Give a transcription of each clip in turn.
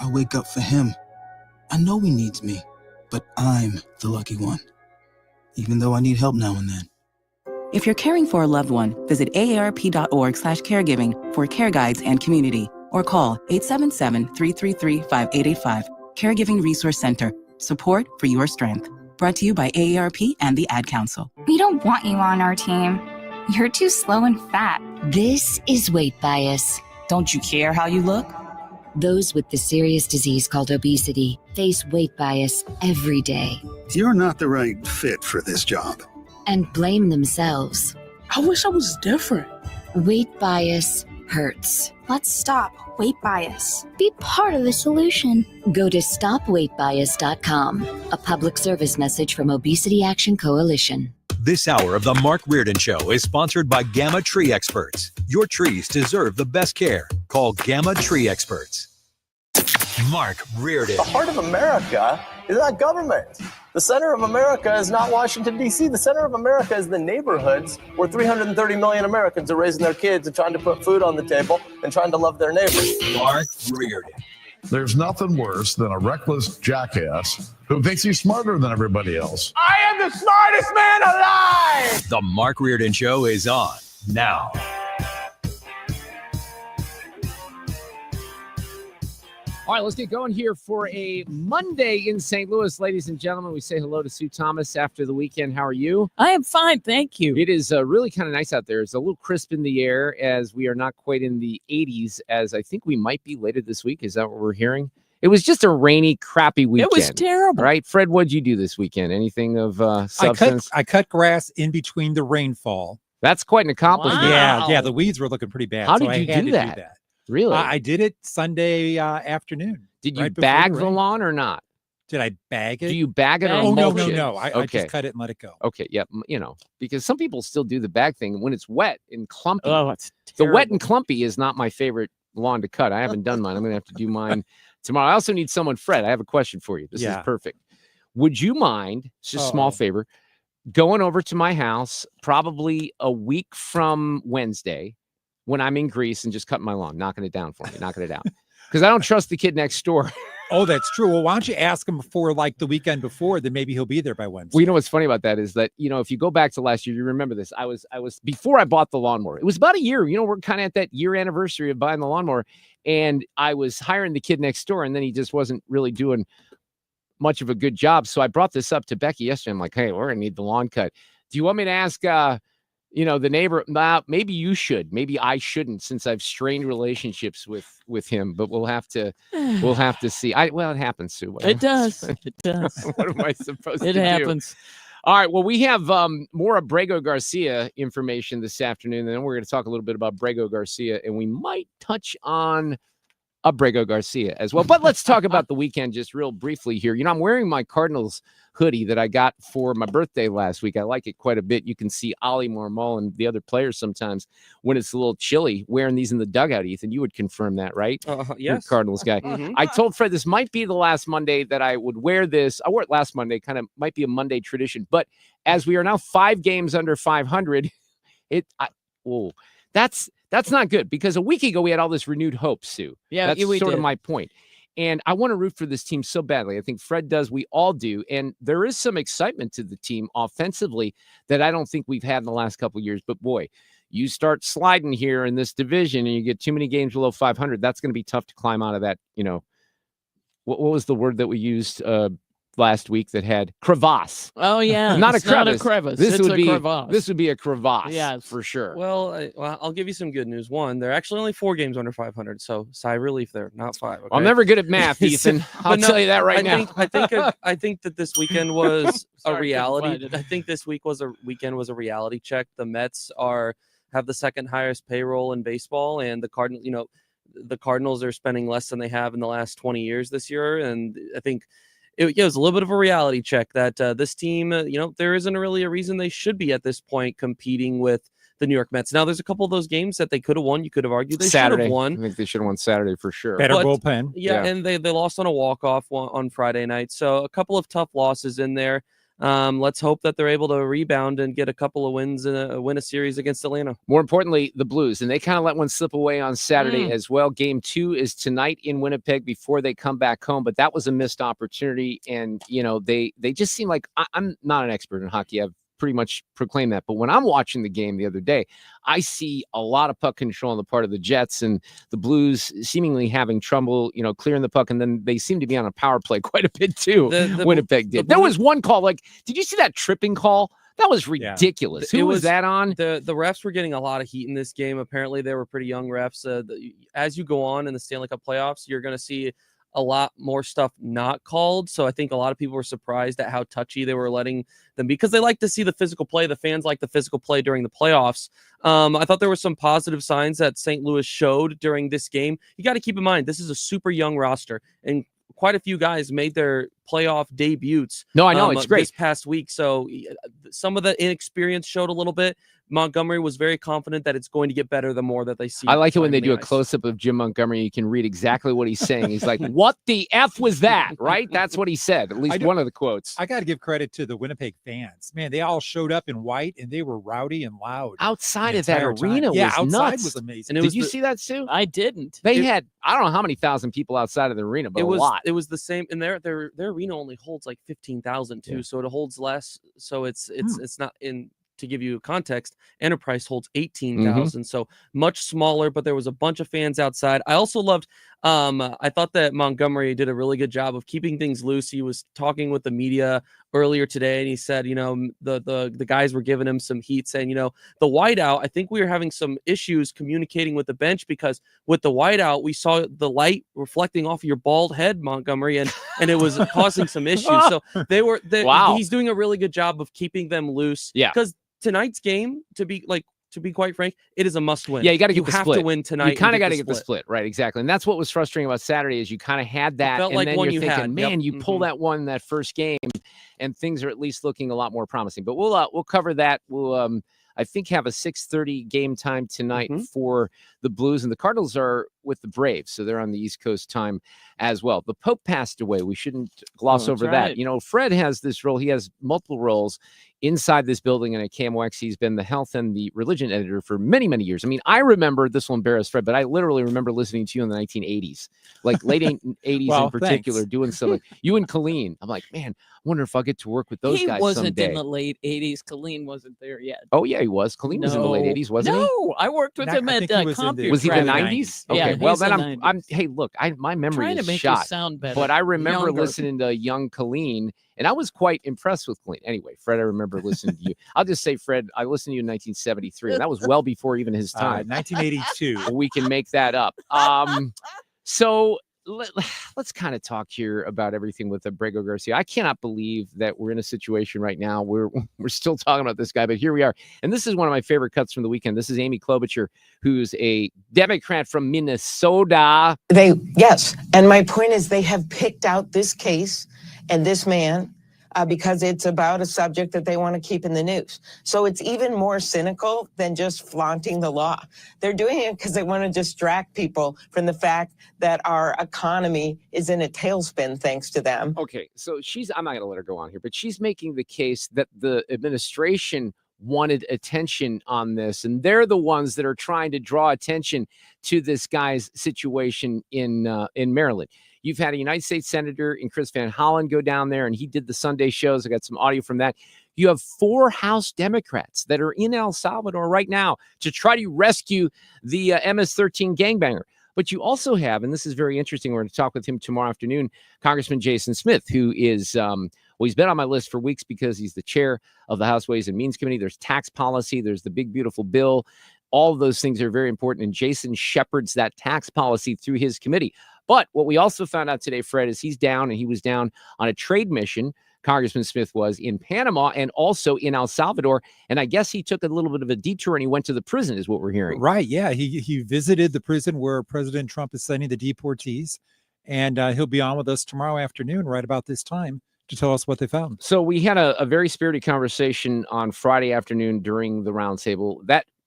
I wake up for him. I know he needs me, but I'm the lucky one. Even though I need help now and then. If you're caring for a loved one, visit aarp.org/caregiving for care guides and community, or call 877-333-5885. Caregiving Resource Center. Support for your strength. Brought to you by AARP and the Ad Council. We don't want you on our team. You're too slow and fat. This is weight bias. Don't you care how you look? Those with the serious disease called obesity face weight bias every day. You're not the right fit for this job. And blame themselves. I wish I was different. Weight bias hurts. Let's stop weight bias. Be part of the solution. Go to stopweightbias.com. A public service message from Obesity Action Coalition. This hour of the Mark Reardon Show is sponsored by Gamma Tree Experts. Your trees deserve the best care. Call Gamma Tree Experts. Mark Reardon. The heart of America is not government. The center of America is not Washington, D.C. The center of America is the neighborhoods where 330 million Americans are raising their kids and trying to put food on the table and trying to love their neighbors. Mark Reardon. There's nothing worse than a reckless jackass who thinks he's smarter than everybody else. I am the smartest man alive! The Mark Reardon Show is on now. All right, let's get going here for a Monday in St. Louis, ladies and gentlemen. We say hello to Sue Thomas after the weekend. How are you? I am fine, thank you. It is really kind of nice out there. It's a little crisp in the air as we are not quite in the 80s, as I think we might be later this week. Is that what we're hearing? It was just a rainy, crappy weekend. It was terrible. Right? Fred, what'd you do this weekend? Anything of substance? I cut grass in between the rainfall. That's quite an accomplishment. Wow. Yeah, the weeds were looking pretty bad. How did you do that? do that? Really? I did it Sunday afternoon. Did you right bag the the lawn or not? Did I bag it? Do you bag it or Oh, no, mulch no, it? no. I just cut it and let it go. Okay, yeah, because some people still do the bag thing when it's wet and clumpy. Oh, it's the terrible. wet and clumpy is not my favorite lawn to cut. I haven't done mine. I'm going to have to do mine tomorrow. I also need someone, Fred. I have a question for you. This is perfect. Would you mind, it's just a small favor, going over to my house probably a week from Wednesday when I'm in Greece and just cutting my lawn, knocking it down for me, knocking it out. Because I don't trust the kid next door. Oh, that's true. Well, why don't you ask him for like the weekend before, then maybe he'll be there by Wednesday. Well, you know what's funny about that is that, if you go back to last year, you remember this. I was before I bought the lawnmower. It was about a year. We're kind of at that year anniversary of buying the lawnmower. And I was hiring the kid next door, and then he just wasn't really doing much of a good job. So I brought this up to Becky yesterday. I'm like, hey, we're going to need the lawn cut. Do you want me to ask the neighbor? Maybe you should. Maybe I shouldn't, since I've strained relationships with him. But we'll have to see. It happens, Sue. It does. It does. What am I supposed to do? It happens. All right. Well, we have more Abrego Garcia information this afternoon, and then we're going to talk a little bit about Abrego Garcia, and we might touch on Abrego Garcia as well. But let's talk about the weekend just real briefly here. I'm wearing my Cardinals hoodie that I got for my birthday last week. I like it quite a bit. You can see Ollie Marmol and the other players sometimes when it's a little chilly wearing these in the dugout, Ethan. You would confirm that, right? Yes. You're a Cardinals guy. Mm-hmm. I told Fred this might be the last Monday that I would wear this. I wore it last Monday, kind of might be a Monday tradition. But as we are now 5 games under 500, that's not good, because a week ago we had all this renewed hope, Sue. Yeah, that's we sort did. of my point. And I want to root for this team so badly. I think Fred does. We all do. And there is some excitement to the team offensively that I don't think we've had in the last couple of years. But boy, you start sliding here in this division and you get too many games below 500. That's going to be tough to climb out of that. What was the word that we used last week that had crevasse? Oh yeah, not a it's crevice. Not a crevice. This would be crevasse. This would be a crevasse. Yes. for sure. Well, I'll give you some good news. One, they're actually only 4 games under 500, so sigh relief there, not 5. Okay? I'm never good at math, Ethan. I'll tell you that right now. I think that this weekend was a reality. I think this weekend was a reality check. The Mets have the second highest payroll in baseball, and the Cardinals are spending less than they have in the last 20 years this year, and I think it was a little bit of a reality check that this team, there isn't really a reason they should be at this point competing with the New York Mets. Now, there's a couple of those games that they could have won. You could have argued they should have won. I think they should have won Saturday for sure. Better bullpen. Yeah, and they lost on a walk-off on Friday night. So a couple of tough losses in there. let's hope that they're able to rebound and get a couple of wins and win a series against Atlanta. More importantly, the Blues, and they kind of let one slip away on Saturday as well. Game 2 is tonight in Winnipeg before they come back home, but that was a missed opportunity. And, they just seem like I'm not an expert in hockey. I've pretty much proclaimed that. But when I'm watching the game the other day, I see a lot of puck control on the part of the Jets and the Blues seemingly having trouble, clearing the puck. And then they seem to be on a power play quite a bit too. Winnipeg did. There was one call, did you see that tripping call? That was ridiculous. Yeah. Who was that on? The refs were getting a lot of heat in this game. Apparently, they were pretty young refs. As you go on in the Stanley Cup playoffs, you're going to see a lot more stuff not called. So I think a lot of people were surprised at how touchy they were letting them be, because they like to see the physical play. The fans like the physical play during the playoffs. I thought there were some positive signs that St. Louis showed during this game. You got to keep in mind, this is a super young roster, and quite a few guys made their playoff debuts. No, I know, it's great. This past week. So some of the inexperience showed a little bit. Montgomery was very confident that it's going to get better the more that they see. I like it when they do a close-up of Jim Montgomery. You can read exactly what he's saying. He's like, what the F was that? Right? That's what he said, at least one of the quotes. I got to give credit to the Winnipeg fans. Man, they all showed up in white, and they were rowdy and loud. Outside of that arena was outside nuts. was amazing. And did you see that, Sue? I didn't. They had, I don't know how many thousand people outside of the arena, but it was a lot. It was the same, and their arena only holds like 15,000 too, so it holds less. So it's not in. To give you context, Enterprise holds 18,000, so much smaller, but there was a bunch of fans outside. I also loved, I thought that Montgomery did a really good job of keeping things loose. He was talking with the media earlier today, and he said, the guys were giving him some heat, saying, the whiteout, I think we were having some issues communicating with the bench, because with the whiteout, we saw the light reflecting off of your bald head, Montgomery, and it was causing some issues. So Wow. He's doing a really good job of keeping them loose. Yeah. Because tonight's game, to be quite frank, it is a must win. Yeah, you got to get the have split. To win tonight. You kind of got to get the split, right? Exactly, and that's what was frustrating about Saturday is you kind of had that, felt and like then one you're you thinking, had. man, Yep. you pull that one in that first game, and things are at least looking a lot more promising. But we'll cover that. We'll I think have a 6:30 game time tonight for the Blues, and the Cardinals are with the Braves, so they're on the East Coast time as well. The Pope passed away. We shouldn't gloss over that. Fred has this role. He has multiple roles inside this building and at KMOX. He's been the health and the religion editor for many, many years. I mean, I remember, this will embarrass Fred, but I literally remember listening to you in the 1980s, like late 80s in particular, doing something. You and Colleen. I'm like, man, I wonder if I'll get to work with those guys wasn't someday. In the late 80s. Colleen wasn't there yet. Oh, yeah, he was. Colleen was in the late 80s, wasn't he? No, I worked with him at CompuTrack. Was he the 90s? Okay, Yeah, well, he's then the I'm hey, look, my memory trying to is make shot. you sound better. But I remember Younger. listening to young Colleen, and I was quite impressed with Colleen. Anyway, Fred, I remember listening to you. I'll just say, Fred, I listened to you in 1973, and that was well before even his time. 1982. We can make that up. So let's kind of talk here about everything with Abrego Garcia. I cannot believe that we're in a situation right now where we're still talking about this guy, but here we are. And this is one of my favorite cuts from the weekend. This is Amy Klobuchar, who's a Democrat from Minnesota. Yes. And my point is they have picked out this case and this man because it's about a subject that they want to keep in the news. So it's even more cynical than just flaunting the law. They're doing it because they want to distract people from the fact that our economy is in a tailspin thanks to them. Okay, so I'm not going to let her go on here, but she's making the case that the administration wanted attention on this, and they're the ones that are trying to draw attention to this guy's situation in Maryland. You've had a United States Senator in Chris Van Hollen go down there, and he did the Sunday shows. I got some audio from that. You have 4 House Democrats that are in El Salvador right now to try to rescue the MS-13 gangbanger. But you also have, and this is very interesting, we're going to talk with him tomorrow afternoon, Congressman Jason Smith, who is, he's been on my list for weeks because he's the chair of the House Ways and Means Committee. There's tax policy. There's the big, beautiful bill. All of those things are very important, and Jason shepherds that tax policy through his committee. But what we also found out today, Fred, is he was down on a trade mission, Congressman Smith was, in Panama and also in El Salvador. And I guess he took a little bit of a detour and he went to the prison, is what we're hearing. Right, yeah. He visited the prison where President Trump is sending the deportees. And he'll be on with us tomorrow afternoon right about this time to tell us what they found. So we had a very spirited conversation on Friday afternoon during the roundtable.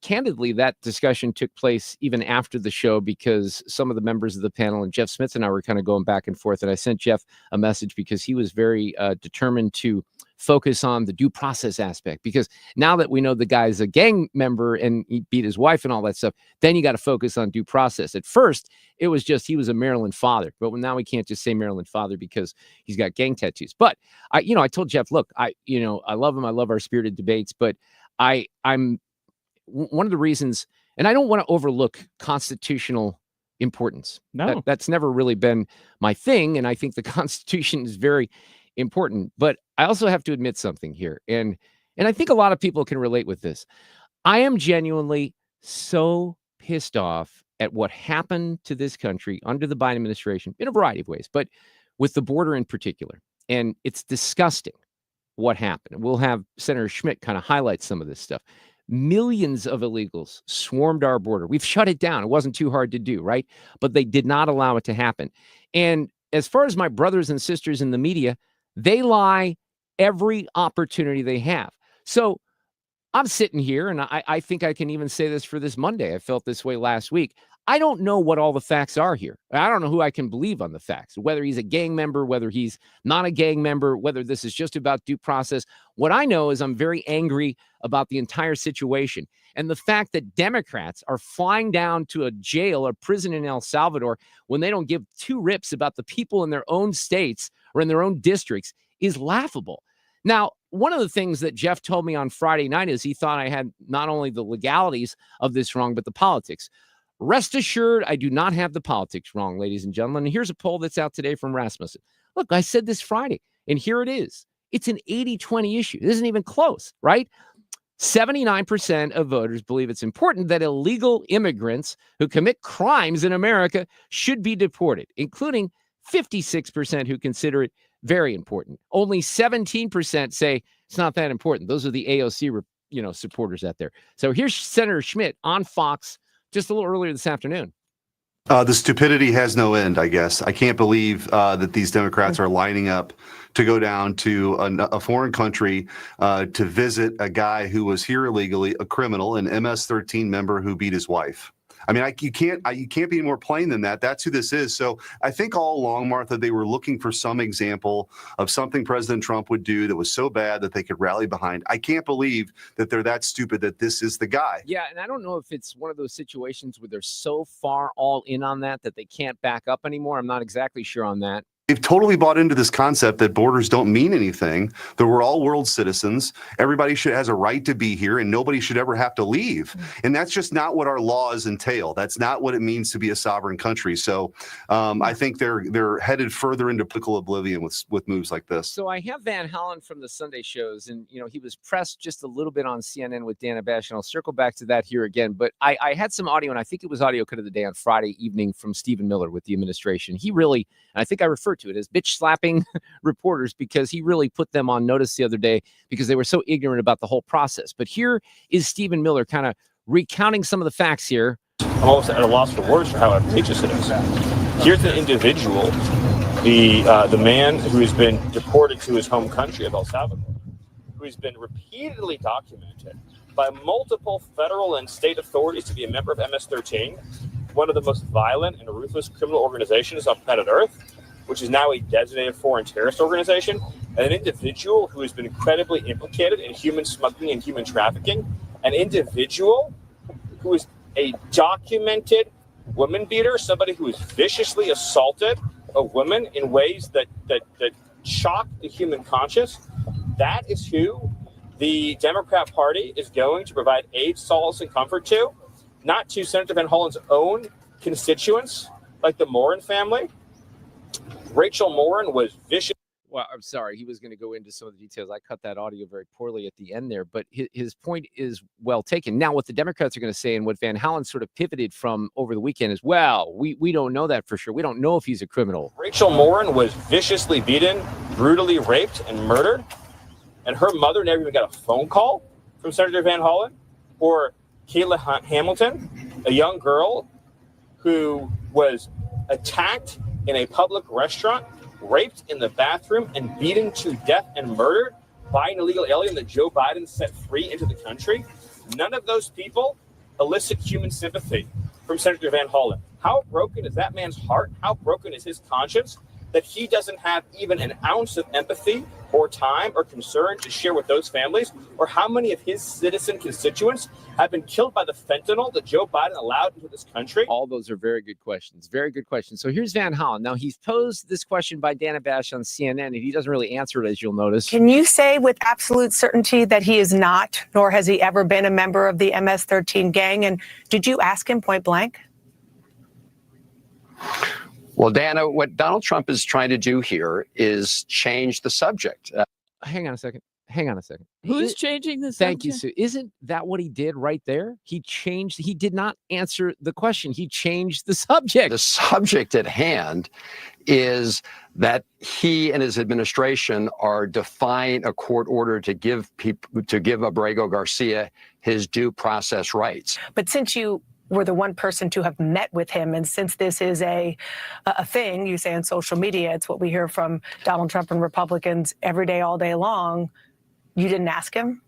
Candidly, that discussion took place even after the show because some of the members of the panel and Jeff Smith and I were kind of going back and forth. And I sent Jeff a message because he was very determined to focus on the due process aspect, because now that we know the guy's a gang member and he beat his wife and all that stuff, then you got to focus on due process. At first, it was just he was a Maryland father, but now we can't just say Maryland father because he's got gang tattoos. But I told Jeff, look, I love him. I love our spirited debates, but I'm one of the reasons, and I don't want to overlook constitutional importance. No, that's never really been my thing. And I think the Constitution is very important, but I also have to admit something here. And I think a lot of people can relate with this. I am genuinely so pissed off at what happened to this country under the Biden administration in a variety of ways, but with the border in particular. And it's disgusting what happened. We'll have Senator Schmidt kind of highlight some of this stuff. Millions of illegals swarmed our border. We've shut it down. It wasn't too hard to do, right? But they did not allow it to happen. And as far as my brothers and sisters in the media, they lie every opportunity they have. So I'm sitting here, and I think I can even say this for this Monday. I felt this way last week. I don't know what all the facts are here. I don't know who I can believe on the facts, whether he's a gang member, whether he's not a gang member, whether this is just about due process. What I know is I'm very angry about the entire situation. And the fact that Democrats are flying down to a jail or prison in El Salvador when they don't give two rips about the people in their own states or in their own districts is laughable. Now, one of the things that Jeff told me on Friday night is he thought I had not only the legalities of this wrong, but the politics. Rest assured, I do not have the politics wrong, ladies and gentlemen. And here's a poll that's out today from Rasmussen. Look, I said this Friday, and here it is. It's an 80-20 issue. It isn't even close, right? 79% of voters believe it's important that illegal immigrants who commit crimes in America should be deported, including 56% who consider it very important. Only 17% say it's not that important. Those are the AOC, supporters out there. So here's Senator Schmidt on Fox just a little earlier this afternoon. The stupidity has no end, I guess. I can't believe that these Democrats are lining up to go down to a foreign country to visit a guy who was here illegally, a criminal, an MS-13 member who beat his wife. I mean, you can't be any more plain than that. That's who this is. So I think all along, Martha, they were looking for some example of something President Trump would do that was so bad that they could rally behind. I can't believe that they're that stupid that this is the guy. Yeah, and I don't know if it's one of those situations where they're so far all in on that they can't back up anymore. I'm not exactly sure on that. They've totally bought into this concept that borders don't mean anything, that we're all world citizens. Everybody has a right to be here and nobody should ever have to leave. And that's just not what our laws entail. That's not what it means to be a sovereign country. So I think they're headed further into political oblivion with moves like this. So I have Van Hollen from the Sunday shows, and he was pressed just a little bit on CNN with Dana Bash, and I'll circle back to that here again. But I had some audio, and I think it was audio cut of the day on Friday evening from Stephen Miller with the administration. He really, and I think I referred to it as bitch slapping reporters, because he really put them on notice the other day because they were so ignorant about the whole process. But here is Stephen Miller kind of recounting some of the facts here. I'm almost at a loss for words for how egregious it is. Here's an individual, the man who has been deported to his home country of El Salvador, who has been repeatedly documented by multiple federal and state authorities to be a member of MS-13, one of the most violent and ruthless criminal organizations on planet Earth, which is now a designated foreign terrorist organization, and an individual who has been incredibly implicated in human smuggling and human trafficking, an individual who is a documented woman beater, somebody who has viciously assaulted a woman in ways that shock the human conscience. That is who the Democrat Party is going to provide aid, solace, and comfort to, not to Senator Van Hollen's own constituents, like the Morin family. Rachel Morin was vicious. Well, I'm sorry. He was going to go into some of the details. I cut that audio very poorly at the end there, but his point is well taken. Now, what the Democrats are going to say, and what Van Hollen sort of pivoted from over the weekend is, well, we don't know that for sure. We don't know if he's a criminal. Rachel Morin was viciously beaten, brutally raped, and murdered. And her mother never even got a phone call from Senator Van Hollen. Or Kayla Hamilton, a young girl who was attacked in a public restaurant, raped in the bathroom, and beaten to death and murdered by an illegal alien that Joe Biden set free into the country. None of those people elicit human sympathy from Senator Van Hollen. How broken is that man's heart? How broken is his conscience that he doesn't have even an ounce of empathy or time or concern to share with those families? Or how many of his citizen constituents have been killed by the fentanyl that Joe Biden allowed into this country? All those are very good questions. Very good questions. So here's Van Hollen. Now, he's posed this question by Dana Bash on CNN, and he doesn't really answer it, as you'll notice. Can you say with absolute certainty that he is not, nor has he ever been, a member of the MS-13 gang? And did you ask him point blank? Well, Dana, what Donald Trump is trying to do here is change the subject. Hang on a second. Who's changing the subject? Thank you, Sue. Isn't that what he did right there? He did not answer the question. He changed the subject. The subject at hand is that he and his administration are defying a court order to give Abrego Garcia his due process rights. But since you were the one person to have met with him, and since this is a thing, you say on social media, it's what we hear from Donald Trump and Republicans every day, all day long, you didn't ask him?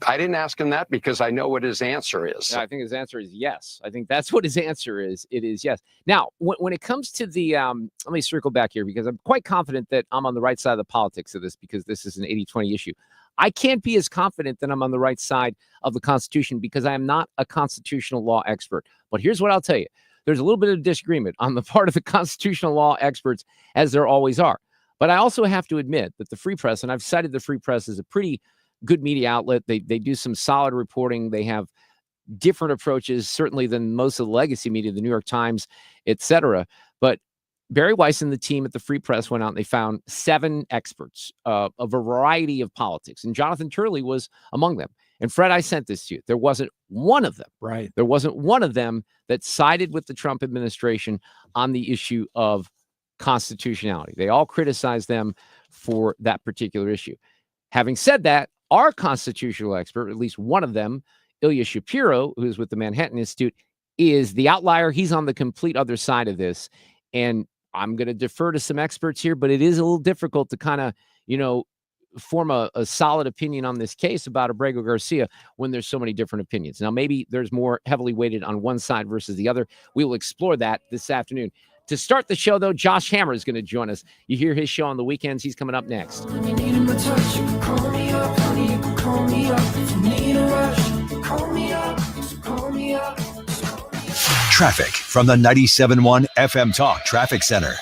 I didn't ask him that because I know what his answer is. I think his answer is yes. I think that's what his answer is. It is yes. Now, when it comes to the, let me circle back here because I'm quite confident that I'm on the right side of the politics of this because this is an 80-20 issue. I can't be as confident that I'm on the right side of the Constitution because I am not a constitutional law expert. But here's what I'll tell you. There's a little bit of disagreement on the part of the constitutional law experts, as there always are. But I also have to admit that the Free Press, and I've cited the Free Press as a pretty good media outlet. They do some solid reporting. They have different approaches, certainly than most of the legacy media, the New York Times, et cetera. But Barry Weiss and the team at the Free Press went out and they found 7 experts of a variety of politics. And Jonathan Turley was among them. And Fred, I sent this to you. There wasn't one of them. Right. There wasn't one of them that sided with the Trump administration on the issue of constitutionality. They all criticized them for that particular issue. Having said that, our constitutional expert, at least one of them, Ilya Shapiro, who's with the Manhattan Institute, is the outlier. He's on the complete other side of this. And I'm going to defer to some experts here, but it is a little difficult to kind of, form a solid opinion on this case about Abrego Garcia when there's so many different opinions. Now, maybe there's more heavily weighted on one side versus the other. We will explore that this afternoon. To start the show, though, Josh Hammer is going to join us. You hear his show on the weekends. He's coming up next. Traffic from the 97.1 FM Talk Traffic Center.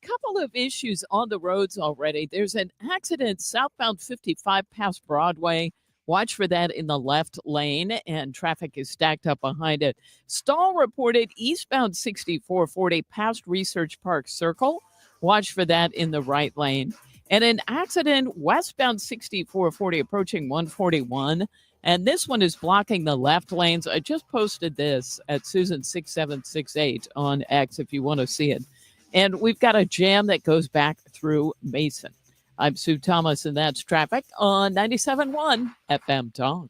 Couple of issues on the roads already. There's an accident southbound 55 past Broadway. Watch for that in the left lane, and traffic is stacked up behind it. Stall reported eastbound 6440 past Research Park Circle. Watch for that in the right lane. And an accident westbound 6440 approaching 141. And this one is blocking the left lanes. I just posted this at Susan6768 on X if you want to see it. And we've got a jam that goes back through Mason. I'm Sue Thomas, and that's traffic on 97.1 FM Talk.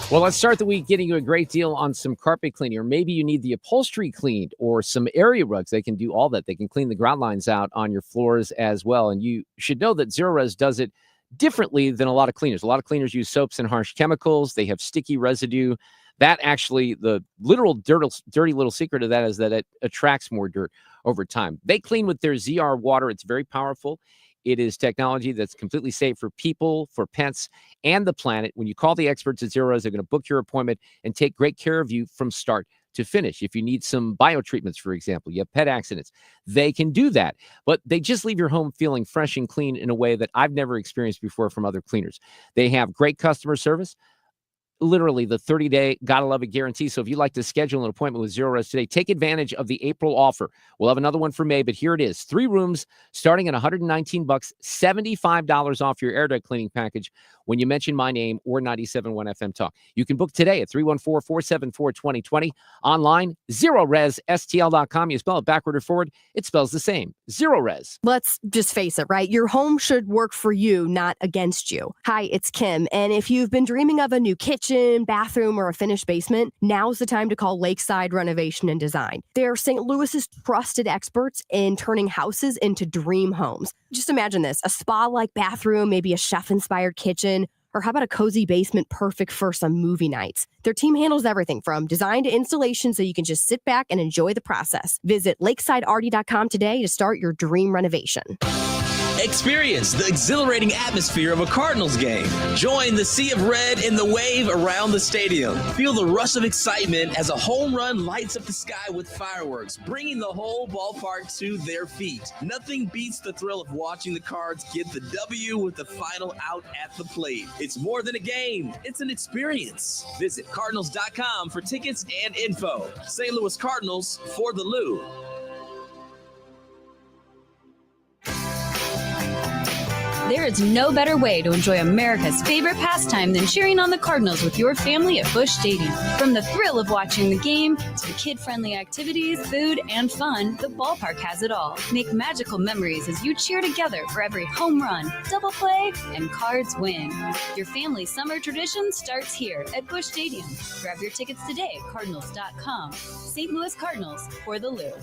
Well, let's start the week getting you a great deal on some carpet cleaning, or maybe you need the upholstery cleaned or some area rugs. They can do all that. They can clean the ground lines out on your floors as well. And you should know that Zero Res does it differently than a lot of cleaners. A lot of cleaners use soaps and harsh chemicals. They have sticky residue. That actually, the literal dirty little secret of that is that it attracts more dirt over time. They clean with their ZR water. It's very powerful. It is technology that's completely safe for people, for pets, and the planet. When you call the experts at Zero Res, they're going to book your appointment and take great care of you from start to finish. If you need some biotreatments, for example, you have pet accidents, they can do that. But they just leave your home feeling fresh and clean in a way that I've never experienced before from other cleaners. They have great customer service. Literally the 30-day gotta love it guarantee. So if you'd like to schedule an appointment with Zero Res today, take advantage of the April offer. We'll have another one for May, but here it is. 3 rooms starting at $119, $75 off your air duct cleaning package when you mention my name or 97.1 FM Talk. You can book today at 314-474-2020. Online, ZeroResSTL.com. You spell it backward or forward, it spells the same. Zero Res. Let's just face it, right? Your home should work for you, not against you. Hi, it's Kim. And if you've been dreaming of a new kitchen, bathroom, or a finished basement, now's the time to call Lakeside Renovation and Design. They're St. Louis's trusted experts in turning houses into dream homes. Just imagine this, a spa-like bathroom, maybe a chef-inspired kitchen, or how about a cozy basement perfect for some movie nights? Their team handles everything from design to installation so you can just sit back and enjoy the process. Visit lakesidearty.com today to start your dream renovation. Experience the exhilarating atmosphere of a Cardinals game. Join the sea of red in the wave around the stadium. Feel the rush of excitement as a home run lights up the sky with fireworks, bringing the whole ballpark to their feet. Nothing beats the thrill of watching the Cards get the W with the final out at the plate. It's more than a game, it's an experience. Visit Cardinals.com for tickets and info. St. Louis Cardinals for the Lou. There is no better way to enjoy America's favorite pastime than cheering on the Cardinals with your family at Busch Stadium. From the thrill of watching the game to the kid-friendly activities, food, and fun, the ballpark has it all. Make magical memories as you cheer together for every home run, double play, and Cards win. Your family's summer tradition starts here at Busch Stadium. Grab your tickets today at Cardinals.com. St. Louis Cardinals for the Lou.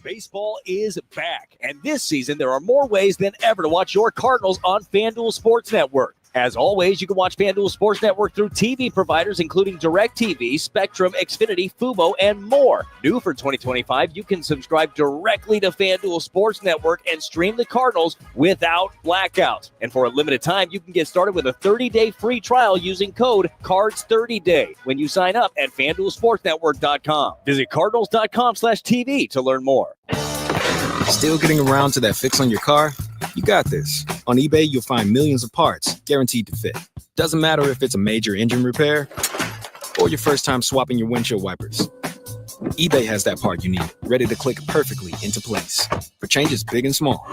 Baseball is back, and this season there are more ways than ever to watch your Cardinals on FanDuel Sports Network. As always, you can watch FanDuel Sports Network through TV providers including DirecTV, Spectrum, Xfinity, Fubo, and more. New for 2025, you can subscribe directly to FanDuel Sports Network and stream the Cardinals without blackouts. And for a limited time, you can get started with a 30-day free trial using code CARDS30DAY when you sign up at FanDuelSportsNetwork.com. Visit Cardinals.com/TV to learn more. Still getting around to that fix on your car? You got this. On eBay, you'll find millions of parts guaranteed to fit. Doesn't matter if it's a major engine repair or your first time swapping your windshield wipers. eBay has that part you need, ready to click perfectly into place for changes big and small.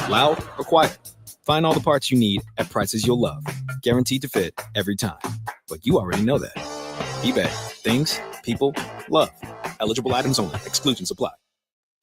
Loud or quiet, find all the parts you need at prices you'll love. Guaranteed to fit every time. But you already know that. eBay. Things, people, love. Eligible items only. Exclusions apply.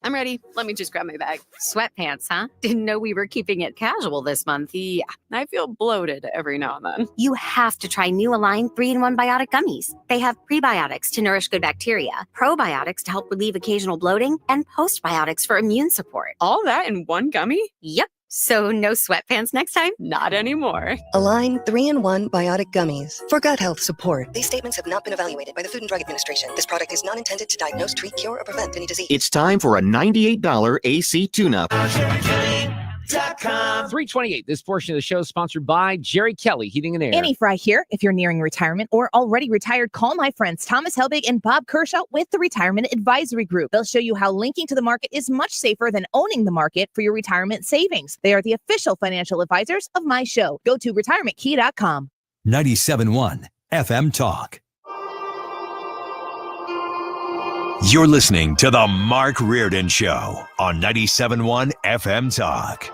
I'm ready. Let me just grab my bag. Sweatpants, huh? Didn't know we were keeping it casual this month. Yeah, I feel bloated every now and then. You have to try new Align 3-in-1 Biotic Gummies. They have prebiotics to nourish good bacteria, probiotics to help relieve occasional bloating, and postbiotics for immune support. All that in one gummy? Yep. So no sweatpants next time? Not anymore. Align 3-in-1 Biotic Gummies for gut health support. These statements have not been evaluated by the Food and Drug Administration. This product is not intended to diagnose, treat, cure, or prevent any disease. It's time for a $98 AC tune-up. 328. This portion of the show is sponsored by Jerry Kelly Heating and Air. Annie Fry here. If you're nearing retirement or already retired, call my friends Thomas Helbig and Bob Kershaw with the Retirement Advisory Group. They'll show you how linking to the market is much safer than owning the market for your retirement savings. They are the official financial advisors of my show. Go to retirementkey.com. 97.1 FM Talk. You're listening to the Mark Reardon Show on 97.1 FM Talk.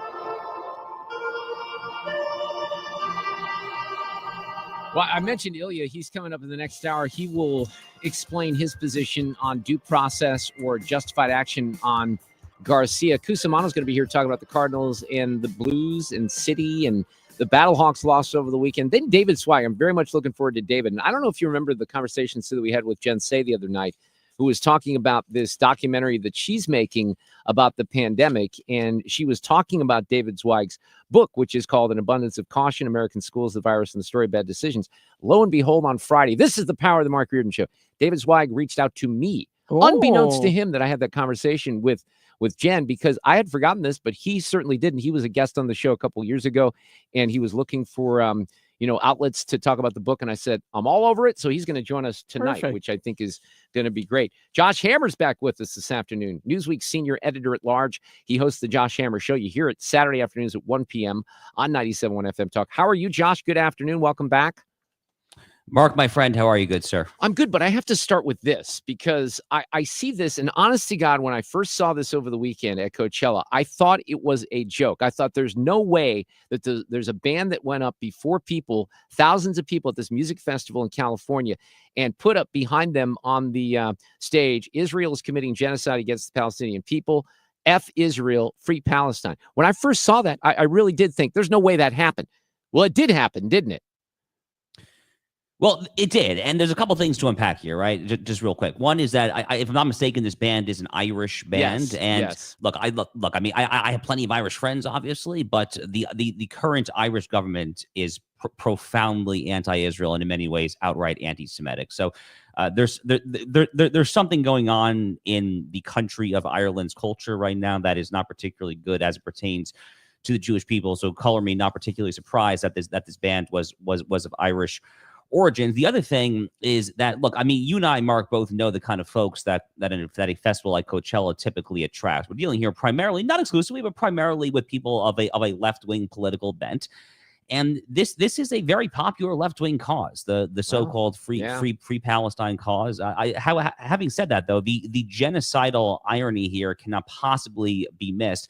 Well, I mentioned Ilya. He's coming up in the next hour. He will explain his position on due process or justified action on Garcia. Cusumano's going to be here talking about the Cardinals and the Blues and City and the Battlehawks lost over the weekend. Then David Zweig. I'm very much looking forward to David. And I don't know if you remember the conversation that we had with Jen Say the other night, who was talking about this documentary that she's making about the pandemic. And she was talking about David Zweig's book, which is called An Abundance of Caution, American Schools, the Virus, and the Story of Bad Decisions. Lo and behold, on Friday, this is the power of the Mark Reardon Show. David Zweig reached out to me, unbeknownst to him, that I had that conversation with Jen, because I had forgotten this, but he certainly didn't. He was a guest on the show a couple years ago, and he was looking for outlets to talk about the book. And I said, I'm all over it. So he's going to join us tonight, which I think is going to be great. Josh Hammer's back with us this afternoon. Newsweek's senior editor at large. He hosts the Josh Hammer Show. You hear it Saturday afternoons at 1 p.m. on 97.1 FM Talk. How are you, Josh? Good afternoon. Welcome back. Mark, my friend, how are you? Good, sir. I'm good, but I have to start with this because I see this, and honest to God, when I first saw this over the weekend at Coachella, I thought it was a joke. I thought there's no way that there's a band that went up before people, thousands of people at this music festival in California, and put up behind them on the stage, Israel is committing genocide against the Palestinian people. F Israel, free Palestine. When I first saw that, I really did think there's no way that happened. Well, it did happen, didn't it? Well, it did. And there's a couple things to unpack here, right? Just real quick. One is that, if I'm not mistaken, this band is an Irish band. Look, I mean, I have plenty of Irish friends, obviously, but the current Irish government is profoundly anti-Israel and in many ways outright anti-Semitic. So There's something going on in the country of Ireland's culture right now that is not particularly good as it pertains to the Jewish people. So color me not particularly surprised that this band was of Irish origins. The other thing is that, look, I mean, you and I, Mark, both know the kind of folks that a festival like Coachella typically attracts. We're dealing here primarily, not exclusively, but primarily with people of a left-wing political bent. And this is a very popular left-wing cause, the so-called free Palestine cause. Having said that, though, the genocidal irony here cannot possibly be missed.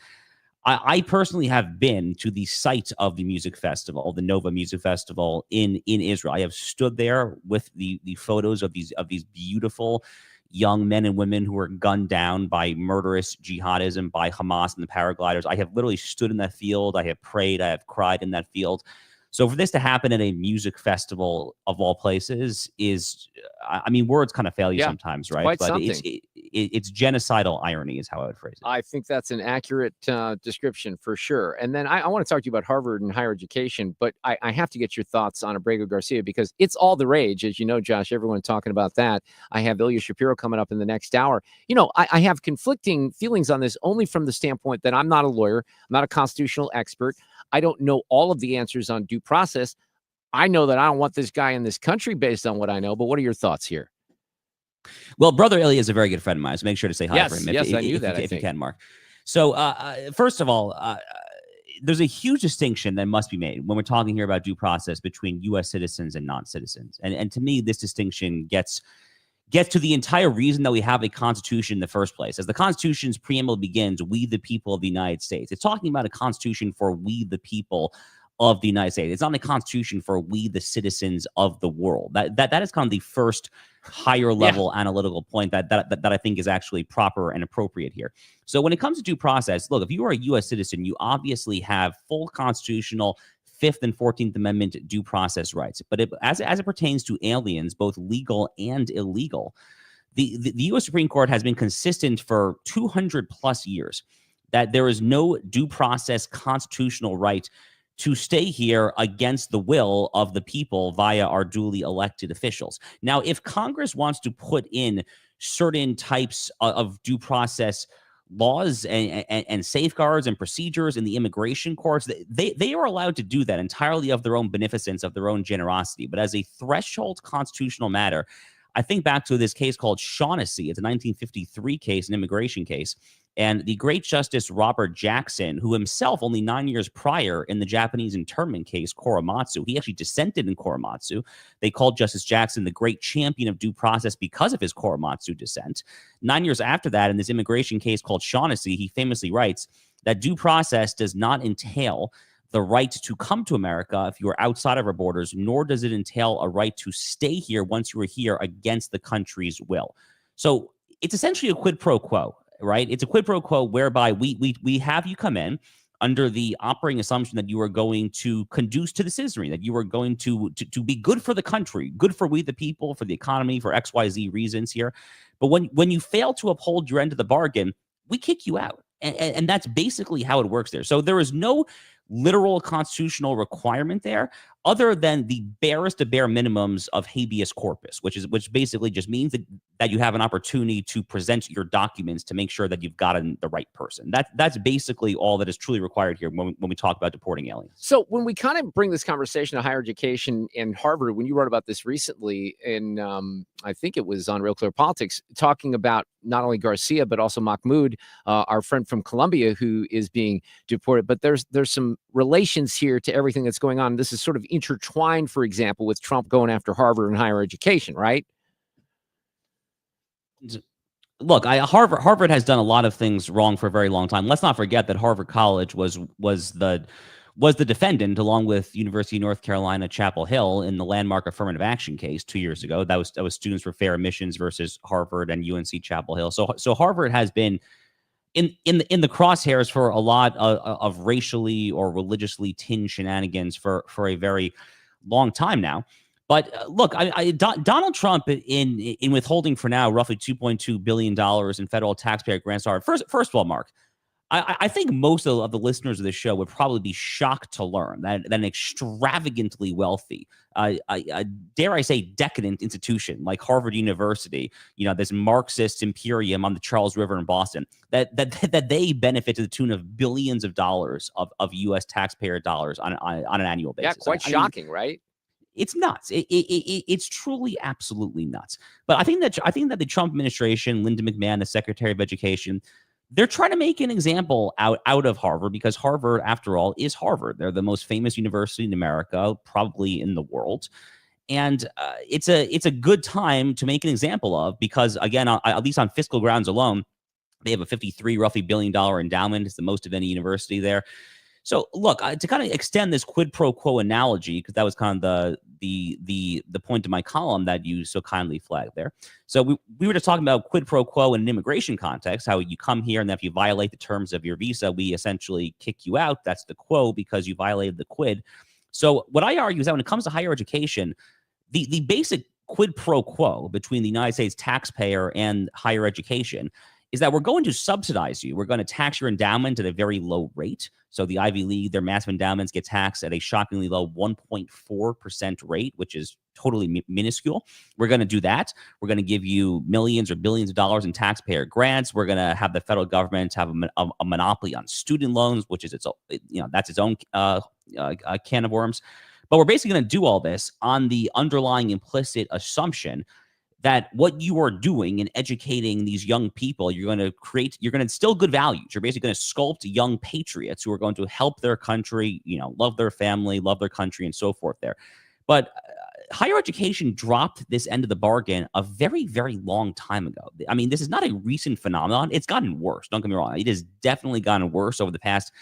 I personally have been to the site of the music festival, the Nova Music Festival in Israel. I have stood there with the photos of these beautiful young men and women who were gunned down by murderous jihadism, by Hamas and the paragliders. I have literally stood in that field. I have prayed. I have cried in that field. So for this to happen at a music festival of all places is, I mean, words kind of fail you sometimes, right? Quite but something. It's genocidal irony is how I would phrase it. I think that's an accurate description for sure. And then I want to talk to you about Harvard and higher education, but I have to get your thoughts on Abrego Garcia because it's all the rage. As you know, Josh, everyone talking about that. I have Ilya Shapiro coming up in the next hour. You know, I have conflicting feelings on this only from the standpoint that I'm not a lawyer. I'm not a constitutional expert. I don't know all of the answers on due process. I know that I don't want this guy in this country based on what I know, but what are your thoughts here? Well, brother Ilya is a very good friend of mine, so make sure to say hi for him. Yes, I knew that. If you can, Mark. So, first of all, there's a huge distinction that must be made when we're talking here about due process between U.S. citizens and non-citizens. And to me, this distinction gets to the entire reason that we have a constitution in the first place. As the Constitution's preamble begins, we the people of the United States. It's talking about a constitution for we the people of the United States. It's not a constitution for we the citizens of the world. That is kind of the first higher level analytical point that I think is actually proper and appropriate here. So when it comes to due process, look, if you are a U.S. citizen, you obviously have full constitutional 5th and 14th Amendment due process rights. But as it pertains to aliens, both legal and illegal, the U.S. Supreme Court has been consistent for 200 plus years that there is no due process constitutional right to stay here against the will of the people via our duly elected officials. Now, if Congress wants to put in certain types of due process laws and safeguards and procedures in the immigration courts, they are allowed to do that entirely of their own beneficence, of their own generosity. But as a threshold constitutional matter, I think back to this case called Shaughnessy. It's a 1953 case, an immigration case. And the great Justice Robert Jackson, who himself only 9 years prior in the Japanese internment case, Korematsu, he actually dissented in Korematsu. They called Justice Jackson the great champion of due process because of his Korematsu dissent. 9 years after that, in this immigration case called Shaughnessy, he famously writes that due process does not entail the right to come to America if you are outside of our borders, nor does it entail a right to stay here once you are here against the country's will. So it's essentially a quid pro quo, right? It's a quid pro quo whereby we have you come in under the operating assumption that you are going to conduce to the citizenry, that you are going to be good for the country, good for we the people, for the economy, for XYZ reasons here. But when you fail to uphold your end of the bargain, we kick you out. And that's basically how it works there. So there is no literal constitutional requirement there other than the barest of bare minimums of habeas corpus, which basically just means that you have an opportunity to present your documents to make sure that you've gotten the right person. That's basically all that is truly required here when we talk about deporting aliens. So when we kind of bring this conversation to higher education in Harvard, when you wrote about this recently in, I think it was on Real Clear Politics, talking about not only Garcia, but also Mahmoud, our friend from Colombia who is being deported. But there's some relations here to everything that's going on. This is sort of intertwined, for example, with Trump going after Harvard and higher education, right? Look, Harvard has done a lot of things wrong for a very long time. Let's not forget that Harvard College was the defendant, along with University of North Carolina, Chapel Hill, in the landmark affirmative action case 2 years ago. That was Students for Fair Admissions versus Harvard and UNC Chapel Hill. So Harvard has been in the crosshairs for a lot of racially or religiously tinged shenanigans for a very long time now. But look, Donald Trump in withholding for now roughly $2.2 billion in federal taxpayer grants. First of all, Mark, I think most of the listeners of the show would probably be shocked to learn that an extravagantly wealthy, dare I say, decadent institution like Harvard University, this Marxist imperium on the Charles River in Boston, that they benefit to the tune of billions of dollars of U.S. taxpayer dollars on an annual basis. Yeah, quite shocking, right? It's nuts. It's truly absolutely nuts. But I think that the Trump administration, Linda McMahon, the Secretary of Education, they're trying to make an example out of Harvard, because Harvard, after all, is Harvard. They're the most famous university in America, probably in the world. And it's a good time to make an example of, because, again, at least on fiscal grounds alone, they have a roughly $53 billion endowment. It's the most of any university there. So look, to kind of extend this quid pro quo analogy, because that was kind of the point of my column that you so kindly flagged there. So we were just talking about quid pro quo in an immigration context, how you come here and then if you violate the terms of your visa, we essentially kick you out. That's the quo, because you violated the quid. So what I argue is that when it comes to higher education, the basic quid pro quo between the United States taxpayer and higher education is that we're going to subsidize you. We're going to tax your endowment at a very low rate. So the Ivy League, their massive endowments get taxed at a shockingly low 1.4% rate, which is totally minuscule. We're going to do that. We're going to give you millions or billions of dollars in taxpayer grants. We're going to have the federal government have a monopoly on student loans, which is that's its own can of worms. But we're basically going to do all this on the underlying implicit assumption that what you are doing in educating these young people, you're going to instill good values. You're basically going to sculpt young patriots who are going to help their country, love their family, love their country, and so forth there. But higher education dropped this end of the bargain a very, very long time ago. I mean, this is not a recent phenomenon. It's gotten worse. Don't get me wrong. It has definitely gotten worse over the past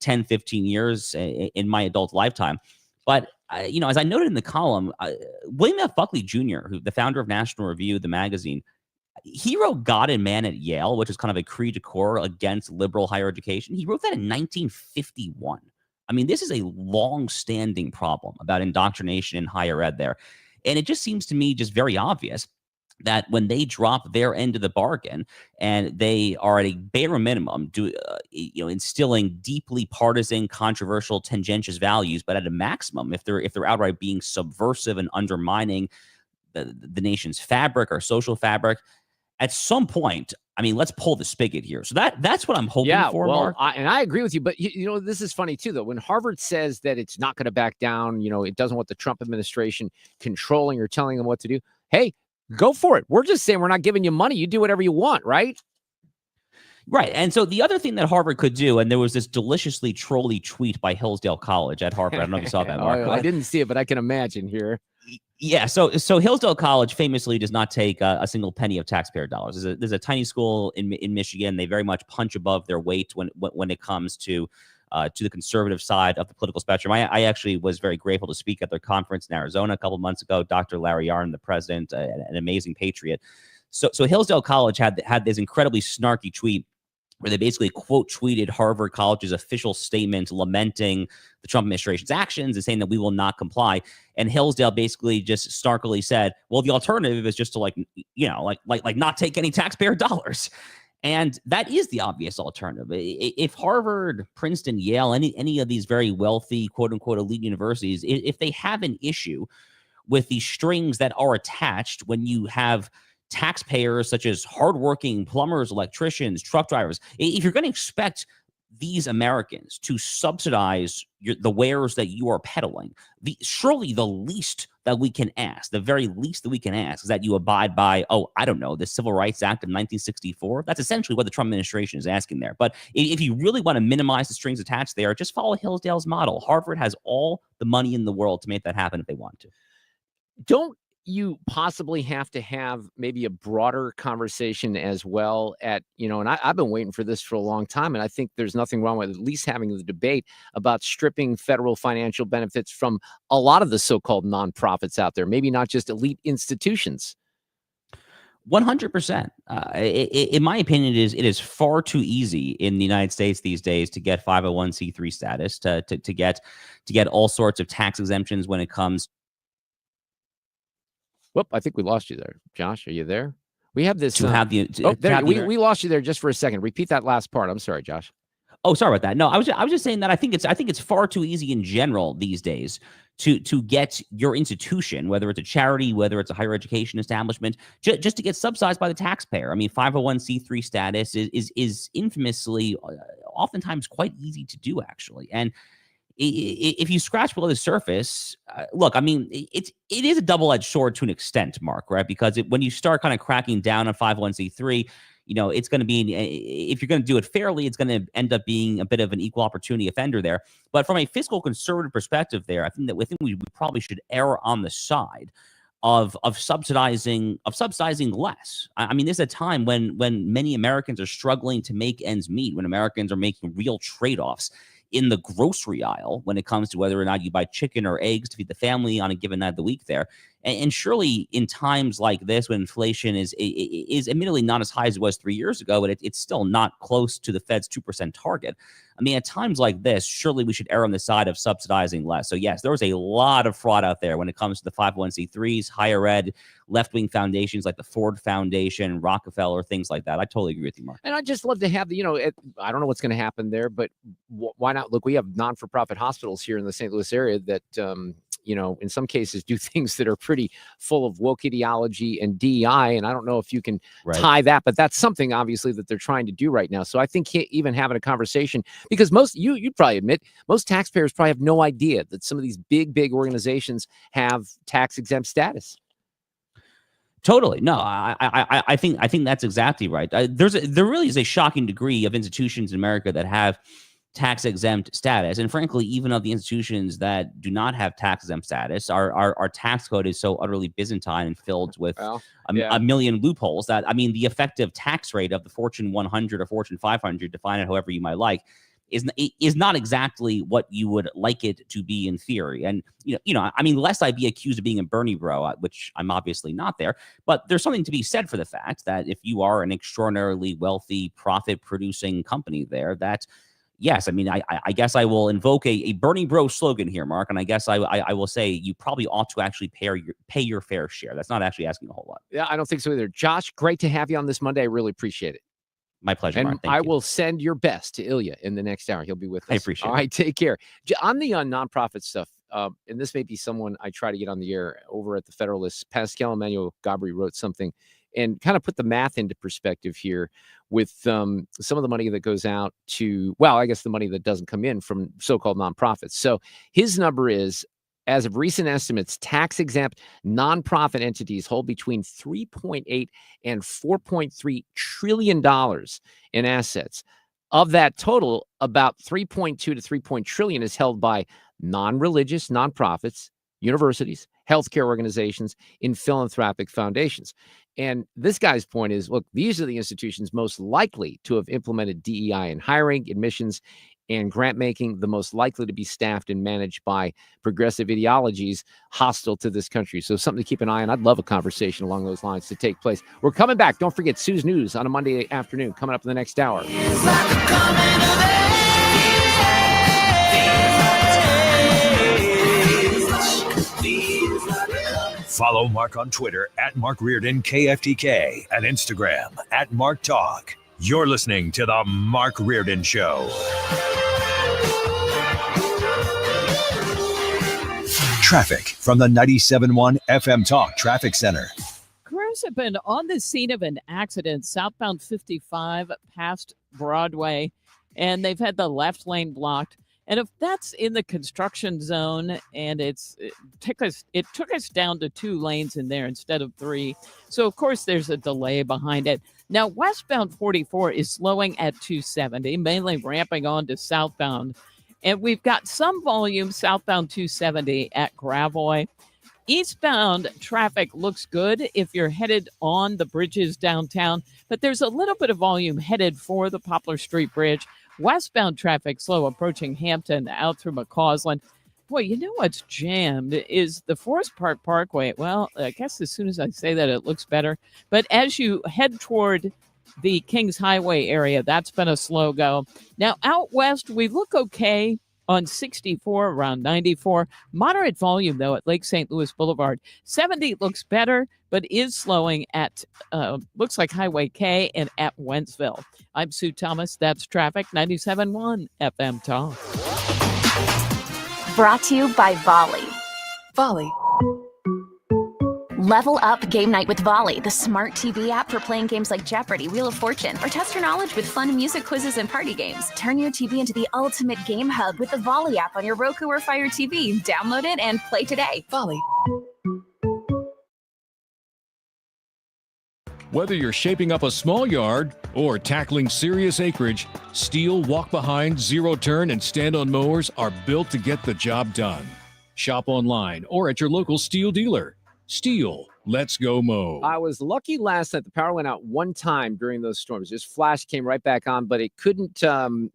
10, 15 years in my adult lifetime. But as I noted in the column, William F. Buckley Jr., the founder of National Review, the magazine, he wrote God and Man at Yale, which is kind of a cri de coeur against liberal higher education. He wrote that in 1951. I mean, this is a long-standing problem about indoctrination in higher ed there. And it just seems to me just very obvious that when they drop their end of the bargain and they are at a bare minimum instilling deeply partisan, controversial, tendentious values, but at a maximum, if they're outright being subversive and undermining the nation's fabric or social fabric, at some point, I mean, let's pull the spigot here. So that's what I'm hoping for, Mark. And I agree with you. But, this is funny, too, though. When Harvard says that it's not going to back down, it doesn't want the Trump administration controlling or telling them what to do. Hey, go for it. We're just saying we're not giving you money. You do whatever you want, right? Right. And so the other thing that Harvard could do, and there was this deliciously trolly tweet by Hillsdale College at Harvard. I don't know if you saw that, Mark. I didn't see it, but I can imagine here. Yeah. So Hillsdale College famously does not take a single penny of taxpayer dollars. There's a tiny school in Michigan. They very much punch above their weight when it comes to the conservative side of the political spectrum. I actually was very grateful to speak at their conference in Arizona a couple of months ago. Dr. Larry Yarn, the president, an amazing patriot. So Hillsdale College had this incredibly snarky tweet where they basically quote tweeted Harvard College's official statement lamenting the Trump administration's actions and saying that we will not comply. And Hillsdale basically just snarkily said, well, the alternative is just to like not take any taxpayer dollars. And that is the obvious alternative. If Harvard, Princeton, Yale, any of these very wealthy, quote unquote, elite universities, if they have an issue with the strings that are attached when you have taxpayers such as hardworking plumbers, electricians, truck drivers, if you're going to expect these Americans to subsidize the wares that you are peddling, surely the least that we can ask, the very least that we can ask, is that you abide by, the Civil Rights Act of 1964. That's essentially what the Trump administration is asking there. But if you really want to minimize the strings attached there, just follow Hillsdale's model. Harvard has all the money in the world to make that happen if they want to. Don't you possibly have to have maybe a broader conversation as well and I've been waiting for this for a long time, and I think there's nothing wrong with at least having the debate about stripping federal financial benefits from a lot of the so-called nonprofits out there, maybe not just elite institutions. 100%. In my opinion, it is far too easy in the United States these days to get 501c3 status, to get all sorts of tax exemptions when it comes. Whoop, I think we lost you there. Josh, are you there? We have this. We lost you there just for a second. Repeat that last part. I'm sorry, Josh. Oh, sorry about that. No, I was just saying that I think it's far too easy in general these days to get your institution, whether it's a charity, whether it's a higher education establishment, just to get subsidized by the taxpayer. I mean, 501c3 status is infamously oftentimes quite easy to do, actually. And if you scratch below the surface, look, I mean, it is a double-edged sword to an extent, Mark, right? Because when you start kind of cracking down on 501c3, it's going to be, if you're going to do it fairly, it's going to end up being a bit of an equal opportunity offender there. But from a fiscal conservative perspective there, I think we probably should err on the side of subsidizing less. I mean, this is a time when many Americans are struggling to make ends meet, when Americans are making real trade-offs in the grocery aisle when it comes to whether or not you buy chicken or eggs to feed the family on a given night of the week there. And surely in times like this, when inflation is admittedly not as high as it was 3 years ago, but it's still not close to the Fed's 2% target. I mean, at times like this, surely we should err on the side of subsidizing less. So yes, there was a lot of fraud out there when it comes to the 501c3s, higher ed, left-wing foundations like the Ford Foundation, Rockefeller, things like that. I totally agree with you, Mark. And I'd just love to have I don't know what's going to happen there, but why not? Look, we have non-for-profit hospitals here in the St. Louis area that, in some cases do things that are pretty full of woke ideology and DEI. And I don't know if you can tie that, but that's something obviously that they're trying to do right now. So I think even having a conversation, because you'd probably admit, most taxpayers probably have no idea that some of these big organizations have tax exempt status. Totally. No, I think that's exactly right. There really is a shocking degree of institutions in America that have tax exempt status, and frankly, even of the institutions that do not have tax exempt status, our tax code is so utterly Byzantine and filled with a million loopholes that, I mean, the effective tax rate of the Fortune 100 or Fortune 500, define it however you might like, is not exactly what you would like it to be in theory. And, I mean, lest I be accused of being a Bernie bro, which I'm obviously not there, but there's something to be said for the fact that if you are an extraordinarily wealthy, profit-producing company there, that, yes, I mean, I guess I will invoke a Bernie bro slogan here, Mark, and I guess I will say you probably ought to actually pay your fair share. That's not actually asking a whole lot. Yeah, I don't think so either. Josh, great to have you on this Monday. I really appreciate it. My pleasure, and Mark. I will send your best to Ilya in the next hour. He'll be with us. I appreciate it. All right, take care. On the nonprofit stuff, and this may be someone I try to get on the air over at the Federalist, Pascal Emmanuel Gabri wrote something and kind of put the math into perspective here with some of the money that goes out to, well, I guess the money that doesn't come in from so-called nonprofits. So his number is, as of recent estimates, tax-exempt nonprofit entities hold between $3.8 and $4.3 trillion in assets. Of that total, about 3.2 to 3 trillion is held by non-religious nonprofits, universities, healthcare organizations, and philanthropic foundations. And this guy's point is, look, these are the institutions most likely to have implemented DEI in hiring, admissions, and grant making, the most likely to be staffed and managed by progressive ideologies hostile to this country. So something to keep an eye on. I'd love a conversation along those lines to take place. We're coming back. Don't forget Sue's News on a Monday afternoon, coming up in the next hour. Follow Mark on Twitter at Mark Reardon KFTK and Instagram at Mark Talk. You're listening to the Mark Reardon Show. Traffic from the 97.1 FM Talk Traffic Center. Crews have been on the scene of an accident southbound 55 past Broadway, and they've had the left lane blocked. And if that's in the construction zone, and it took us down to 2 lanes in there instead of 3. So of course there's a delay behind it. Now westbound 44 is slowing at 270, mainly ramping on to southbound. And we've got some volume southbound 270 at Gravois. Eastbound traffic looks good if you're headed on the bridges downtown, but there's a little bit of volume headed for the Poplar Street Bridge. Westbound traffic slow approaching Hampton out through McCausland. Boy, you know what's jammed is the Forest Park Parkway. Well, I guess as soon as I say that, it looks better. But as you head toward the Kings Highway area, that's been a slow go. Now, out west, we look okay On 64, around 94. Moderate volume, though, at Lake St. Louis Boulevard. 70 looks better, but is slowing at, looks like Highway K and at Wentzville. I'm Sue Thomas. That's traffic. 97.1 FM Talk. Brought to you by Volley. Volley. Level up game night with Volley, the smart TV app for playing games like Jeopardy, Wheel of Fortune, or test your knowledge with fun music quizzes and party games. Turn your TV into the ultimate game hub with the Volley app on your Roku or Fire TV. Download it and play today. Volley. Whether you're shaping up a small yard or tackling serious acreage, Steel walk-behind, zero-turn, and stand-on mowers are built to get the job done. Shop online or at your local Steel dealer. Steel, let's go mow. I was lucky last night. The power went out one time during those storms. Just flash came right back on, but it couldn't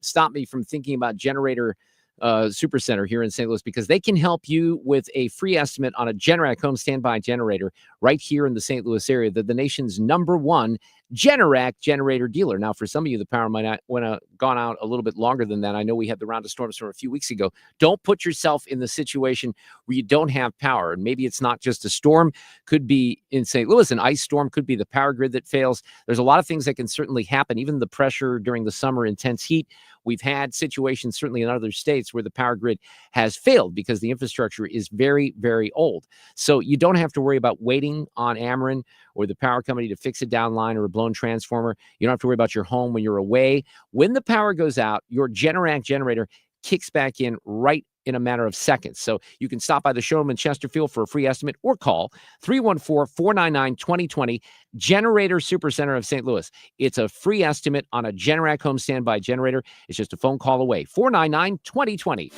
stop me from thinking about Generator Supercenter here in St. Louis, because they can help you with a free estimate on a Generac home standby generator right here in the St. Louis area. They're the nation's #1 Generac generator dealer. Now, for some of you, the power might not have gone out a little bit longer than that. I know we had the round of storms from a few weeks ago. Don't put yourself in the situation where you don't have power. And maybe it's not just a storm. Could be in St. Louis, an ice storm. Could be the power grid that fails. There's a lot of things that can certainly happen. Even the pressure during the summer, intense heat. We've had situations certainly in other states where the power grid has failed because the infrastructure is very, very old. So you don't have to worry about waiting on Ameren or the power company to fix a downline or a blown transformer. You don't have to worry about your home when you're away. When the power goes out, your Generac generator kicks back in right in a matter of seconds. So you can stop by the showroom in Chesterfield for a free estimate or call 314-499-2020, Generator Supercenter of St. Louis. It's a free estimate on a Generac home standby generator. It's just a phone call away, 499-2020.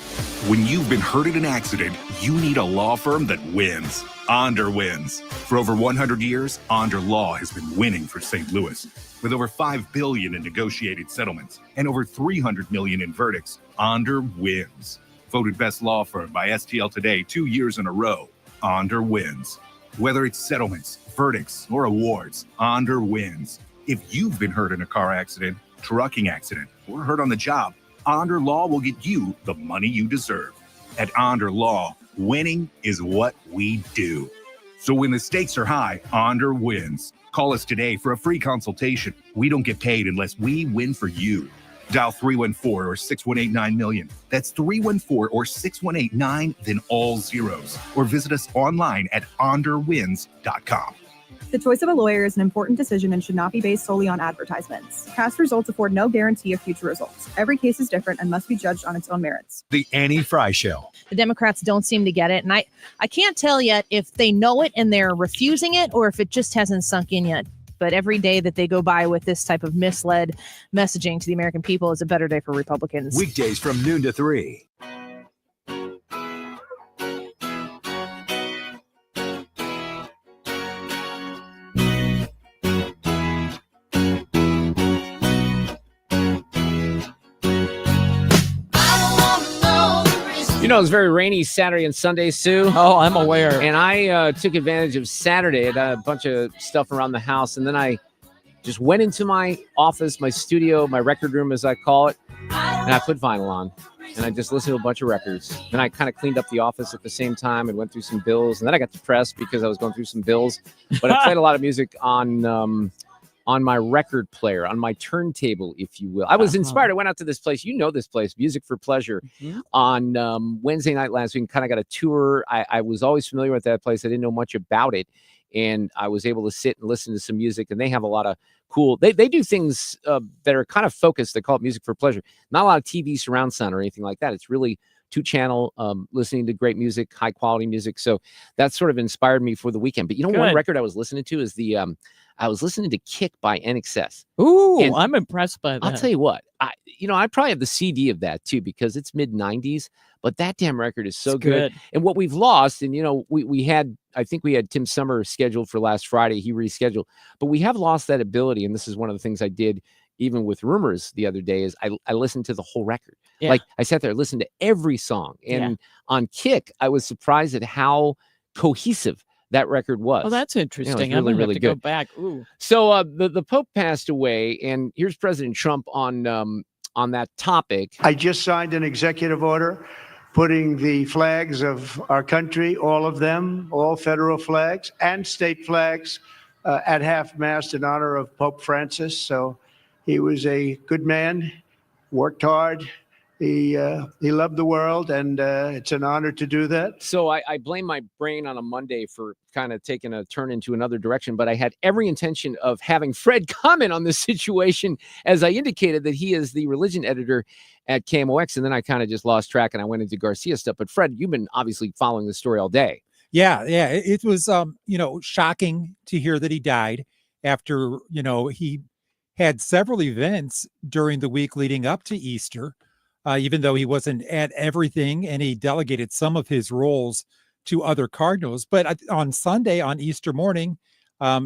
When you've been hurt in an accident, you need a law firm that wins. Onder wins. For over 100 years, Onder Law has been winning for St. Louis. With over $5 billion in negotiated settlements and over $300 million in verdicts, Onder wins. Voted best law firm by STL Today 2 years in a row, Onder wins. Whether it's settlements, verdicts, or awards, Onder wins. If you've been hurt in a car accident, trucking accident, or hurt on the job, Onder Law will get you the money you deserve. At Onder Law, winning is what we do. So when the stakes are high, Onder wins. Call us today for a free consultation. We don't get paid unless we win for you. Dial 314 or 6189-million. That's 314 or 6189, then all zeros. Or visit us online at onderwins.com. The choice of a lawyer is an important decision and should not be based solely on advertisements. Past results afford no guarantee of future results. Every case is different and must be judged on its own merits. The Annie Fry Show. The Democrats don't seem to get it. And I can't tell yet if they know it and they're refusing it or if it just hasn't sunk in yet. But every day that they go by with this type of misled messaging to the American people is a better day for Republicans. Weekdays from noon to 3. You know, it was very rainy Saturday and Sunday, Sue. Oh, I'm aware. And I took advantage of Saturday. I had a bunch of stuff around the house. And then I just went into my office, my studio, my record room, as I call it. And I put vinyl on. And I just listened to a bunch of records. Then I kind of cleaned up the office at the same time and went through some bills. And then I got depressed because I was going through some bills. But I played a lot of music on my record player, on my turntable, if you will. I was inspired. I went out to this place. You know this place, Music for Pleasure, on Wednesday night last week. Kind of got a tour. I was always familiar with that place. I didn't know much about it. And I was able to sit and listen to some music. And they have a lot of cool, they do things that are kind of focused. They call it Music for Pleasure. Not a lot of TV surround sound or anything like that. It's really 2-channel, listening to great music, high quality music. So that sort of inspired me for the weekend. But you know, one record I was listening to is I was listening to Kick by NXS. Ooh, and I'm impressed by that. I'll tell you what, I probably have the CD of that too, because it's mid-90s, but that damn record is so good. And what we've lost, and I think we had Tim Summer scheduled for last Friday. He rescheduled, but we have lost that ability. And this is one of the things I did even with Rumors the other day is I listened to the whole record. Yeah. Like I sat there, listened to every song. And on Kick, I was surprised at how cohesive that record was. Oh, that's interesting. I'm really good. Go back. Ooh. So the Pope passed away, and here's President Trump on on that topic. I just signed an executive order putting the flags of our country, all of them, all federal flags and state flags, at half-mast in honor of Pope Francis. So he was a good man, worked hard. He loved the world, and it's an honor to do that. So I blame my brain on a Monday for kind of taking a turn into another direction, but I had every intention of having Fred comment on this situation, as I indicated that he is the religion editor at KMOX, and then I kind of just lost track and I went into Garcia stuff. But Fred, you've been obviously following the story all day. Yeah. It was, shocking to hear that he died after, he had several events during the week leading up to Easter, even though he wasn't at everything, and he delegated some of his roles to other Cardinals. But on Sunday, on Easter morning,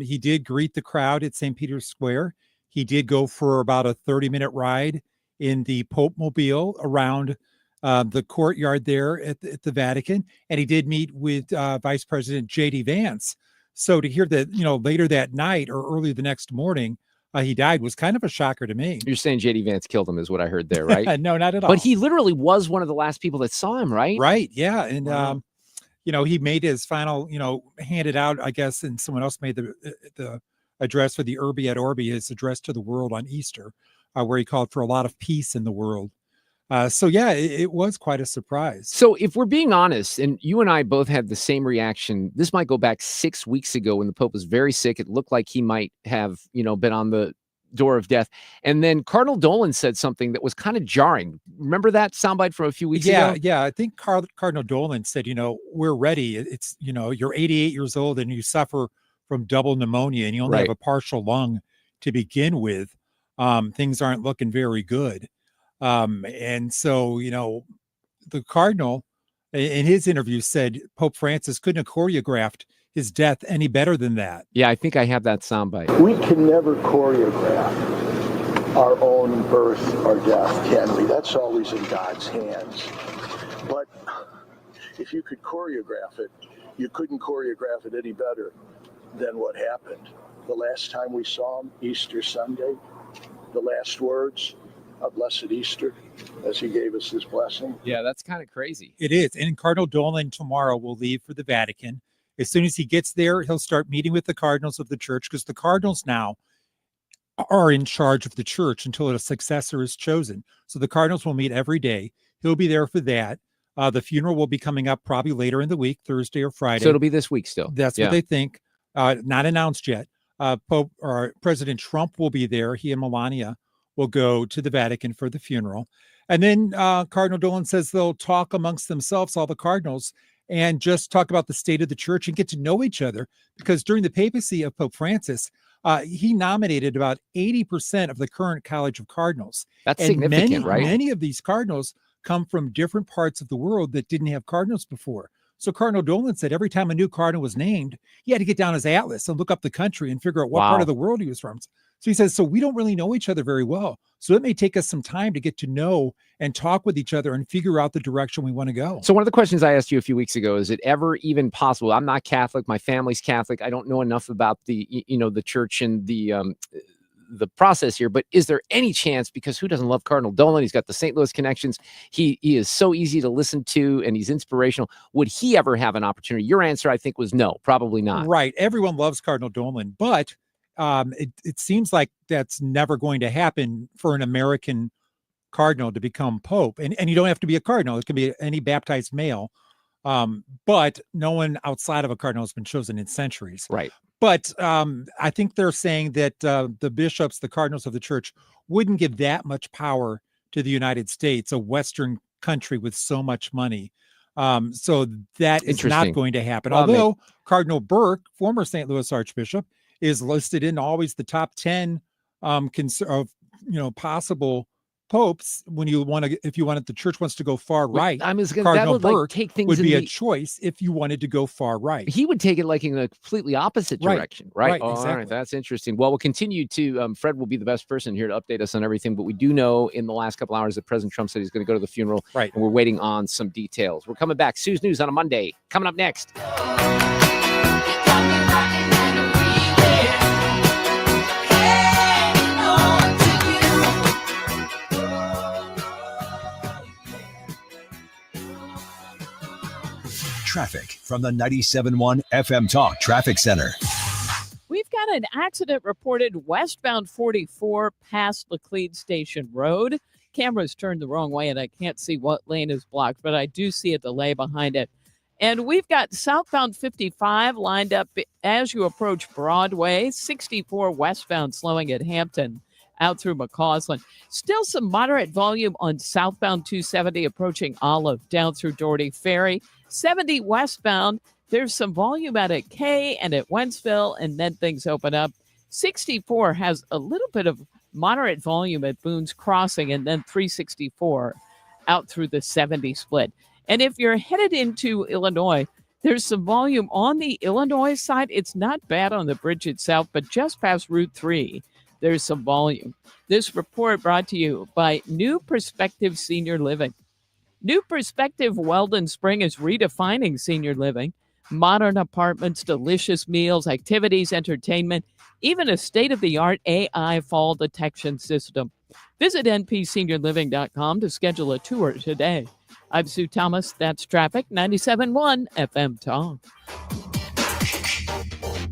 he did greet the crowd at St. Peter's Square. He did go for about a 30-minute ride in the Pope Mobile around the courtyard there at the Vatican, and he did meet with Vice President J.D. Vance. So to hear that, later that night or early the next morning, he died was kind of a shocker to me. You're saying J.D. Vance killed him is what I heard there, right? No, not at all. But he literally was one of the last people that saw him, right? Right, yeah. And, he made his final, handed out, I guess, and someone else made the address for the Urbi et Orbi, his address to the world on Easter, where he called for a lot of peace in the world. It was quite a surprise. So if we're being honest, and you and I both had the same reaction, this might go back 6 weeks ago when the Pope was very sick. It looked like he might have, been on the door of death. And then Cardinal Dolan said something that was kind of jarring. Remember that soundbite from a few weeks ago? Yeah. I think Cardinal Dolan said, we're ready. It's, you're 88 years old and you suffer from double pneumonia and you only have a partial lung to begin with. Things aren't looking very good. And so, the Cardinal in his interview said Pope Francis couldn't have choreographed his death any better than that. Yeah, I think I have that soundbite. We can never choreograph our own birth or death, can we? That's always in God's hands. But if you could choreograph it, you couldn't choreograph it any better than what happened. The last time we saw him, Easter Sunday, the last words, a blessed Easter, as he gave us his blessing. Yeah, that's kind of crazy. It is. And Cardinal Dolan tomorrow will leave for the Vatican. As soon as he gets there, he'll start meeting with the cardinals of the church, because the cardinals now are in charge of the church until a successor is chosen. So the cardinals will meet every day. He'll be there for that. The funeral will be coming up probably later in the week, Thursday or Friday. So it'll be this week still. That's what they think. Not announced yet. Pope or President Trump will be there. He and Melania will go to the Vatican for the funeral. And then Cardinal Dolan says they'll talk amongst themselves, all the cardinals, and just talk about the state of the church and get to know each other. Because during the papacy of Pope Francis, he nominated about 80% of the current College of Cardinals. That's significant, right? Many of these cardinals come from different parts of the world that didn't have cardinals before. So Cardinal Dolan said every time a new cardinal was named, he had to get down his atlas and look up the country and figure out what part of the world he was from. So he says, so we don't really know each other very well. So it may take us some time to get to know and talk with each other and figure out the direction we want to go. So one of the questions I asked you a few weeks ago, is it ever even possible? I'm not Catholic. My family's Catholic. I don't know enough about the church and the process here, but is there any chance, because who doesn't love Cardinal Dolan? He's got the St. Louis connections. He is so easy to listen to and he's inspirational. Would he ever have an opportunity? Your answer, I think, was no, probably not. Right. Everyone loves Cardinal Dolan, but it seems like that's never going to happen for an American cardinal to become Pope. And you don't have to be a cardinal. It can be any baptized male. But no one outside of a cardinal has been chosen in centuries. Right. But I think they're saying that the bishops, the cardinals of the church, wouldn't give that much power to the United States, a Western country with so much money. So that is not going to happen. Although Cardinal Burke, former St. Louis Archbishop, is listed in always the top 10 possible popes when you want to, if you wanted, the church wants to go far right. Cardinal Burke take things would be a choice if you wanted to go far right. He would take it like in a completely opposite direction, right? Right, exactly. All right, that's interesting. Well, we'll continue to. Fred will be the best person here to update us on everything, but we do know in the last couple hours that President Trump said he's going to go to the funeral, right? And we're waiting on some details. We're coming back. Sue's News on a Monday. Coming up next. traffic from the 97.1 FM Talk Traffic Center. We've got an accident reported westbound 44 past Laclede Station Road. Camera's turned the wrong way, and I can't see what lane is blocked, but I do see a delay behind it. And we've got southbound 55 lined up as you approach Broadway, 64 westbound slowing at Hampton, out through McCausland. Still some moderate volume on southbound 270 approaching Olive, down through Doherty Ferry. 70 westbound, there's some volume out at K and at Wentzville, and then things open up. 64 has a little bit of moderate volume at Boone's Crossing, and then 364 out through the 70 split. And if you're headed into Illinois, there's some volume on the Illinois side. It's not bad on the bridge itself, but just past Route 3, there's some volume. This report brought to you by New Perspective Senior Living. New Perspective Weldon Spring is redefining senior living. Modern apartments, delicious meals, activities, entertainment, even a state-of-the-art AI fall detection system. Visit npseniorliving.com to schedule a tour today. I'm Sue Thomas. That's traffic, 97.1 FM Talk.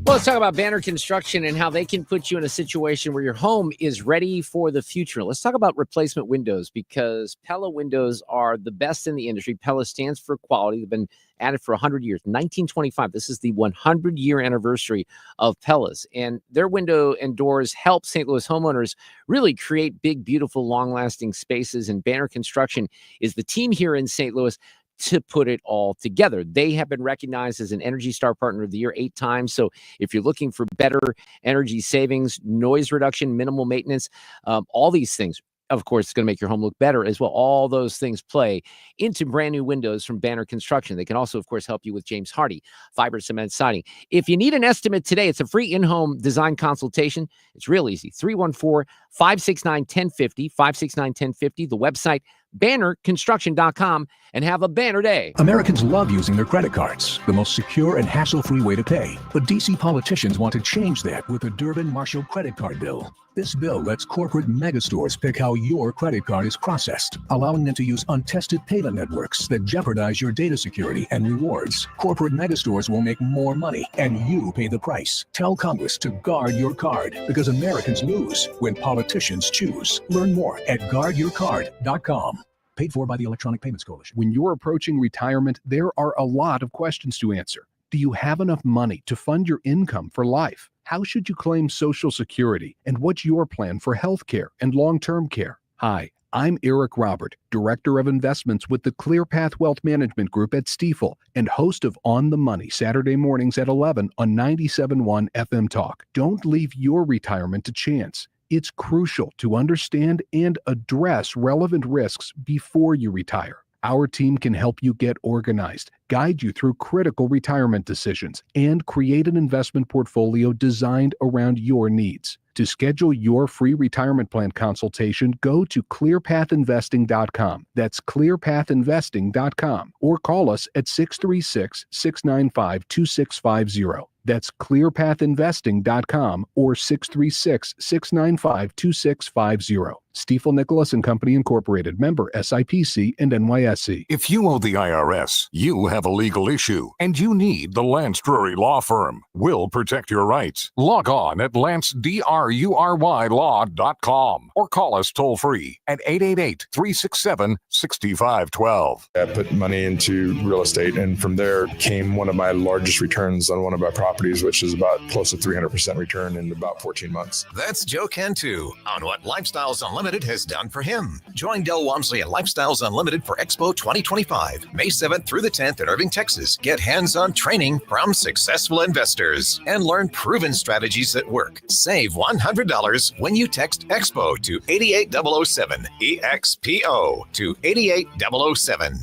Well, let's talk about Banner Construction and how they can put you in a situation where your home is ready for the future. Let's talk about replacement windows, because Pella windows are the best in the industry. Pella stands for quality. They've been at it for 100 years. 1925, this is the 100-year anniversary of Pella's. And their window and doors help St. Louis homeowners really create big, beautiful, long-lasting spaces. And Banner Construction is the team here in St. Louis to put it all together. They have been recognized as an Energy Star Partner of the Year 8 times. So if you're looking for better energy savings, noise reduction, minimal maintenance, all these things, of course, it's going to make your home look better as well. All those things play into brand new windows from Banner Construction. They can also, of course, help you with James Hardy fiber cement siding. If you need an estimate today, it's a free in-home design consultation. It's real easy. 314-569-1050, 569-1050. The website, bannerconstruction.com, and have a banner day. Americans love using their credit cards, the most secure and hassle-free way to pay. But D.C. politicians want to change that with the Durbin-Marshall credit card bill. This bill lets corporate megastores pick how your credit card is processed, allowing them to use untested payment networks that jeopardize your data security and rewards. Corporate megastores will make more money, and you pay the price. Tell Congress to guard your card, because Americans lose when politicians choose. Learn more at guardyourcard.com. Paid for by the Electronic Payments Coalition. When you're approaching retirement, there are a lot of questions to answer. Do you have enough money to fund your income for life? How should you claim Social Security? And what's your plan for health care and long-term care? Hi, I'm Eric Robert, Director of Investments with the ClearPath Wealth Management Group at Stifel, and host of On the Money Saturday mornings at 11 on 97.1 FM Talk. Don't leave your retirement to chance. It's crucial to understand and address relevant risks before you retire. Our team can help you get organized, guide you through critical retirement decisions, and create an investment portfolio designed around your needs. To schedule your free retirement plan consultation, go to clearpathinvesting.com. That's clearpathinvesting.com, or call us at 636-695-2650. That's clearpathinvesting.com or 636-695-2650. Stifel Nicholas and Company Incorporated, member SIPC and NYSE. If you owe the IRS, you have a legal issue, and you need the Lance Drury Law Firm. We'll protect your rights. Log on at lancedrurylaw.com or call us toll-free at 888-367-6512. I put money into real estate, and from there came one of my largest returns on one of my properties, which is about close to 300% return in about 14 months. That's Joe Cantu on what Lifestyles Unlimited has done for him. Join Del Walmsley at Lifestyles Unlimited for Expo 2025, May 7th through the 10th in Irving, Texas. Get hands-on training from successful investors and learn proven strategies that work. Save $100 when you text EXPO to 88007, EXPO to 88007.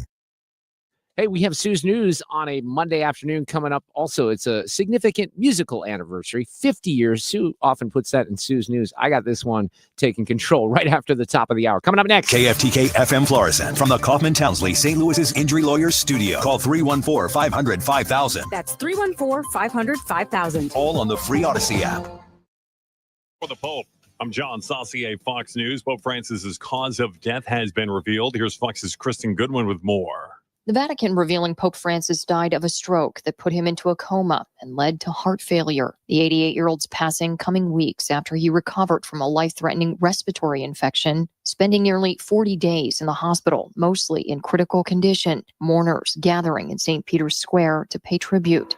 Hey, we have Sue's News on a Monday afternoon coming up. Also, it's a significant musical anniversary, 50 years. Sue often puts that in Sue's News. I got this one taking control right after the top of the hour. Coming up next. KFTK FM Florissant from the Kaufman Townsley St. Louis's Injury Lawyers Studio. Call 314-500-5000. That's 314-500-5000. All on the free Odyssey app. For the Pope, I'm John Saucier, Fox News. Pope Francis's cause of death has been revealed. Here's Fox's Kristen Goodwin with more. The Vatican revealing Pope Francis died of a stroke that put him into a coma and led to heart failure. The 88-year-old's passing coming weeks after he recovered from a life-threatening respiratory infection, spending nearly 40 days in the hospital, mostly in critical condition. Mourners gathering in St. Peter's Square to pay tribute.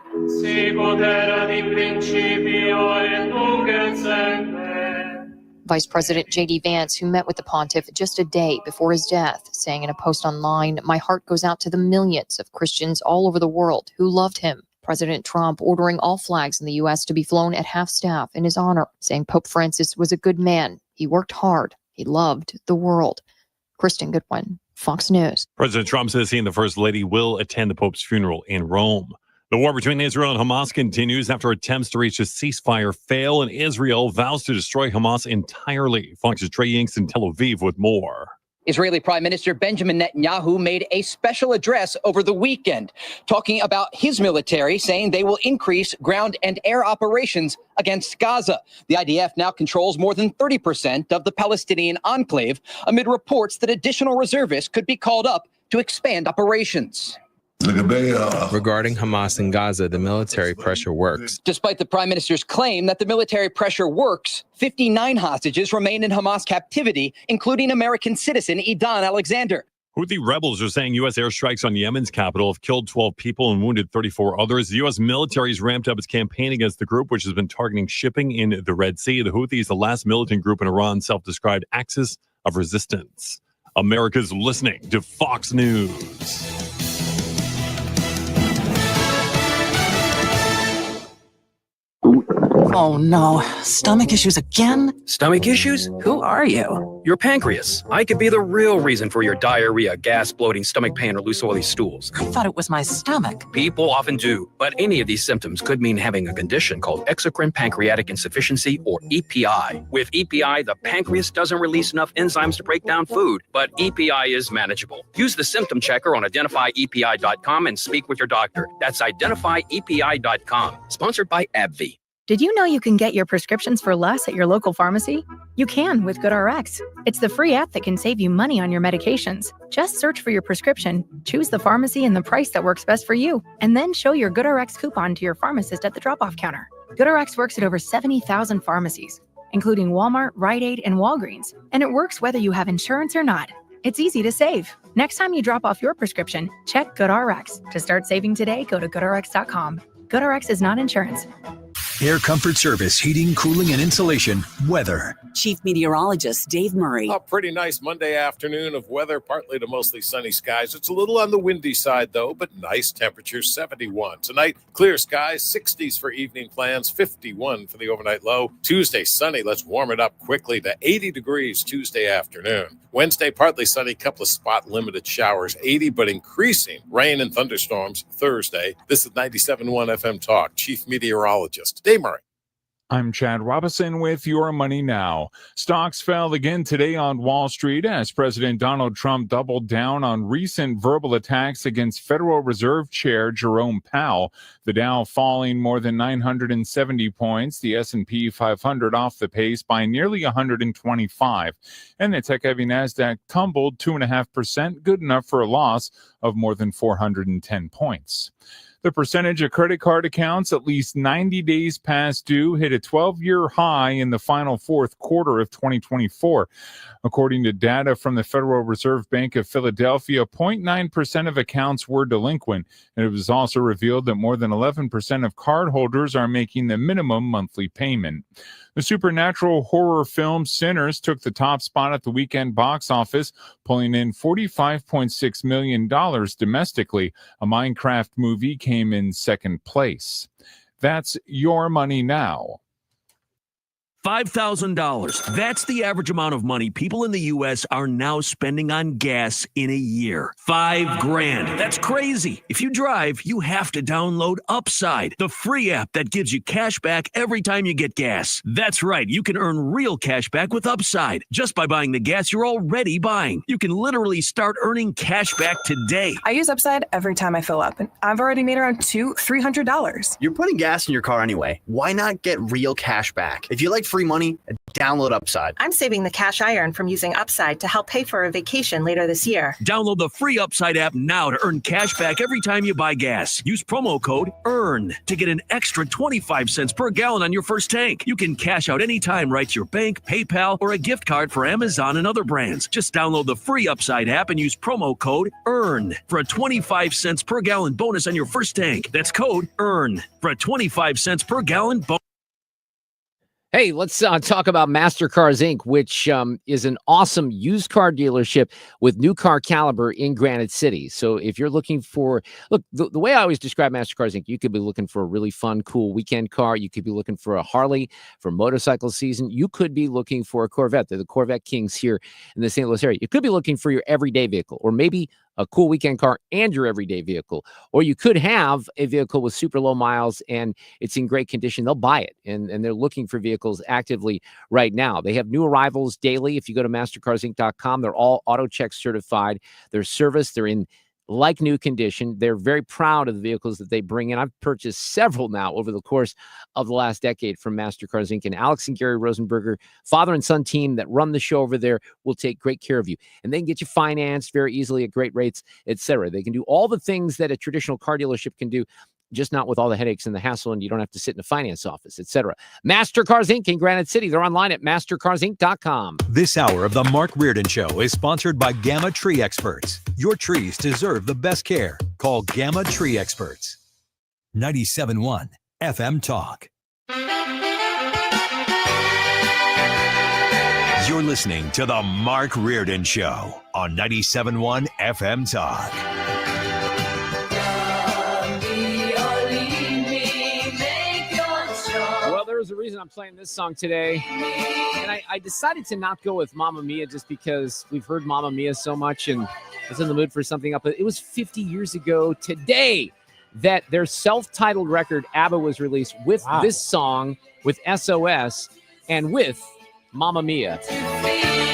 Vice President J.D. Vance, who met with the pontiff just a day before his death, saying in a post online, "My heart goes out to the millions of Christians all over the world who loved him." President Trump ordering all flags in the U.S. to be flown at half-staff in his honor, saying Pope Francis was a good man. He worked hard. He loved the world. Kristen Goodwin, Fox News. President Trump says he and the First Lady will attend the Pope's funeral in Rome. The war between Israel and Hamas continues after attempts to reach a ceasefire fail, and Israel vows to destroy Hamas entirely. Fox's Trey Yanks in Tel Aviv with more. Israeli Prime Minister Benjamin Netanyahu made a special address over the weekend, talking about his military, saying they will increase ground and air operations against Gaza. The IDF now controls more than 30% of the Palestinian enclave, amid reports that additional reservists could be called up to expand operations. Regarding Hamas and Gaza, the military pressure works. Despite the prime minister's claim that the military pressure works, 59 hostages remain in Hamas captivity, including American citizen Idan Alexander. Houthi rebels are saying U.S. airstrikes on Yemen's capital have killed 12 people and wounded 34 others. The U.S. military has ramped up its campaign against the group, which has been targeting shipping in the Red Sea. The Houthis, the last militant group in Iran's self-described axis of resistance. America's listening to Fox News. Oh no, stomach issues again? Stomach issues? Who are you? Your pancreas. I could be the real reason for your diarrhea, gas, bloating, stomach pain, or loose oily stools. I thought it was my stomach. People often do, but any of these symptoms could mean having a condition called exocrine pancreatic insufficiency, or EPI. With EPI, the pancreas doesn't release enough enzymes to break down food, but EPI is manageable. Use the symptom checker on identifyepi.com and speak with your doctor. That's identifyepi.com. Sponsored by AbbVie. Did you know you can get your prescriptions for less at your local pharmacy? You can with GoodRx. It's the free app that can save you money on your medications. Just search for your prescription, choose the pharmacy and the price that works best for you, and then show your GoodRx coupon to your pharmacist at the drop-off counter. GoodRx works at over 70,000 pharmacies, including Walmart, Rite Aid, and Walgreens, and it works whether you have insurance or not. It's easy to save. Next time you drop off your prescription, check GoodRx. To start saving today, go to GoodRx.com. GoodRx is not insurance. Air Comfort Service, heating, cooling, and insulation, weather. Chief Meteorologist Dave Murray. A pretty nice Monday afternoon of weather, partly to mostly sunny skies. It's a little on the windy side, though, but nice temperatures, 71. Tonight, clear skies, 60s for evening plans, 51 for the overnight low. Tuesday, sunny. Let's warm it up quickly to 80 degrees Tuesday afternoon. Wednesday, partly sunny, couple of spot-limited showers, 80, but increasing rain and thunderstorms Thursday. This is 97.1 FM Talk, Chief Meteorologist Dave Murray. I'm Chad Robinson with Your Money Now. Stocks fell again today on Wall Street as President Donald Trump doubled down on recent verbal attacks against Federal Reserve Chair Jerome Powell. The Dow falling more than 970 points, the S&P 500 off the pace by nearly 125. And the tech-heavy NASDAQ tumbled 2.5%, good enough for a loss of more than 410 points. The percentage of credit card accounts at least 90 days past due hit a 12-year high in the final fourth quarter of 2024. According to data from the Federal Reserve Bank of Philadelphia, 0.9% of accounts were delinquent, and it was also revealed that more than 11% of cardholders are making the minimum monthly payment. The supernatural horror film Sinners took the top spot at the weekend box office, pulling in $45.6 million domestically. A Minecraft movie came in second place. That's Your Money Now. $5,000. That's the average amount of money people in the U.S. are now spending on gas in a year. $5,000. That's crazy. If you drive, you have to download Upside, the free app that gives you cash back every time you get gas. That's right. You can earn real cash back with Upside just by buying the gas you're already buying. You can literally start earning cash back today. I use Upside every time I fill up, and I've already made around $200-300. You're putting gas in your car anyway. Why not get real cash back? If you like free money, download Upside. I'm saving the cash I earn from using Upside to help pay for a vacation later this year. Download the free Upside app now to earn cash back every time you buy gas. Use promo code EARN to get an extra 25 cents per gallon on your first tank. You can cash out anytime right to your bank, PayPal, or a gift card for Amazon and other brands. Just download the free Upside app and use promo code EARN for a 25 cents per gallon bonus on your first tank. That's code EARN for a 25 cents per gallon bonus. Hey, let's talk about MasterCars Inc., which is an awesome used car dealership with new car caliber in Granite City. So if you're looking for, look, the way I always describe MasterCars Inc., you could be looking for a really fun, cool weekend car. You could be looking for a Harley for motorcycle season. You could be looking for a Corvette. They're the Corvette Kings here in the St. Louis area. You could be looking for your everyday vehicle, or maybe a cool weekend car and your everyday vehicle. Or you could have a vehicle with super low miles and it's in great condition. They'll buy it. And they're looking for vehicles actively right now. They have new arrivals daily. If you go to mastercarsinc.com, they're all auto check certified. They're serviced. They're in like new condition. They're very proud of the vehicles that they bring in. I've purchased several now over the course of the last decade from MasterCars Inc. And Alex and Gary Rosenberger, father and son team that run the show over there, will take great care of you. And they can get you financed very easily at great rates, etc. They can do all the things that a traditional car dealership can do, just not with all the headaches and the hassle, and you don't have to sit in a finance office, etc. MasterCars Inc. in Granite City. They're online at mastercarsinc.com. This hour of the Mark Reardon Show is sponsored by Gamma Tree Experts. Your trees deserve the best care. Call Gamma Tree Experts. 97.1 FM Talk. You're listening to the Mark Reardon Show on 97.1 FM Talk. There's a reason I'm playing this song today. And I decided to not go with Mamma Mia just because we've heard Mamma Mia so much and I was in the mood for something up. It was 50 years ago today that their self-titled record, ABBA, was released with this song, with SOS, and with Mamma Mia.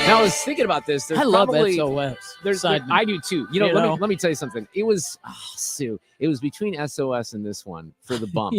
Now, I was thinking about this. I love SOS. I do too. Let me tell you something. It was, Sue, it was between SOS and this one for the bump.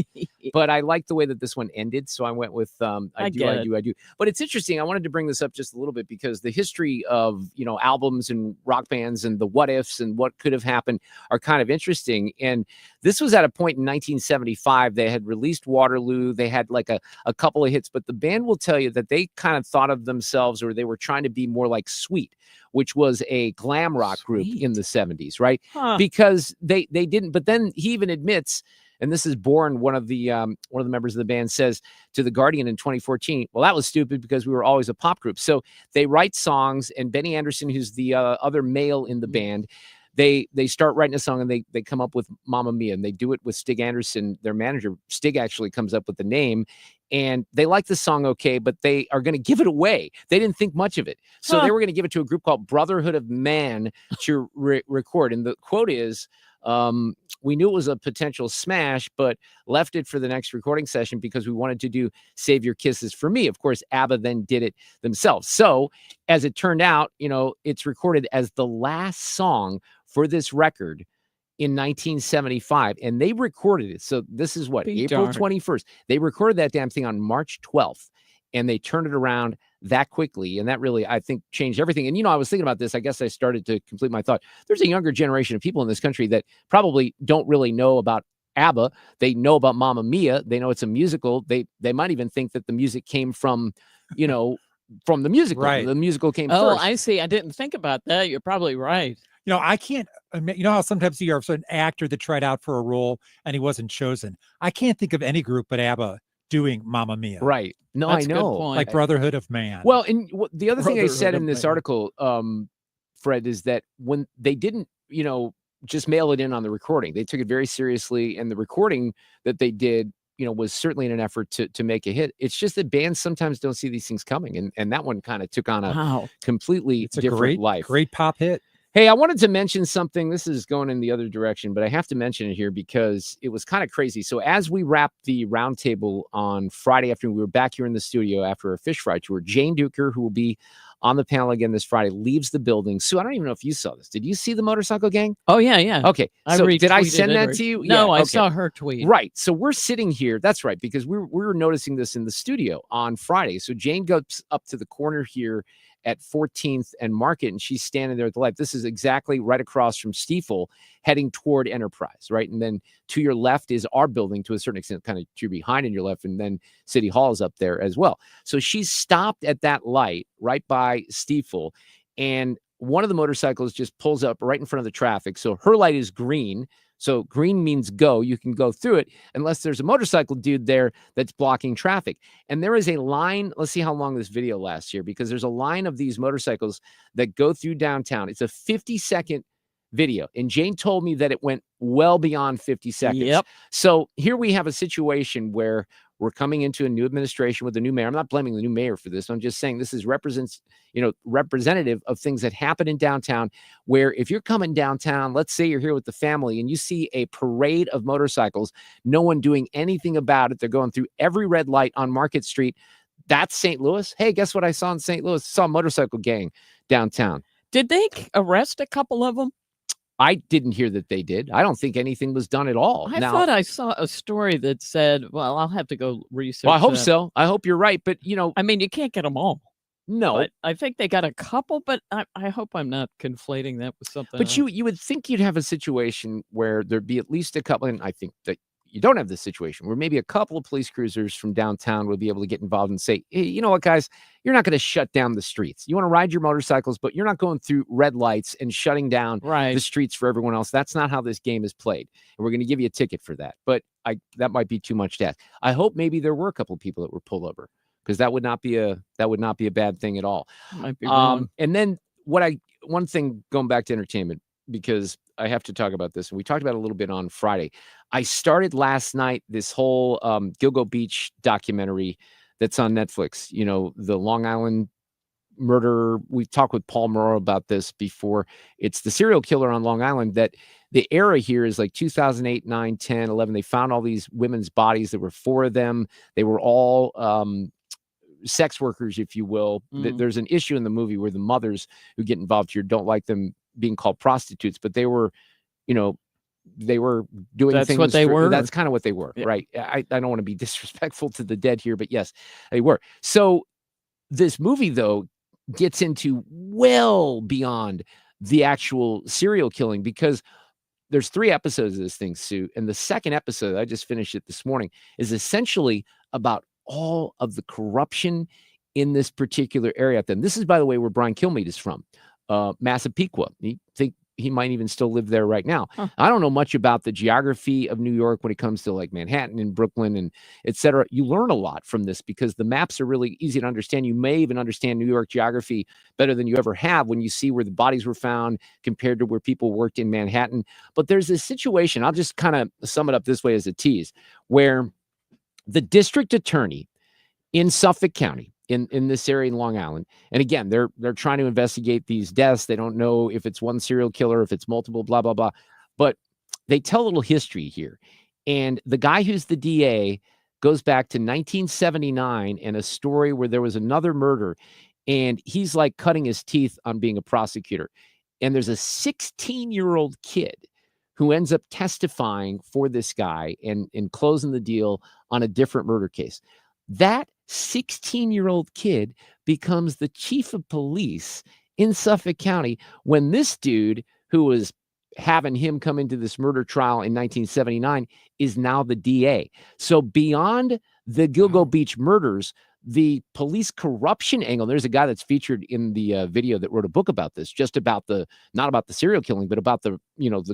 But I like the way that this one ended, so I went with I do. But it's interesting. I wanted to bring this up just a little bit because the history of, albums and rock bands and the what ifs and what could have happened are kind of interesting. And this was at a point in 1975. They had released Waterloo. They had like a couple of hits, but the band will tell you that they kind of thought of themselves, or they were trying to be more like Sweet, which was a glam rock group in the 70s, right? Because they didn't. But then he even admits, and this is Bourne, one of the members of the band, says to The Guardian in 2014, well, that was stupid because we were always a pop group. So they write songs, and Benny Anderson, who's the other male in the band, they start writing a song, and they come up with Mamma Mia, and they do it with Stig Anderson, their manager. Stig actually comes up with the name, and they like the song okay, but they are going to give it away. They didn't think much of it. So they were going to give it to a group called Brotherhood of Man to record. And the quote is, we knew it was a potential smash, but left it for the next recording session because we wanted to do Save Your Kisses for Me. Of course, ABBA then did it themselves. So as it turned out, it's recorded as the last song for this record in 1975, and they recorded it. So this is what, April 21st. They recorded that damn thing on March 12th, and they turned it around that quickly. And that really, I think, changed everything. And, I was thinking about this. I guess I started to complete my thought. There's a younger generation of people in this country that probably don't really know about ABBA. They know about Mamma Mia. They know it's a musical. They might even think that the music came from, from the musical. Right. The musical came first. Oh, I see. I didn't think about that. You're probably right. I can't, how sometimes you have an actor that tried out for a role and he wasn't chosen. I can't think of any group but ABBA doing Mamma Mia. Right. No, That's I know. Like Brotherhood of Man. Well, and the other thing I said in this article, Fred, is that when they didn't, just mail it in on the recording, they took it very seriously. And the recording that they did, was certainly in an effort to make a hit. It's just that bands sometimes don't see these things coming. And that one kind of took on a completely different life. Great pop hit. Hey, I wanted to mention something. This is going in the other direction, but I have to mention it here because it was kind of crazy. So as we wrapped the roundtable on Friday afternoon, we were back here in the studio after a fish fry tour. Jane Duker, who will be on the panel again this Friday, leaves the building. Sue, I don't even know if you saw this. Did you see the motorcycle gang? Oh, yeah. Okay. So did I send that to you? No, Yeah, I okay. saw her tweet. Right. So we're sitting here. That's right, because we were noticing this in the studio on Friday. So Jane goes up to the corner here at 14th and Market, and she's standing there at the light. This is exactly right across from Stiefel, heading toward Enterprise, right? And then to your left is our building, to a certain extent, kind of to your behind and your left, and then City Hall is up there as well. So she's stopped at that light right by Stiefel, and one of the motorcycles just pulls up right in front of the traffic. So her light is green. So green means go. You can go through it unless there's a motorcycle dude there that's blocking traffic. And there is a line. Let's see how long this video lasts here, because there's a line of these motorcycles that go through downtown. It's a 50-second video. And Jane told me that it went well beyond 50 seconds. Yep. So here we have a situation where we're coming into a new administration with a new mayor. I'm not blaming the new mayor for this. I'm just saying this is representative of things that happen in downtown, where if you're coming downtown, let's say you're here with the family and you see a parade of motorcycles, no one doing anything about it. They're going through every red light on Market Street. That's St. Louis. Hey, guess what I saw in St. Louis? I saw a motorcycle gang downtown. Did they arrest a couple of them? I didn't hear that they did. I don't think anything was done at all. I thought I saw a story that said, well, I'll have to go research. Well, I hope that. so. I hope you're right. But, I mean, you can't get them all. No. But I think they got a couple, but I hope I'm not conflating that with something But else. you would think you'd have a situation where there'd be at least a couple, and I think that you don't have this situation, where maybe a couple of police cruisers from downtown would be able to get involved and say, hey, you know what, guys, you're not going to shut down the streets. You want to ride your motorcycles, but you're not going through red lights and shutting down the streets for everyone else. That's not how this game is played. And we're going to give you a ticket for that. But that might be too much to ask. I hope maybe there were a couple of people that were pulled over, because that would not be a bad thing at all. Might be wrong. And then one thing, going back to entertainment, because I have to talk about this, and we talked about it a little bit on Friday. I started last night this whole Gilgo Beach documentary that's on Netflix. You know, the Long Island murder. We've talked with Paul Moreau about this before. It's the serial killer on Long Island. That the era here is like 2008, 9, 10, 11. They found all these women's bodies. There were 4 of them. They were all sex workers, if you will. There's an issue in the movie where the mothers who get involved here don't like them being called prostitutes, but they were, they were doing That's things. what they were. That's kind of what they were, right? I don't want to be disrespectful to the dead here, but yes, they were. So this movie, though, gets into well beyond the actual serial killing, because there's 3 episodes of this thing, Sue, and the second episode, I just finished it this morning, is essentially about all of the corruption in this particular area. Then this is, by the way, where Brian Kilmeade is from, Massapequa. He might even still live there right now. Huh. I don't know much about the geography of New York when it comes to like Manhattan and Brooklyn and et cetera. You learn a lot from this because the maps are really easy to understand. You may even understand New York geography better than you ever have when you see where the bodies were found compared to where people worked in Manhattan. But there's this situation, I'll just kind of sum it up this way as a tease, where the district attorney in Suffolk County, in this area in Long Island. And again, they're trying to investigate these deaths. They don't know if it's one serial killer, if it's multiple, blah, blah, blah. But they tell a little history here. And the guy who's the DA goes back to 1979 and a story where there was another murder. And he's like cutting his teeth on being a prosecutor. And there's a 16-year-old kid who ends up testifying for this guy and closing the deal on a different murder case. That 16-year-old kid becomes the chief of police in Suffolk County when this dude who was having him come into this murder trial in 1979 is now the DA. So beyond the Gilgo Beach murders, the police corruption angle, there's a guy that's featured in the video that wrote a book about this, just about not about the serial killing, but about the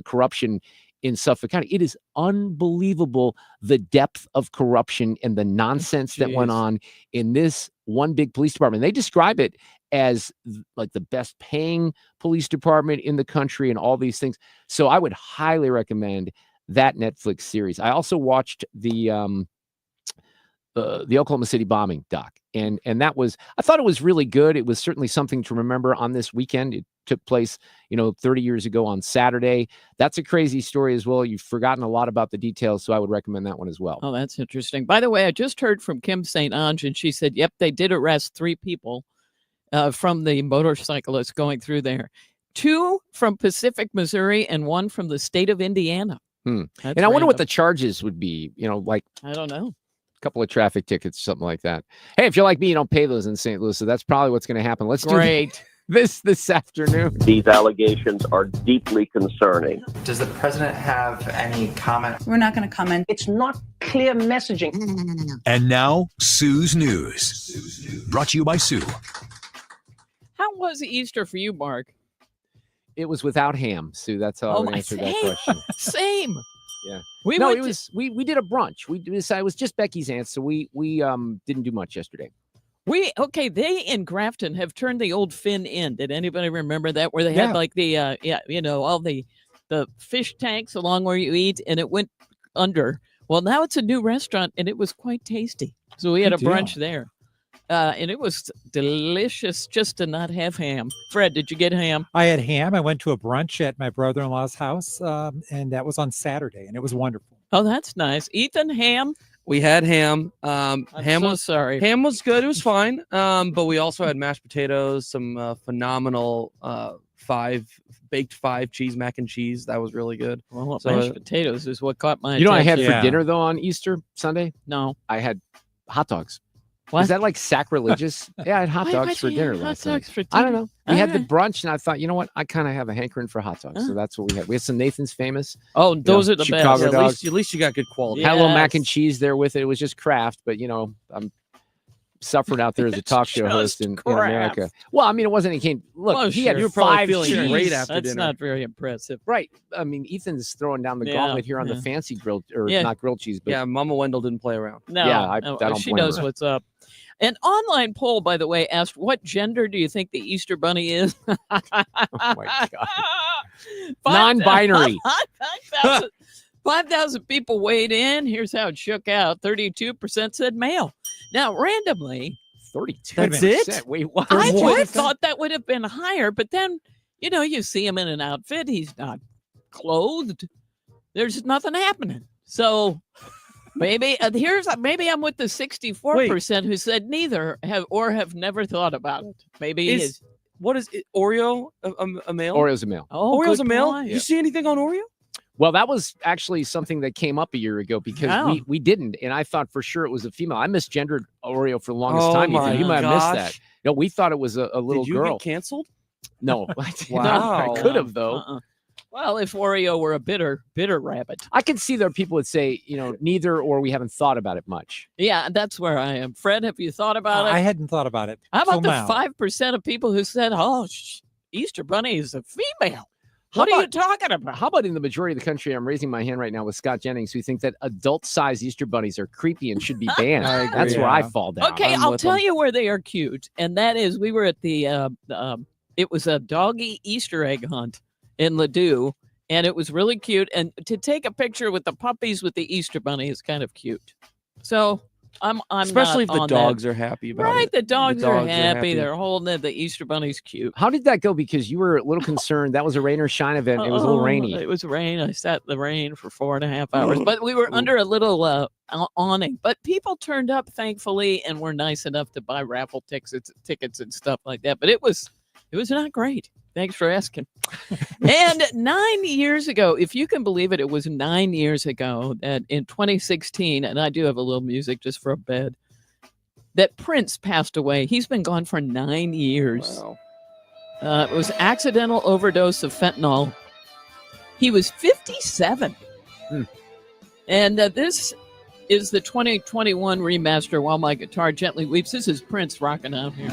corruption in Suffolk County. It is unbelievable, the depth of corruption and the nonsense that went on in this one big police department. They describe it as like the best paying police department in the country and all these things. So I would highly recommend that Netflix series. I also watched the the Oklahoma City bombing, Doc. And that was, I thought it was really good. It was certainly something to remember on this weekend. It took place, 30 years ago on Saturday. That's a crazy story as well. You've forgotten a lot about the details, so I would recommend that one as well. Oh, that's interesting. By the way, I just heard from Kim St. Ange, and she said, yep, they did arrest 3 people from the motorcyclists going through there. 2 from Pacific, Missouri, and 1 from the state of Indiana. And I wonder what the charges would be, like. I don't know. Couple of traffic tickets, something like that. Hey, if you're like me, you don't pay those in St. Louis, so that's probably what's going to happen. Let's do this afternoon. These allegations are deeply concerning. Does the president have any comment? We're not going to comment. It's not clear messaging. No. And now, Sue's News. Brought to you by Sue. How was Easter for you, Mark? It was without ham, Sue. That's how I would answer that question. Same. Yeah. We did a brunch. It was just Becky's aunt, so we didn't do much yesterday. They in Grafton have turned the old Finn Inn. Did anybody remember that? Where they had like the all the fish tanks along where you eat, and it went under. Well, now it's a new restaurant, and it was quite tasty. So we had a brunch there. And it was delicious just to not have ham. Fred, did you get ham? I had ham. I went to a brunch at my brother-in-law's house, and that was on Saturday, and it was wonderful. Oh, that's nice. Ethan, ham? We had ham. I'm sorry. Ham was good. It was fine. But we also had mashed potatoes, some phenomenal 5 cheese mac and cheese. That was really good. Well, mashed potatoes is what caught my attention. You know what I had for dinner, though, on Easter Sunday? No. I had hot dogs. What? Is that like sacrilegious? Yeah, I had hot dogs for dinner last night. I don't know. We had the brunch, and I thought, you know what? I kind of have a hankering for hot dogs, so that's what we had. We had some Nathan's Famous. Oh, those are the Chicago best. dogs. At least you got good quality. Had a little mac and cheese there with it. It was just craft, but I'm suffering out there as a talk show host in America. Well, I mean, it wasn't. He came. Look, he had you were probably 5 feeling cheese. great after That's dinner. not very impressive, right? I mean, Ethan's throwing down the gauntlet here on the fancy grilled or not grilled cheese. But yeah, Mama Wendell didn't play around. No, I don't she blame knows her. what's up. An online poll, by the way, asked, what gender do you think the Easter Bunny is? Oh, my God. Non-binary. 5,000 people weighed in. Here's how it shook out. 32% said male. Now, randomly, 32%. That's it? Wait, what? I would have thought that would have been higher, but then, you see him in an outfit. He's not clothed. There's nothing happening. So... Maybe maybe I'm with the 64% who said neither have never thought about it. Maybe what is it, Oreo a male? Oreo's a male. Oh, Oreo's a male. Point. Did you see anything on Oreo? Well, that was actually something that came up a year ago because we didn't, and I thought for sure it was a female. I misgendered Oreo for the longest time. You might have missed that. No, we thought it was a little girl. Did you get canceled? No, Wow. I could have though. Well, if Oreo were a bitter rabbit. I could see there people would say, neither, or we haven't thought about it much. Yeah, that's where I am. Fred, have you thought about it? I hadn't thought about it. How about the now. 5% of people who said, Easter Bunny is a female? What are you talking about? How about in the majority of the country? I'm raising my hand right now with Scott Jennings, who think that adult-sized Easter bunnies are creepy and should be banned. I agree, That's where I fall down. Okay, I'll tell you where they are cute, and that is we were at the it was a doggy Easter egg hunt in Ladue, and it was really cute. And to take a picture with the puppies with the Easter bunny is kind of cute. So I'm especially if not the on dogs that. are happy about right, it. the dogs are happy. They're holding it. The Easter bunny's cute. How did that go? Because you were a little concerned. That was a rain or shine event. It was a little rainy. It was rain. I sat in the rain for 4.5 hours, but we were under a little awning. But people turned up, thankfully, and were nice enough to buy raffle tickets and stuff like that. But it was not great. Thanks for asking. And 9 years ago, if you can believe it, it was 9 years ago that in 2016, and I do have a little music just for a bed, that Prince passed away. He's been gone for 9 years. Wow. It was accidental overdose of fentanyl. He was 57. And this is the 2021 remaster, While My Guitar Gently Weeps. This is Prince rocking out here.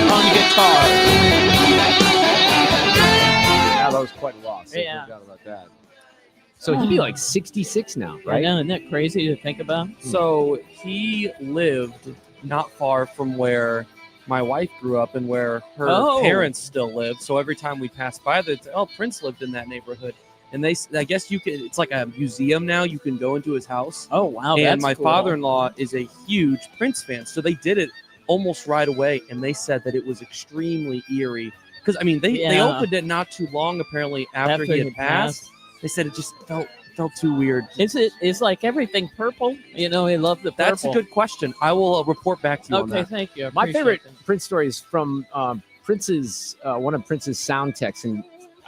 On guitar. Yeah, that was quite a loss. Yeah. I forgot about that. So he'd be like 66 now, right? Yeah, isn't that crazy to think about? So he lived not far from where my wife grew up and where her parents still live. So every time we passed by, Prince lived in that neighborhood. and I guess you can. It's like a museum now. You can go into his house. Oh wow! And that's my cool. father-in-law is a huge Prince fan, so they did it almost right away, and they said that it was extremely eerie because I mean they opened it not too long apparently after he had passed. They said it just felt too weird. Is like everything purple? You know, he loved the purple. That's a good question. I will report back to you on Okay, that. thank you. I My appreciate favorite it. Prince story is from Prince's one of Prince's sound techs, and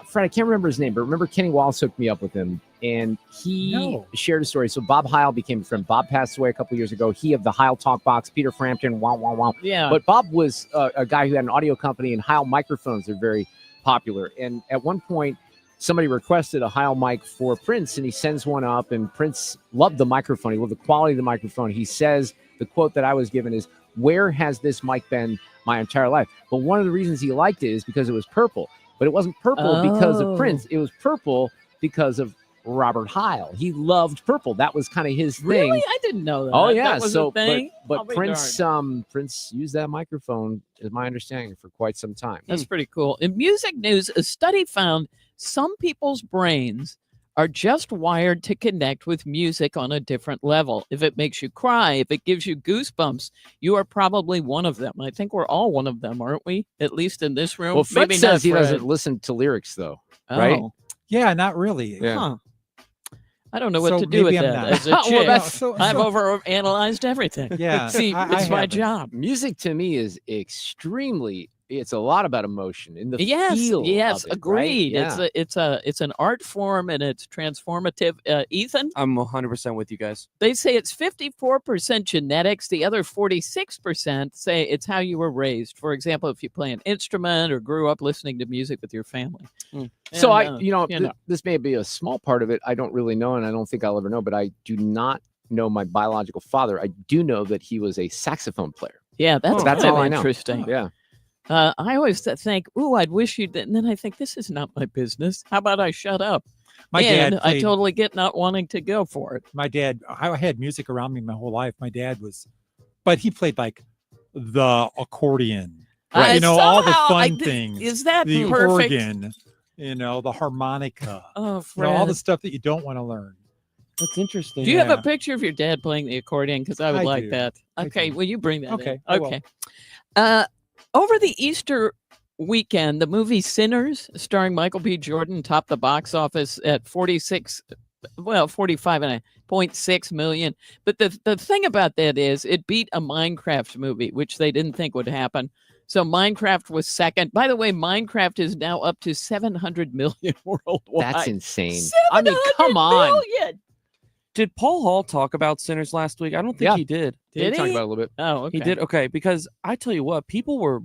Fred, I can't remember his name, but remember Kenny Wallace hooked me up with him, and he shared a story. So Bob Heil became a friend. Bob passed away a couple years ago. He of the Heil Talk Box, Peter Frampton, wow, wow, wow. Yeah. But Bob was a guy who had an audio company, and Heil microphones are very popular. And at one point, somebody requested a Heil mic for Prince, and he sends one up, and Prince loved the microphone. He loved the quality of the microphone. He says, the quote that I was given is, "Where has this mic been my entire life?" But one of the reasons he liked it is because it was purple. But it wasn't purple because of Prince. It was purple because of Robert Heil. He loved purple. That was kind of his thing. Really? I didn't know that. Oh yeah. That was So a thing? I'll but be Prince darned. Prince used that microphone, is my understanding, for quite some time. That's pretty cool. In music news, a study found some people's brains are just wired to connect with music on a different level. If it makes you cry, if it gives you goosebumps, you are probably one of them. I think we're all one of them, aren't we? At least in this room. Well, Fred Maybe says not he Fred. doesn't listen to lyrics though, right? Oh. Yeah, not really. Yeah. Huh. I don't know what So to do with maybe I'm that. not. As a Well, chick, that's- I've overanalyzed everything. Yeah, See, I it's my haven't. job. Music to me is extremely. It's a lot about emotion in the Yes, feel. yes, of it, agreed. Right? Yeah. It's an art form and it's transformative. Ethan, I'm 100% with you guys. they say it's 54% genetics. The other 46% say it's how you were raised. For example, if you play an instrument or grew up listening to music with your family. So And, this may be a small part of it. I don't really know, and I don't think I'll ever know. But I do not know my biological father. I do know that he was a saxophone player. yeah, that's That's kind all of I know. interesting. Yeah. I always think, "Ooh, I'd wish you'd." And then I think, "This is not my business. How about I shut up?" My and dad I played- totally get not wanting to go for it. My dad, I had music around me my whole life. My dad but he played like the accordion, Right. you know, all the Somehow, fun things. is that the perfect? organ, you know, the harmonica, Oh, you know, all the Fred. stuff that you don't want to learn. That's interesting. Do you have a Yeah. picture of your dad playing the accordion? Because I would I like do. that. I Okay, do. will you bring that Okay, in? I will. Okay. Over the Easter weekend, the movie Sinners, starring Michael B. Jordan, topped the box office at 45.6 million. But the thing about that is it beat a Minecraft movie, which they didn't think would happen. So Minecraft was second. By the way, Minecraft is now up to 700 million worldwide. That's insane. I mean, come on. Million. Did Paul Hall talk about Sinners last week? I don't think Yeah. he did. Did Talk he? about it a little bit. Oh, okay. He did? Okay, because I tell you what, people were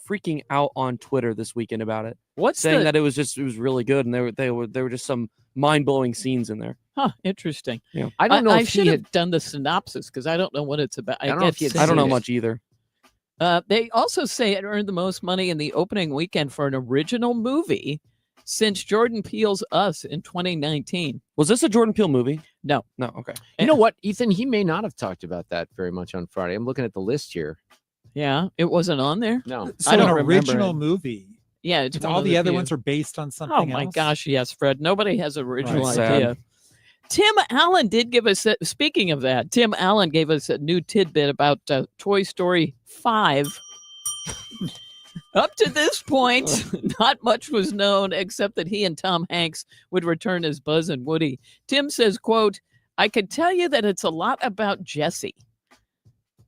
freaking out on Twitter this weekend about it, What's saying the that it was really good, and there were just some mind-blowing scenes in there. Huh, interesting. Yeah. I don't know I if should he have had. done the synopsis because I don't know what it's about. I don't know if he had I don't know seen it. much either. They also say it earned the most money in the opening weekend for an original movie since Jordan Peele's Us in 2019. Was this a Jordan Peele movie? No. No. Okay. You know what, Ethan? He may not have talked about that very much on Friday. I'm looking at the list here. Yeah, it wasn't on there. No. So I don't an remember original it. movie. Yeah, it's one All of the other few. ones are based on something Oh my else. gosh, yes, Fred. Nobody has an original Right. Sad. idea. Tim Allen did give us, speaking of that, Tim Allen gave us a new tidbit about Toy Story 5. Up to this point, not much was known except that he and Tom Hanks would return as Buzz and Woody. Tim says, quote, "I could tell you that it's a lot about Jessie.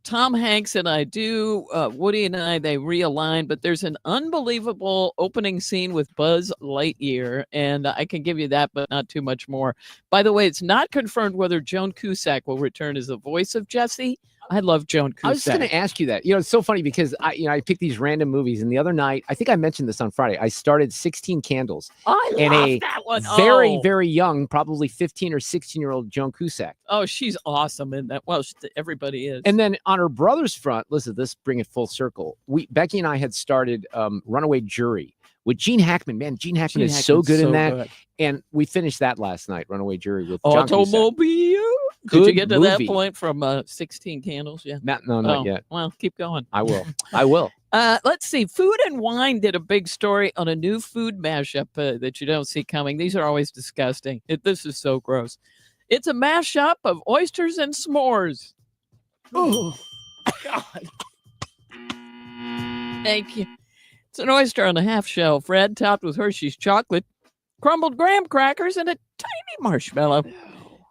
Tom Hanks and I do, Woody and I, they realign, but there's an unbelievable opening scene with Buzz Lightyear, and I can give you that, but not too much more. By the way, it's not confirmed whether Joan Cusack will return as the voice of Jessie. I love Joan Cusack. I was going to ask you that. You know, it's so funny because I pick these random movies, and the other night, I think I mentioned this on Friday. I started 16 Candles. I and love a that one. very, Oh. very young, probably 15 or 16-year-old Joan Cusack. Oh, she's awesome in that. Well, everybody is. And then on her brother's front, listen, this bring it full circle. Becky and I had started Runaway Jury with Gene Hackman. Man, Gene Hackman is so good in that. And we finished that last night, Runaway Jury with John Cusack. Automobile. Did Good you get to that movie. point from 16 Candles? Yeah. No, not yet. Well, keep going. I will. I will. Let's see. Food and Wine did a big story on a new food mashup that you don't see coming. These are always disgusting. This is so gross. It's a mashup of oysters and s'mores. Oh, God. Thank you. It's an oyster on a half shell, Fred, topped with Hershey's chocolate, crumbled graham crackers, and a tiny marshmallow.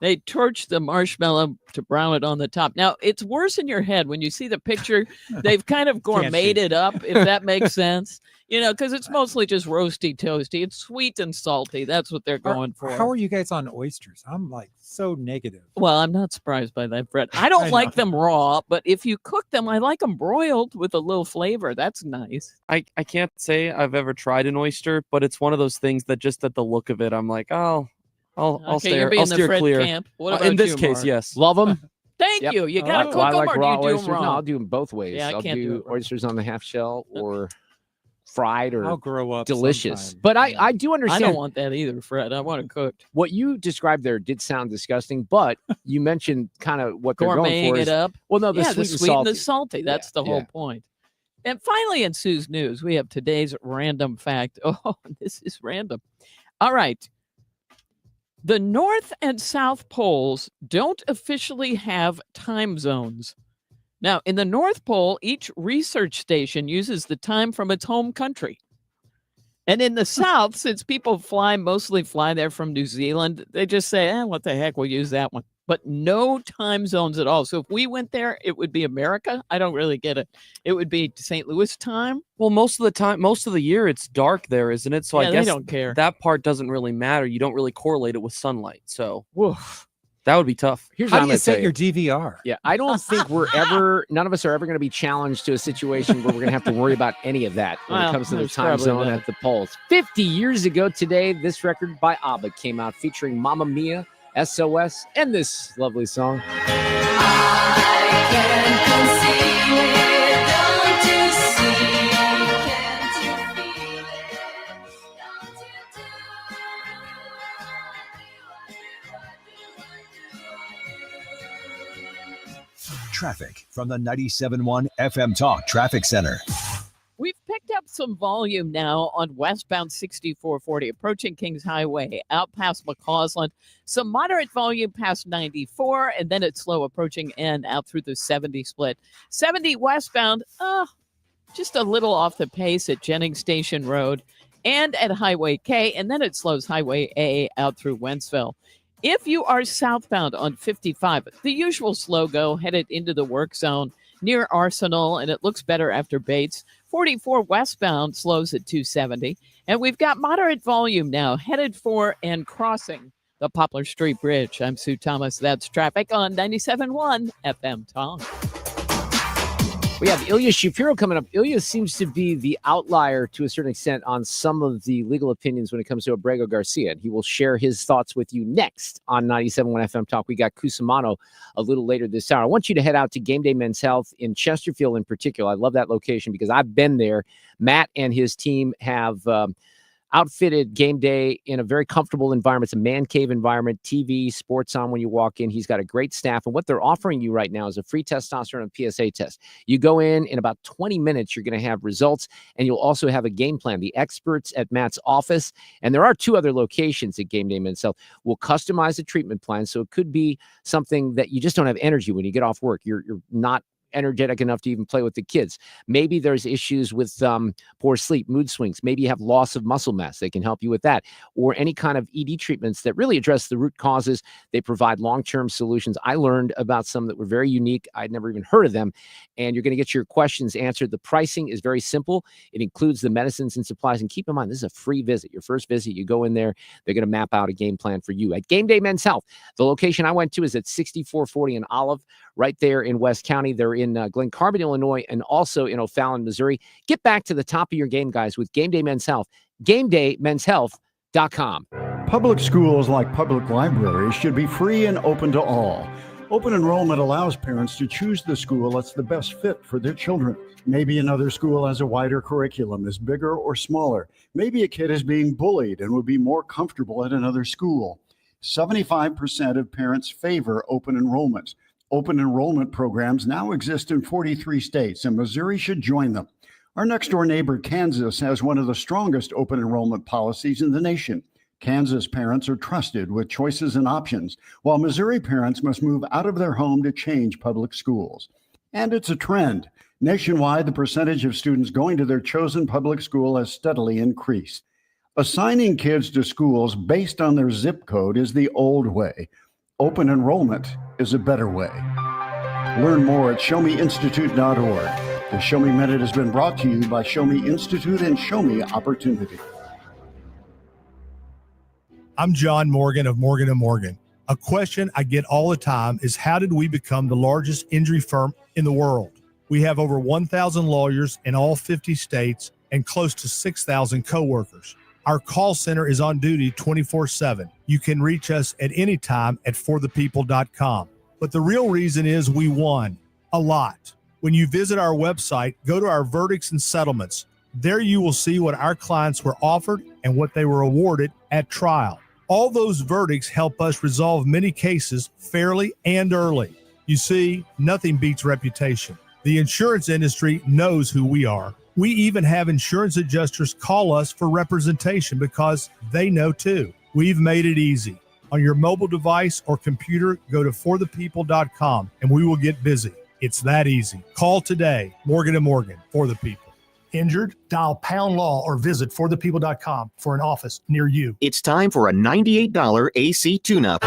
They torch the marshmallow to brown it on the top. Now, it's worse in your head when you see the picture. They've kind of gourmeted it up, if that makes sense. You know, because it's mostly just roasty toasty. It's sweet and salty. That's what they're going for. How are you guys on oysters? I'm like so negative. Well, I'm not surprised by that, Fred. I don't like them raw, but if you cook them, I like them broiled with a little flavor. That's nice. I can't say I've ever tried an oyster, but it's one of those things that just at the look of it, I'm like, oh, I'll steer clear. Camp. What about in this you, case, Mark? yes. Love them. Thank you. You got to cook I them, like or raw do you do oysters. them raw? No, I'll do them both ways. Yeah, I I'll can't do it raw. oysters on the half shell or fried or I'll grow up delicious. sometime. But I do understand. I don't want that either, Fred. I want it cooked. What you described there did sound disgusting, but you mentioned kind of what they're going Gourmeting for. it up. Well, no, the yeah, sweet, the sweet and and the salty. salty. That's the whole point. And finally, in Sue's news, we have today's random fact. Oh, this is random. All right. The North and South Poles don't officially have time zones. Now, in the North Pole, each research station uses the time from its home country. And in the South, since people mostly fly there from New Zealand, they just say, what the heck, we'll use that one. But no time zones at all. So if we went there, it would be America. I don't really get it. It would be St. Louis time. Well, most of the year, it's dark there, isn't it? So Yeah, I guess they don't care. that part doesn't really matter. You don't really correlate it with sunlight. So Woof. that would be tough. Here's How what do I'm you gonna set tell your DVR? Yeah, I don't think none of us are ever going to be challenged to a situation where we're going to have to worry about any of that when Well, it comes to the there's time probably zone that. at the polls. 50 years ago today, this record by ABBA came out featuring Mamma Mia, SOS, and this lovely song. Traffic from the 97.1 FM Talk Traffic Center. We've picked up some volume now on westbound 6440, approaching Kings Highway, out past McCausland. Some moderate volume past 94, and then it's slow approaching N out through the 70 split. 70 westbound, just a little off the pace at Jennings Station Road and at Highway K, and then it slows Highway A out through Wentzville. If you are southbound on 55, the usual slow go headed into the work zone near Arsenal, and it looks better after Bates. 44 westbound slows at 270. And we've got moderate volume now headed for and crossing the Poplar Street Bridge. I'm Sue Thomas. That's traffic on 97.1 FM Talk. We have Ilya Shapiro coming up. Ilya seems to be the outlier to a certain extent on some of the legal opinions when it comes to Abrego Garcia. And he will share his thoughts with you next on 97.1 FM Talk. We got Cusumano a little later this hour. I want you to head out to Game Day Men's Health in Chesterfield in particular. I love that location because I've been there. Matt and his team have outfitted Game Day in a very comfortable environment. It's a man cave environment, TV, sports on when you walk in. He's got a great staff. And what they're offering you right now is a free testosterone and PSA test. You go in about 20 minutes, you're going to have results, and you'll also have a game plan. The experts at Matt's office, and there are 2 other locations at Game Day Men's Health, will customize the treatment plan. So it could be something that you just don't have energy when you get off work. You're not energetic enough to even play with the kids. Maybe there's issues with poor sleep, mood swings. Maybe you have loss of muscle mass. They can help you with that. Or any kind of ED treatments that really address the root causes. They provide long-term solutions. I learned about some that were very unique. I'd never even heard of them. And you're going to get your questions answered. The pricing is very simple. It includes the medicines and supplies. And keep in mind, this is a free visit. Your first visit, you go in there, they're going to map out a game plan for you. At Game Day Men's Health, the location I went to is at 6440 in Olive, right there in West County. They're in Glen Carbon, Illinois, and also in O'Fallon, Missouri. Get back to the top of your game, guys, with Game Day Men's Health. GameDayMen'sHealth.com. Public schools, like public libraries, should be free and open to all. Open enrollment allows parents to choose the school that's the best fit for their children. Maybe another school has a wider curriculum, is bigger or smaller. Maybe a kid is being bullied and would be more comfortable at another school. 75% of parents favor open enrollment. Open enrollment programs now exist in 43 states, and Missouri should join them. Our next-door neighbor, Kansas, has one of the strongest open enrollment policies in the nation. Kansas parents are trusted with choices and options, while Missouri parents must move out of their home to change public schools. And it's a trend. Nationwide, the percentage of students going to their chosen public school has steadily increased. Assigning kids to schools based on their zip code is the old way. Open enrollment is a better way. Learn more at showmeinstitute.org. The Show Me Minute has been brought to you by Show Me Institute and Show Me Opportunity. I'm John Morgan of Morgan & Morgan. A question I get all the time is, how did we become the largest injury firm in the world? We have over 1,000 lawyers in all 50 states and close to 6,000 coworkers. Our call center is on duty 24/7. You can reach us at any time at forthepeople.com. But the real reason is we won a lot. When you visit our website, go to our verdicts and settlements. There you will see what our clients were offered and what they were awarded at trial. All those verdicts help us resolve many cases fairly and early. You see, nothing beats reputation. The insurance industry knows who we are. We even have insurance adjusters call us for representation because they know too. We've made it easy. On your mobile device or computer, go to forthepeople.com and we will get busy. It's that easy. Call today. Morgan & Morgan, for the people. Injured? Dial pound law or visit forthepeople.com for an office near you. It's time for a $98 AC tune-up.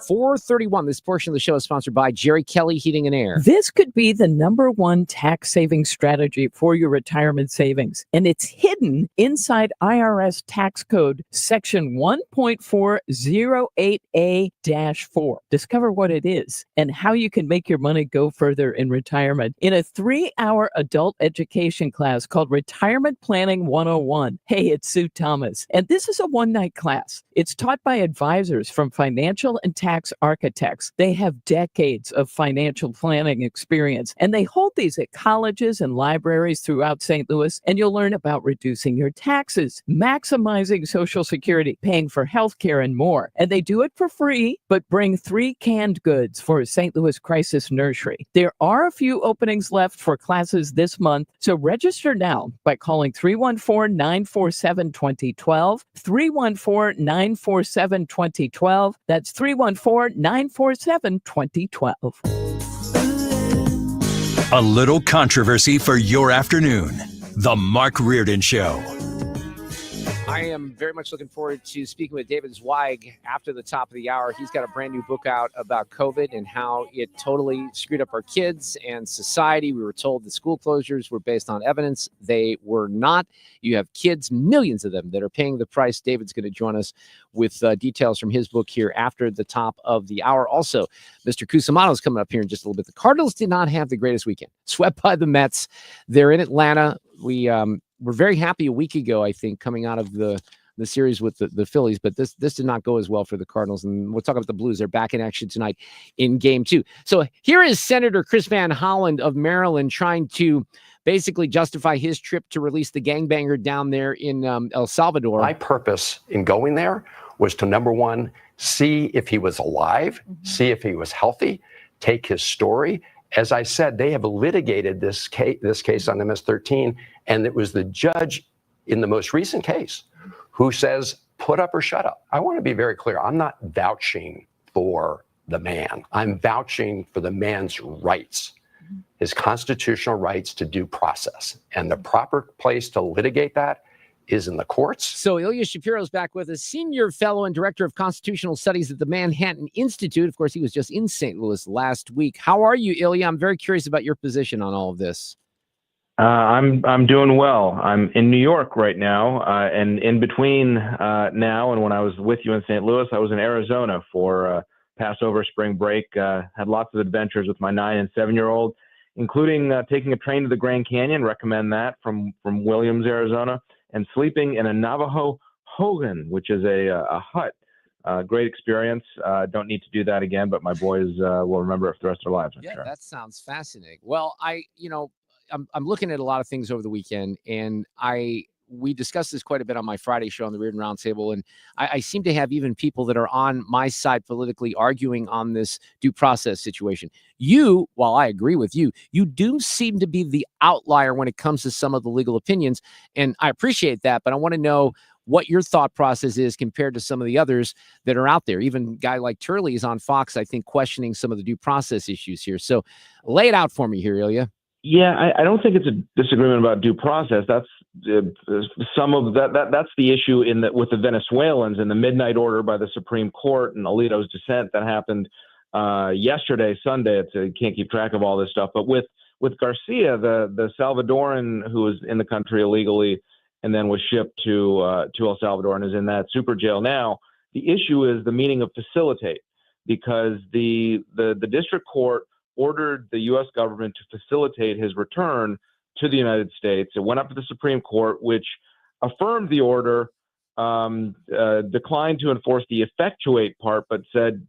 4:31. This portion of the show is sponsored by Jerry Kelly Heating and Air. This could be the number 1 tax saving strategy for your retirement savings, and it's hidden inside IRS tax code section 1.408A-4. Discover what it is and how you can make your money go further in retirement in a 3-hour adult education class called Retirement Planning 101. Hey, it's Sue Thomas, and this is a one-night class. It's taught by advisors from financial and tax architects. They have decades of financial planning experience, and they hold these at colleges and libraries throughout St. Louis, and you'll learn about reducing your taxes, maximizing Social Security, paying for health care, and more. And they do it for free, but bring 3 canned goods for St. Louis Crisis Nursery. There are a few openings left for classes this month, so register now by calling 314-947-2012, 314-947-2012. That's 314-947-2012. A little controversy for your afternoon. The Mark Reardon Show. I am very much looking forward to speaking with David Zweig after the top of the hour. He's got a brand new book out about COVID and how it totally screwed up our kids and society. We were told the school closures were based on evidence. They were not. You have kids, millions of them, that are paying the price. David's going to join us with details from his book here after the top of the hour. Also, Mr. Cusumano is coming up here in just a little bit. The Cardinals did not have the greatest weekend. Swept by the Mets. They're in Atlanta. We're very happy a week ago, I think, coming out of the series with the Phillies, but this did not go as well for the Cardinals. And we'll talk about the Blues. They're back in action tonight in Game 2. So here is Senator Chris Van Hollen of Maryland trying to basically justify his trip to release the gangbanger down there in El Salvador. My purpose in going there was to, number one, see if he was alive, see if he was healthy, take his story. As I said, they have litigated this case on MS-13, and it was the judge in the most recent case who says, put up or shut up. I want to be very clear. I'm not vouching for the man. I'm vouching for the man's rights, his constitutional rights to due process. And the proper place to litigate that is in the courts. So Ilya Shapiro is back with us, senior fellow and director of constitutional studies at the Manhattan Institute. Of course, he was just in St. Louis last week. How are you, Ilya? I'm very curious about your position on all of this. I'm doing well. I'm in New York right now, and in between now and when I was with you in St. Louis, I was in Arizona for Passover, spring break. Had lots of adventures with my 9 and 7-year-old, including taking a train to the Grand Canyon. Recommend that from Williams, Arizona. And sleeping in a Navajo hogan, which is a hut. Great experience. Don't need to do that again, but my boys will remember it for the rest of their lives. Yeah, that sounds fascinating. Well, I'm looking at a lot of things over the weekend, and I we discussed this quite a bit on my Friday show on the Reardon Roundtable, and I seem to have even people that are on my side politically arguing on this due process situation. You, while I agree with you, you do seem to be the outlier when it comes to some of the legal opinions, and I appreciate that, but I want to know what your thought process is compared to some of the others that are out there. Even a guy like Turley is on Fox, I think, questioning some of the due process issues here. So lay it out for me here, Ilya. Yeah, I don't think it's a disagreement about due process. That's some of that. That's the issue with the Venezuelans and the midnight order by the Supreme Court and Alito's dissent that happened yesterday, Sunday. You can't keep track of all this stuff. But with Garcia, the Salvadoran who was in the country illegally and then was shipped to El Salvador and is in that super jail now. The issue is the meaning of facilitate, because the district court ordered the U.S. government to facilitate his return to the United States. It went up to the Supreme Court, which affirmed the order, declined to enforce the effectuate part, but said,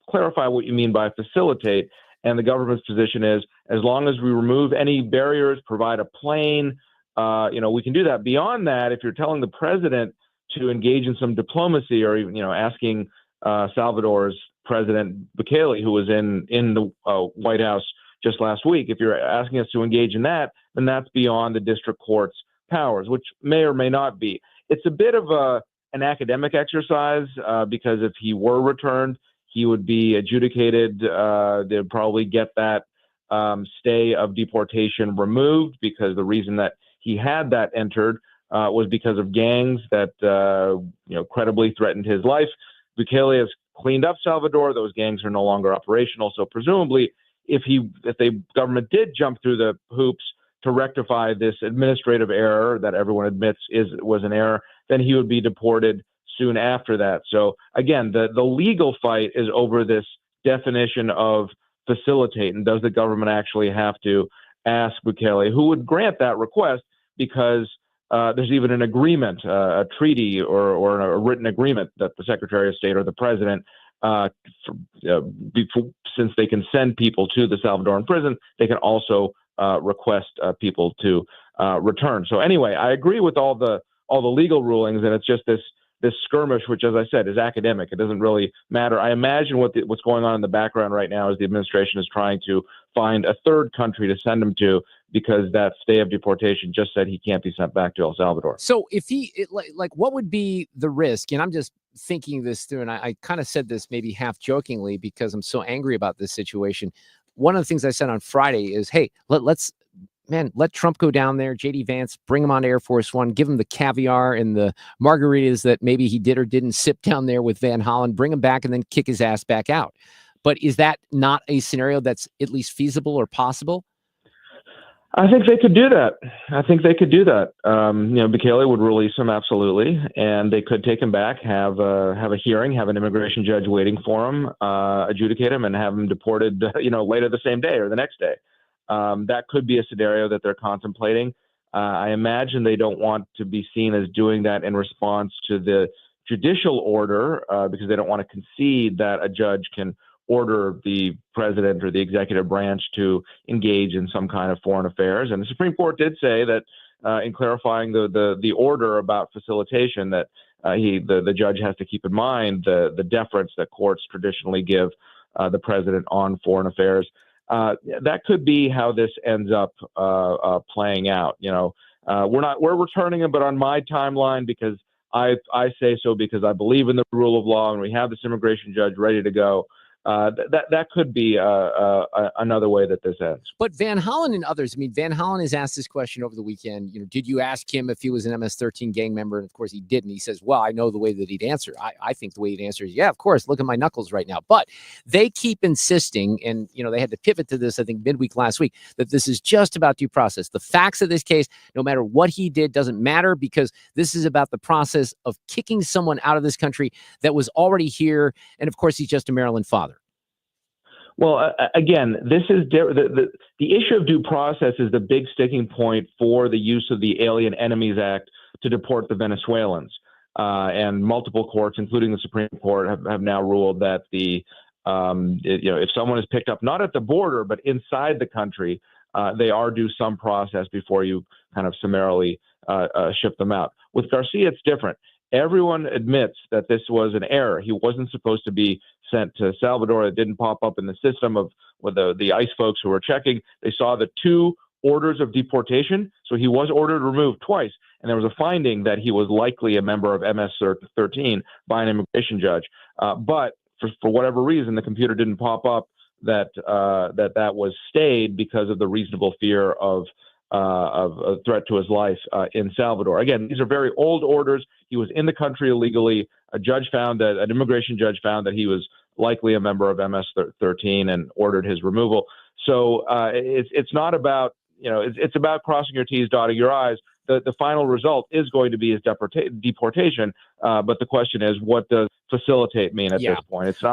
clarify what you mean by facilitate. And the government's position is, as long as we remove any barriers, provide a plane, we can do that. Beyond that, if you're telling the president to engage in some diplomacy, or even, asking Salvador's President Bukele, who was in the White House just last week, if you're asking us to engage in that, then that's beyond the district court's powers, which may or may not be. It's a bit of an academic exercise because if he were returned, he would be adjudicated. They'd probably get that stay of deportation removed, because the reason that he had that entered was because of gangs that credibly threatened his life. Bukele has cleaned up Salvador; those gangs are no longer operational. So presumably, if the government did jump through the hoops to rectify this administrative error that everyone admits was an error, then he would be deported soon after that. So again, the legal fight is over this definition of facilitate, and does the government actually have to ask Bukele, who would grant that request, because there's even an agreement, a treaty or a written agreement that the Secretary of State or the President, since they can send people to the Salvadoran prison, they can also request people to return. So anyway, I agree with all the legal rulings, and it's just this skirmish, which, as I said, is academic. It doesn't really matter. I imagine what's going on in the background right now is the administration is trying to find a third country to send him to, because that stay of deportation just said he can't be sent back to El Salvador. So if what would be the risk? And I'm just thinking this through, and I kind of said this maybe half jokingly because I'm so angry about this situation. One of the things I said on Friday is, hey, let Trump go down there, JD Vance, bring him on Air Force One, give him the caviar and the margaritas that maybe he did or didn't sip down there with Van Hollen, bring him back and then kick his ass back out. But is that not a scenario that's at least feasible or possible? I think they could do that. Bukele would release him, absolutely, and they could take him back, have a hearing, have an immigration judge waiting for him, adjudicate him, and have him deported, later the same day or the next day. That could be a scenario that they're contemplating. I imagine they don't want to be seen as doing that in response to the judicial order, because they don't want to concede that a judge can order the president or the executive branch to engage in some kind of foreign affairs. And the Supreme Court did say that in clarifying the order about facilitation, that the judge has to keep in mind the deference that courts traditionally give the president on foreign affairs. That could be how this ends up playing out. We're returning him, but on my timeline, because I say so because I believe in the rule of law, and we have this immigration judge ready to go. That could be another way that this ends. But Van Hollen and others, Van Hollen has asked this question over the weekend. Did you ask him if he was an MS-13 gang member? And of course he didn't. He says, well, I know the way that he'd answer. I think the way he'd answer is, yeah, of course, look at my knuckles right now. But they keep insisting, and they had to pivot to this, I think, midweek last week, that this is just about due process. The facts of this case, no matter what he did, doesn't matter, because this is about the process of kicking someone out of this country that was already here. And of course, he's just a Maryland father. Well, again, this is the issue of due process is the big sticking point for the use of the Alien Enemies Act to deport the Venezuelans. And multiple courts, including the Supreme Court, have now ruled that if someone is picked up not at the border but inside the country, they are due some process before you kind of summarily ship them out. With Garcia, it's different. Everyone admits that this was an error. He wasn't supposed to be sent to Salvador. It didn't pop up in the system of with the ICE folks who were checking. They saw the 2 orders of deportation, so he was ordered removed twice. And there was a finding that he was likely a member of MS-13 by an immigration judge. But for whatever reason, the computer didn't pop up that was stayed because of the reasonable fear of a threat to his life in Salvador. Again, these are very old orders. He was in the country illegally. An immigration judge found that he was likely a member of MS-13 and ordered his removal. So it's not about, it's about crossing your T's, dotting your I's. The final result is going to be his deportation. But the question is, what does facilitate mean at this point? It's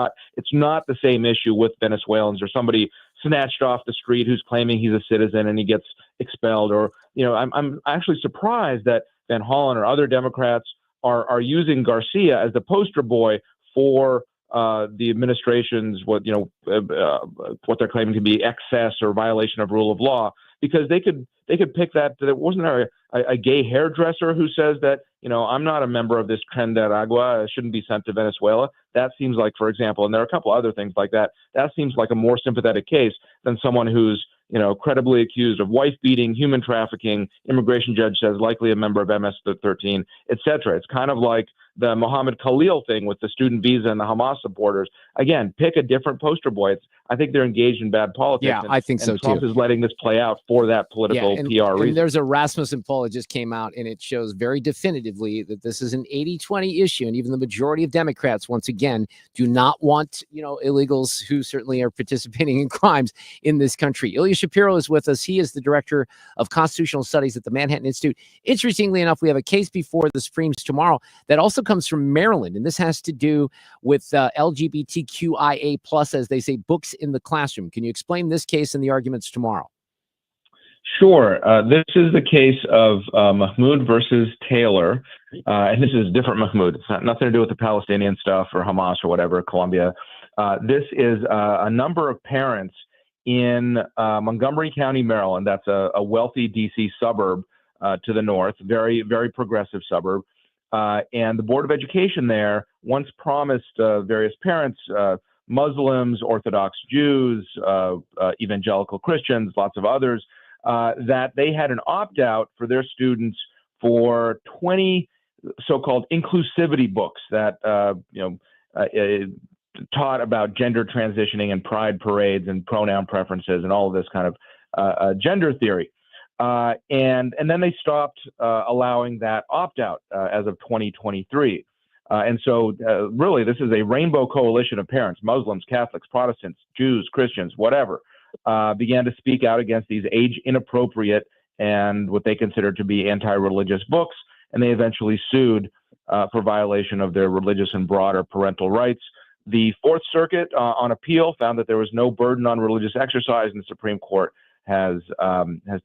not the same issue with Venezuelans or somebody snatched off the street who's claiming he's a citizen and he gets expelled. Or, I'm actually surprised that Van Hollen or other Democrats are using Garcia as the poster boy for the administration's what they're claiming to be excess or violation of rule of law, because they could pick that wasn't there a gay hairdresser who says that I'm not a member of this Tren de Aragua, I shouldn't be sent to Venezuela. That seems like, for example, and there are a couple other things like that. That seems like a more sympathetic case than someone who's credibly accused of wife beating, human trafficking. Immigration judge says likely a member of MS-13, etc. It's kind of like the Mohammed Khalil thing with the student visa and the Hamas supporters. Again, pick a different poster boy. I think they're engaged in bad politics. Yeah, I think so and Trump too. is letting this play out for that political PR reason. And there's a Rasmussen poll that just came out, and it shows very definitively that this is an 80-20 issue. And even the majority of Democrats, once again, do not want, illegals who certainly are participating in crimes in this country. Ilya Shapiro is with us. He is the director of constitutional studies at the Manhattan Institute. Interestingly enough, we have a case before the Supremes tomorrow that also comes from Maryland. And this has to do with LGBTQIA plus, as they say, books in the classroom. Can you explain this case and the arguments tomorrow? Sure. This is the case of Mahmoud versus Taylor. And this is different Mahmoud. It's nothing to do with the Palestinian stuff or Hamas or whatever, Colombia. This is a number of parents in Montgomery County, Maryland. That's a wealthy DC suburb to the north, very, very progressive suburb. And the Board of Education there once promised various parents, Muslims, Orthodox Jews, evangelical Christians, lots of others, that they had an opt-out for their students for 20 so-called inclusivity books that taught about gender transitioning and pride parades and pronoun preferences and all of this kind of gender theory. And then they stopped allowing that opt-out as of 2023. And so really, this is a rainbow coalition of parents, Muslims, Catholics, Protestants, Jews, Christians, whatever, began to speak out against these age-inappropriate and what they consider to be anti-religious books. And they eventually sued for violation of their religious and broader parental rights. The Fourth Circuit on appeal found that there was no burden on religious exercise, and the Supreme Court has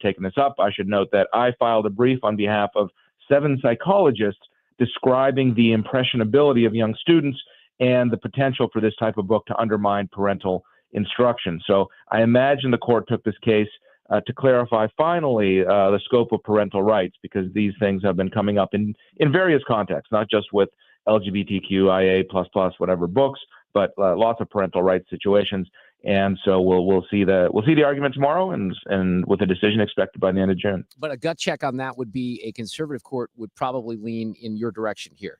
taken this up. I should note that I filed a brief on behalf of 7 psychologists describing the impressionability of young students and the potential for this type of book to undermine parental instruction. So I imagine the court took this case to clarify finally the scope of parental rights, because these things have been coming up in various contexts, not just with LGBTQIA++, whatever books, but lots of parental rights situations. And so we'll see the argument tomorrow, and with a decision expected by the end of June. But a gut check on that would be a conservative court would probably lean in your direction here.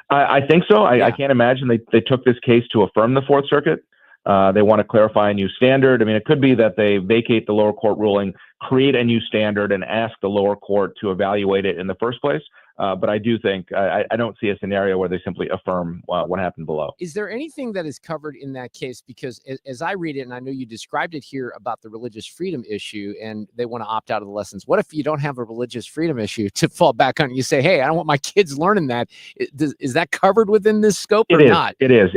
I think so. I can't imagine they took this case to affirm the Fourth Circuit. They want to clarify a new standard. I mean, it could be that they vacate the lower court ruling, create a new standard, and ask the lower court to evaluate it in the first place. But I do think I don't see a scenario where they simply affirm what happened below. Is there anything that is covered in that case? Because as I read it, and I know you described it here about the religious freedom issue, and they want to opt out of the lessons. What if you don't have a religious freedom issue to fall back on? You say, hey, I don't want my kids learning that. Is that covered within this scope or not? It is.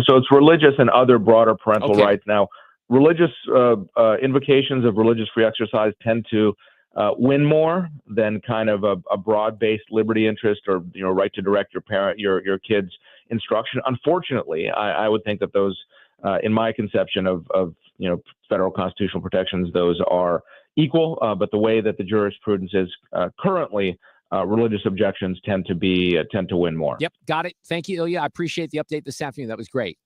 So it's religious and other broader parental rights. Now, religious invocations of religious free exercise tend to win more than kind of a broad-based liberty interest or right to direct your kids' instruction. Unfortunately, I would think that those in my conception of federal constitutional protections, those are equal. But the way that the jurisprudence is currently, religious objections tend to win more. Yep, got it. Thank you, Ilya. I appreciate the update this afternoon. That was great.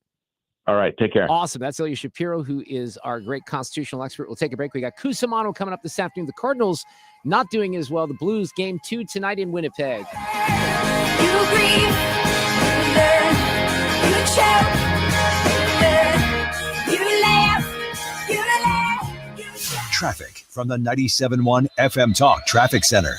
All right, take care. Awesome. That's Ilya Shapiro, who is our great constitutional expert. We'll take a break. We got Cusumano coming up this afternoon. The Cardinals not doing as well. The Blues game 2 tonight in Winnipeg. You grieve, you shout, you laugh, you laugh. Traffic from the 97.1 FM Talk Traffic Center.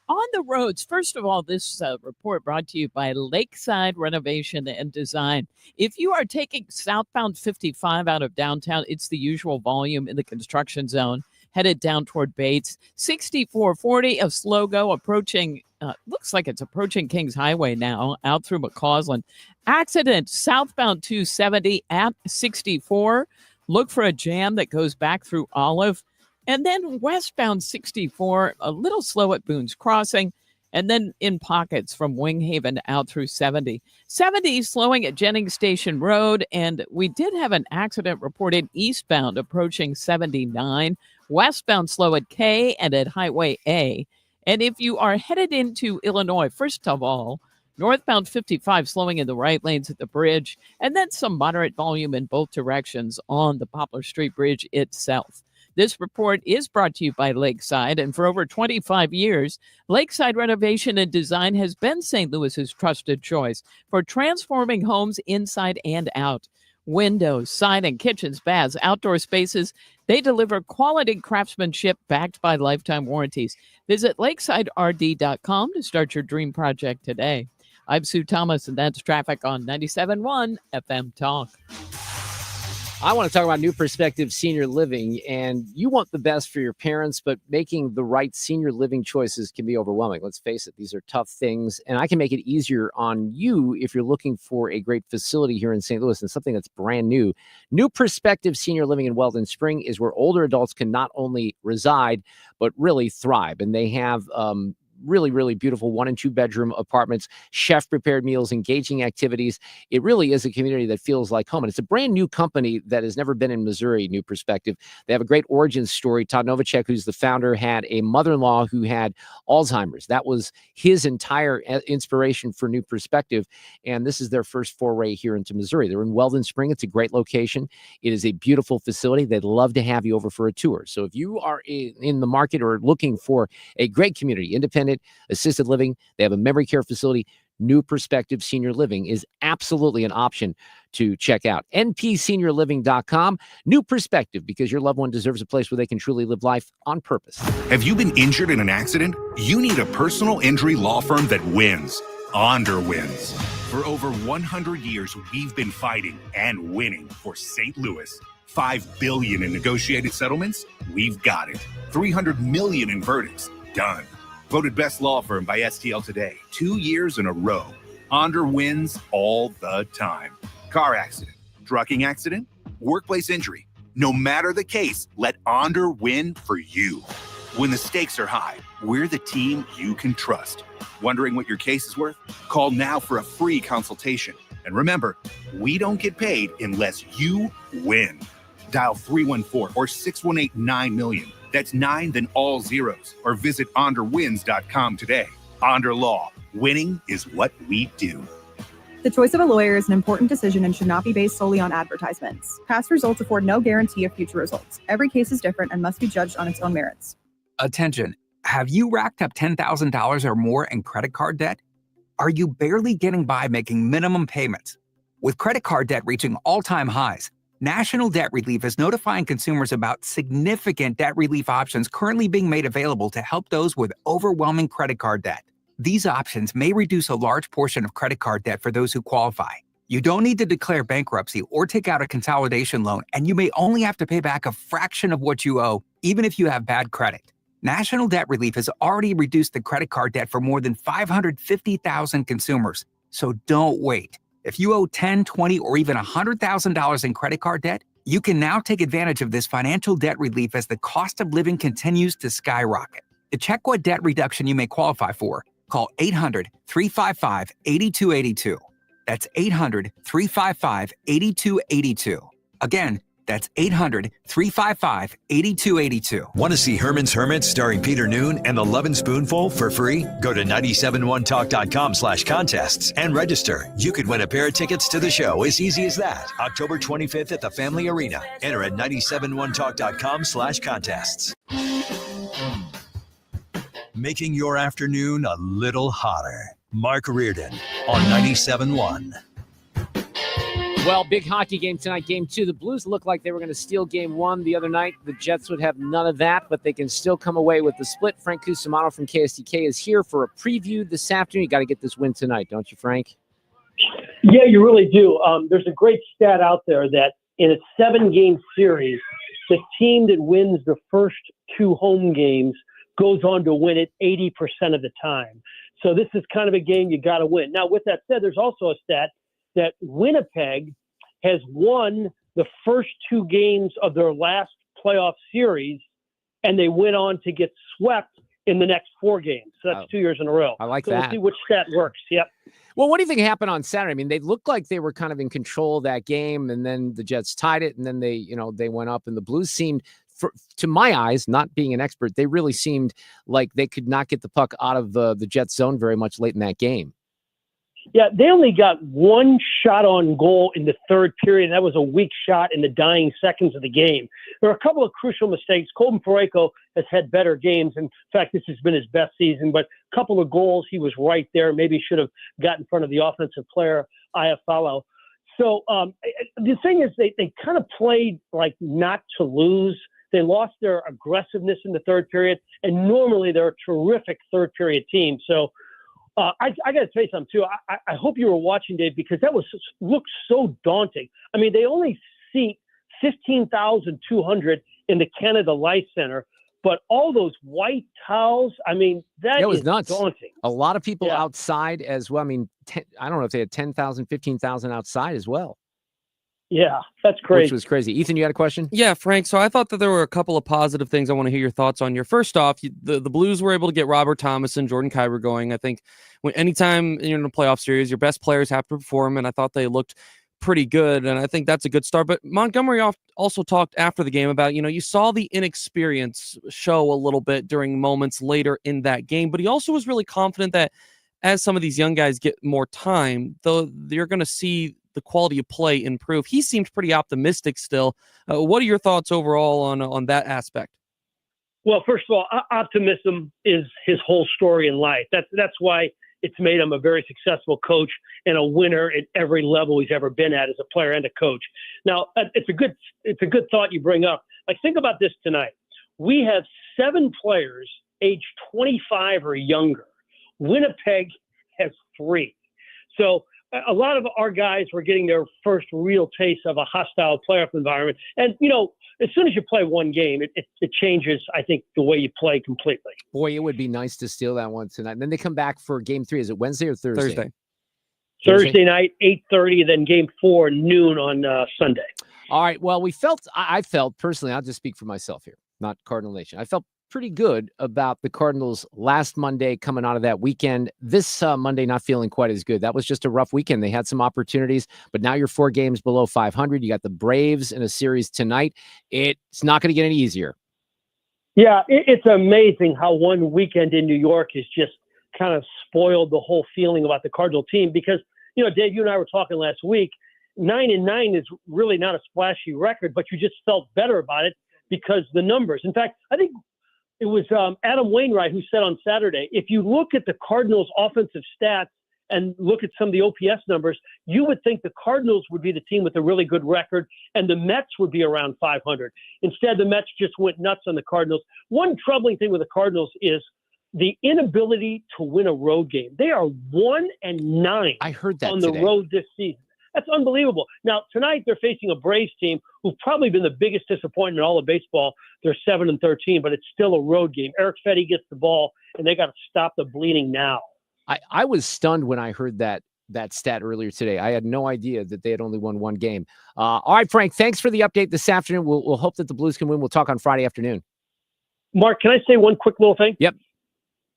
On the roads, first of all, this report brought to you by Lakeside Renovation and Design. If you are taking southbound 55 out of downtown, it's the usual volume in the construction zone, headed down toward Bates. 6440 of slow go approaching, looks like it's approaching Kings Highway now, out through McCausland. Accident southbound 270 at 64. Look for a jam that goes back through Olive. And then westbound 64, a little slow at Boone's Crossing, and then in pockets from Winghaven out through 70. 70 slowing at Jennings Station Road, and we did have an accident reported eastbound approaching 79. Westbound slow at K and at Highway A. And if you are headed into Illinois, first of all, northbound 55 slowing in the right lanes at the bridge, and then some moderate volume in both directions on the Poplar Street Bridge itself. This report is brought to you by Lakeside, and for over 25 years, Lakeside Renovation and Design has been St. Louis's trusted choice for transforming homes inside and out. Windows, siding, kitchens, baths, outdoor spaces, they deliver quality craftsmanship backed by lifetime warranties. Visit lakesiderd.com to start your dream project today. I'm Sue Thomas, and that's traffic on 97.1 FM Talk. I want to talk about New Perspective Senior Living, and you want the best for your parents, but making the right senior living choices can be overwhelming. Let's face it, these are tough things, and I can make it easier on you if you're looking for a great facility here in St. Louis and something that's brand new. New Perspective Senior Living in Weldon Spring is where older adults can not only reside, but really thrive, and they have really, really beautiful 1 and 2 bedroom apartments, chef prepared meals, engaging activities. It really is a community that feels like home. And it's a brand new company that has never been in Missouri, New Perspective. They have a great origin story. Todd Novacek, who's the founder, had a mother-in-law who had Alzheimer's. That was his entire inspiration for New Perspective. And this is their first foray here into Missouri. They're in Weldon Spring. It's a great location. It is a beautiful facility. They'd love to have you over for a tour. So if you are in the market or looking for a great community, independent, assisted living, they have a memory care facility. New Perspective Senior Living is absolutely an option to check out. npseniorliving.com. New Perspective, because your loved one deserves a place where they can truly live life on purpose. Have you been injured in an accident? You need a personal injury law firm that wins. Onder wins. For over 100 years, we've been fighting and winning for St. Louis. $5 billion in negotiated settlements? We've got it. $300 million in verdicts? Done. Voted best law firm by STL Today 2 years in a row. Onder wins all the time. Car accident, trucking accident, workplace injury. No matter the case, let Onder win for you. When the stakes are high, we're the team you can trust. Wondering what your case is worth? Call now for a free consultation. And remember, we don't get paid unless you win. Dial 314 or 618-9-million. That's 9, then all zeros. Or visit onderwins.com today. Onder Law. Winning is what we do. The choice of a lawyer is an important decision and should not be based solely on advertisements. Past results afford no guarantee of future results. Every case is different and must be judged on its own merits. Attention. Have you racked up $10,000 or more in credit card debt? Are you barely getting by making minimum payments? With credit card debt reaching all-time highs, National Debt Relief is notifying consumers about significant debt relief options currently being made available to help those with overwhelming credit card debt. These options may reduce a large portion of credit card debt for those who qualify. You don't need to declare bankruptcy or take out a consolidation loan, and you may only have to pay back a fraction of what you owe, even if you have bad credit. National Debt Relief has already reduced the credit card debt for more than 550,000 consumers. So don't wait. If you owe $10,000, $20,000, or even $100,000 in credit card debt, you can now take advantage of this financial debt relief as the cost of living continues to skyrocket. To check what debt reduction you may qualify for, call 800-355-8282. That's 800-355-8282. Again, that's 800-355-8282. Want to see Herman's Hermits starring Peter Noon and the Lovin' Spoonful for free? Go to 971talk.com/contests and register. You could win a pair of tickets to the show as easy as that. October 25th at the Family Arena. Enter at 971talk.com/contests. Making your afternoon a little hotter. Mark Reardon on 97.1. Well, big hockey game tonight, game 2. The Blues looked like they were going to steal game 1 the other night. The Jets would have none of that, but they can still come away with the split. Frank Cusumano from KSTK is here for a preview this afternoon. You got to get this win tonight, don't you, Frank? Yeah, you really do. There's a great stat out there that in a 7-game series, the team that wins the first 2 home games goes on to win it 80% of the time. So this is kind of a game you got to win. Now, with that said, there's also a stat that Winnipeg has won the first 2 games of their last playoff series, and they went on to get swept in the next 4 games. So that's 2 years in a row. I like so that. We'll see which stat works. Yep. Well, what do you think happened on Saturday? I mean, they looked like they were kind of in control of that game, and then the Jets tied it, and then they went up, and the Blues seemed, to my eyes, not being an expert, they really seemed like they could not get the puck out of the Jets zone very much late in that game. Yeah, they only got 1 shot on goal in the third period, and that was a weak shot in the dying seconds of the game. There are a couple of crucial mistakes. Colton Parayko has had better games. In fact, this has been his best season, but a couple of goals, he was right there. Maybe should have got in front of the offensive player, Iafallo. So the thing is, they kind of played like not to lose. They lost their aggressiveness in the third period, and normally they're a terrific third period team. So I got to tell you something, too. I hope you were watching, Dave, because that looked so daunting. I mean, they only seat 15,200 in the Canada Life Center, but all those white towels, I mean, that was is nuts. daunting. A lot of people outside as well. I mean, I don't know if they had 10,000, 15,000 outside as well. Yeah, that's crazy. Which was crazy. Ethan, you had a question? Yeah, Frank. So I thought that there were a couple of positive things I want to hear your thoughts on. First off, the Blues were able to get Robert Thomas and Jordan Kyrou going. I think anytime you're in a playoff series, your best players have to perform, and I thought they looked pretty good, and I think that's a good start. But Montgomery also talked after the game about, you saw the inexperience show a little bit during moments later in that game, but he also was really confident that as some of these young guys get more time, though, they're going to see the quality of play improve. He seemed pretty optimistic still. What are your thoughts overall on that aspect? Well, first of all, optimism is his whole story in life. That's why it's made him a very successful coach and a winner at every level he's ever been at as a player and a coach. Now, it's a good thought you bring up. Like, think about this tonight. We have 7 players aged 25 or younger. Winnipeg has 3. So a lot of our guys were getting their first real taste of a hostile playoff environment. And, as soon as you play one game, it changes, I think, the way you play completely. Boy, it would be nice to steal that one tonight. And then they come back for game 3. Is it Wednesday or Thursday? Thursday night, 8:30, then game 4, noon on Sunday. All right. Well, I felt personally, I'll just speak for myself here, not Cardinal Nation. I felt pretty good about the Cardinals last Monday coming out of that weekend. This Monday, not feeling quite as good. That was just a rough weekend. They had some opportunities, but now you're 4 games below 500. You got the Braves in a series tonight. It's not going to get any easier. Yeah, it's amazing how one weekend in New York has just kind of spoiled the whole feeling about the Cardinal team because, Dave, you and I were talking last week, 9-9 is really not a splashy record, but you just felt better about it because the numbers. In fact, I think it was Adam Wainwright who said on Saturday, if you look at the Cardinals' offensive stats and look at some of the OPS numbers, you would think the Cardinals would be the team with a really good record and the Mets would be around 500. Instead, the Mets just went nuts on the Cardinals. One troubling thing with the Cardinals is the inability to win a road game. They are 1-9 I heard that on today. the road this season. That's unbelievable. Now, tonight they're facing a Braves team who've probably been the biggest disappointment in all of baseball. They're 7-13, but it's still a road game. Eric Fetty gets the ball, and they got to stop the bleeding now. I was stunned when I heard that stat earlier today. I had no idea that they had only won 1 game. All right, Frank, thanks for the update this afternoon. We'll hope that the Blues can win. We'll talk on Friday afternoon. Mark, can I say one quick little thing? Yep.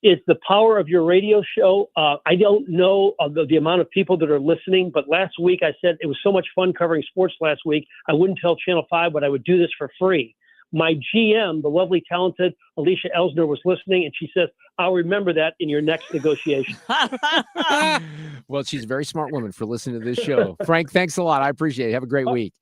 is the power of your radio show. I don't know the amount of people that are listening, but last week I said it was so much fun covering sports last week. I wouldn't tell Channel 5, but I would do this for free. My GM, the lovely, talented Alicia Elsner, was listening, and she says, I'll remember that in your next negotiation. Well, she's a very smart woman for listening to this show. Frank, thanks a lot. I appreciate it. Have a great week.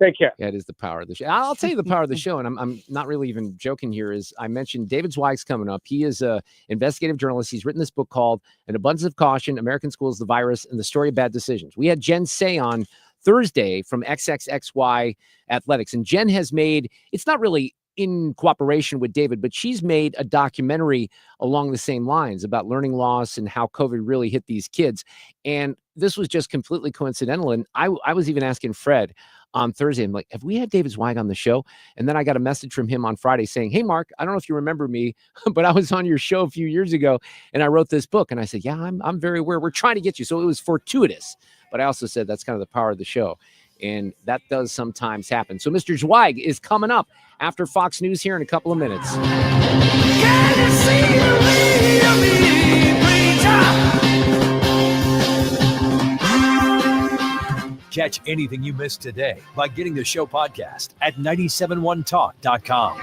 Take care. That is the power of the show. I'll tell you the power of the show, and I'm not really even joking here, is I mentioned David Zweig's coming up. He is an investigative journalist. He's written this book called An Abundance of Caution, American Schools, the Virus, and the Story of Bad Decisions. We had Jen Say on Thursday from XXXY Athletics, and Jen has made, it's not really in cooperation with David, but she's made a documentary along the same lines about learning loss and how COVID really hit these kids. And this was just completely coincidental. And I was even asking Fred on Thursday, I'm like, have we had David Zweig on the show? And then I got a message from him on Friday saying, hey, Mark, I don't know if you remember me, but I was on your show a few years ago and I wrote this book. And I said, yeah, I'm very aware. We're trying to get you. So it was fortuitous. But I also said that's kind of the power of the show. And that does sometimes happen. So Mr. Zweig is coming up after Fox News here in a couple of minutes. Catch anything you missed today by getting the show podcast at 971talk.com.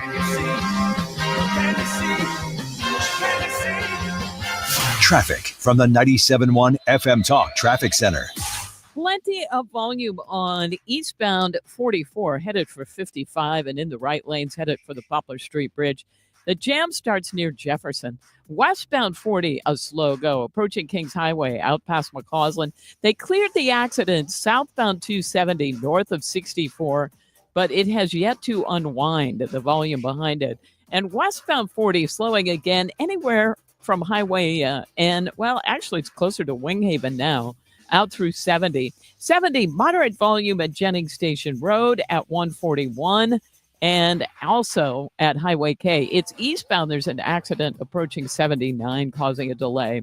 Traffic from the 97.1 FM Talk Traffic Center. Plenty of volume on eastbound 44, headed for 55, and in the right lanes, headed for the Poplar Street Bridge. The jam starts near Jefferson. Westbound 40, a slow go. Approaching Kings Highway, out past McCausland. They cleared the accident southbound 270, north of 64, but it has yet to unwind, the volume behind it. And westbound 40, slowing again anywhere from Highway N. Well, actually, it's closer to Winghaven now. Out through 70. 70, moderate volume at Jennings Station Road at 141 and also at Highway K. It's eastbound. There's an accident approaching 79 causing a delay.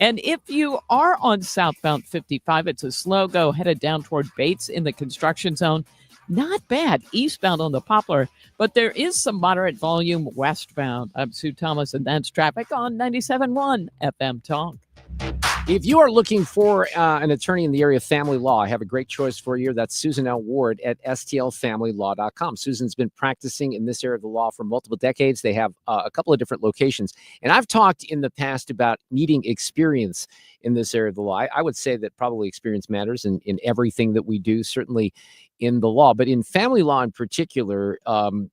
And if you are on southbound 55, it's a slow go headed down toward Bates in the construction zone. Not bad eastbound on the Poplar, but there is some moderate volume westbound. I'm Sue Thomas, and that's traffic on 97.1 FM Talk. If you are looking for an attorney in the area of family law, I have a great choice for you. That's Susan L. Ward at stlfamilylaw.com. Susan's been practicing in this area of the law for multiple decades. They have a couple of different locations. And I've talked in the past about needing experience in this area of the law. I would say that probably experience matters in everything that we do, certainly in the law. But in family law in particular,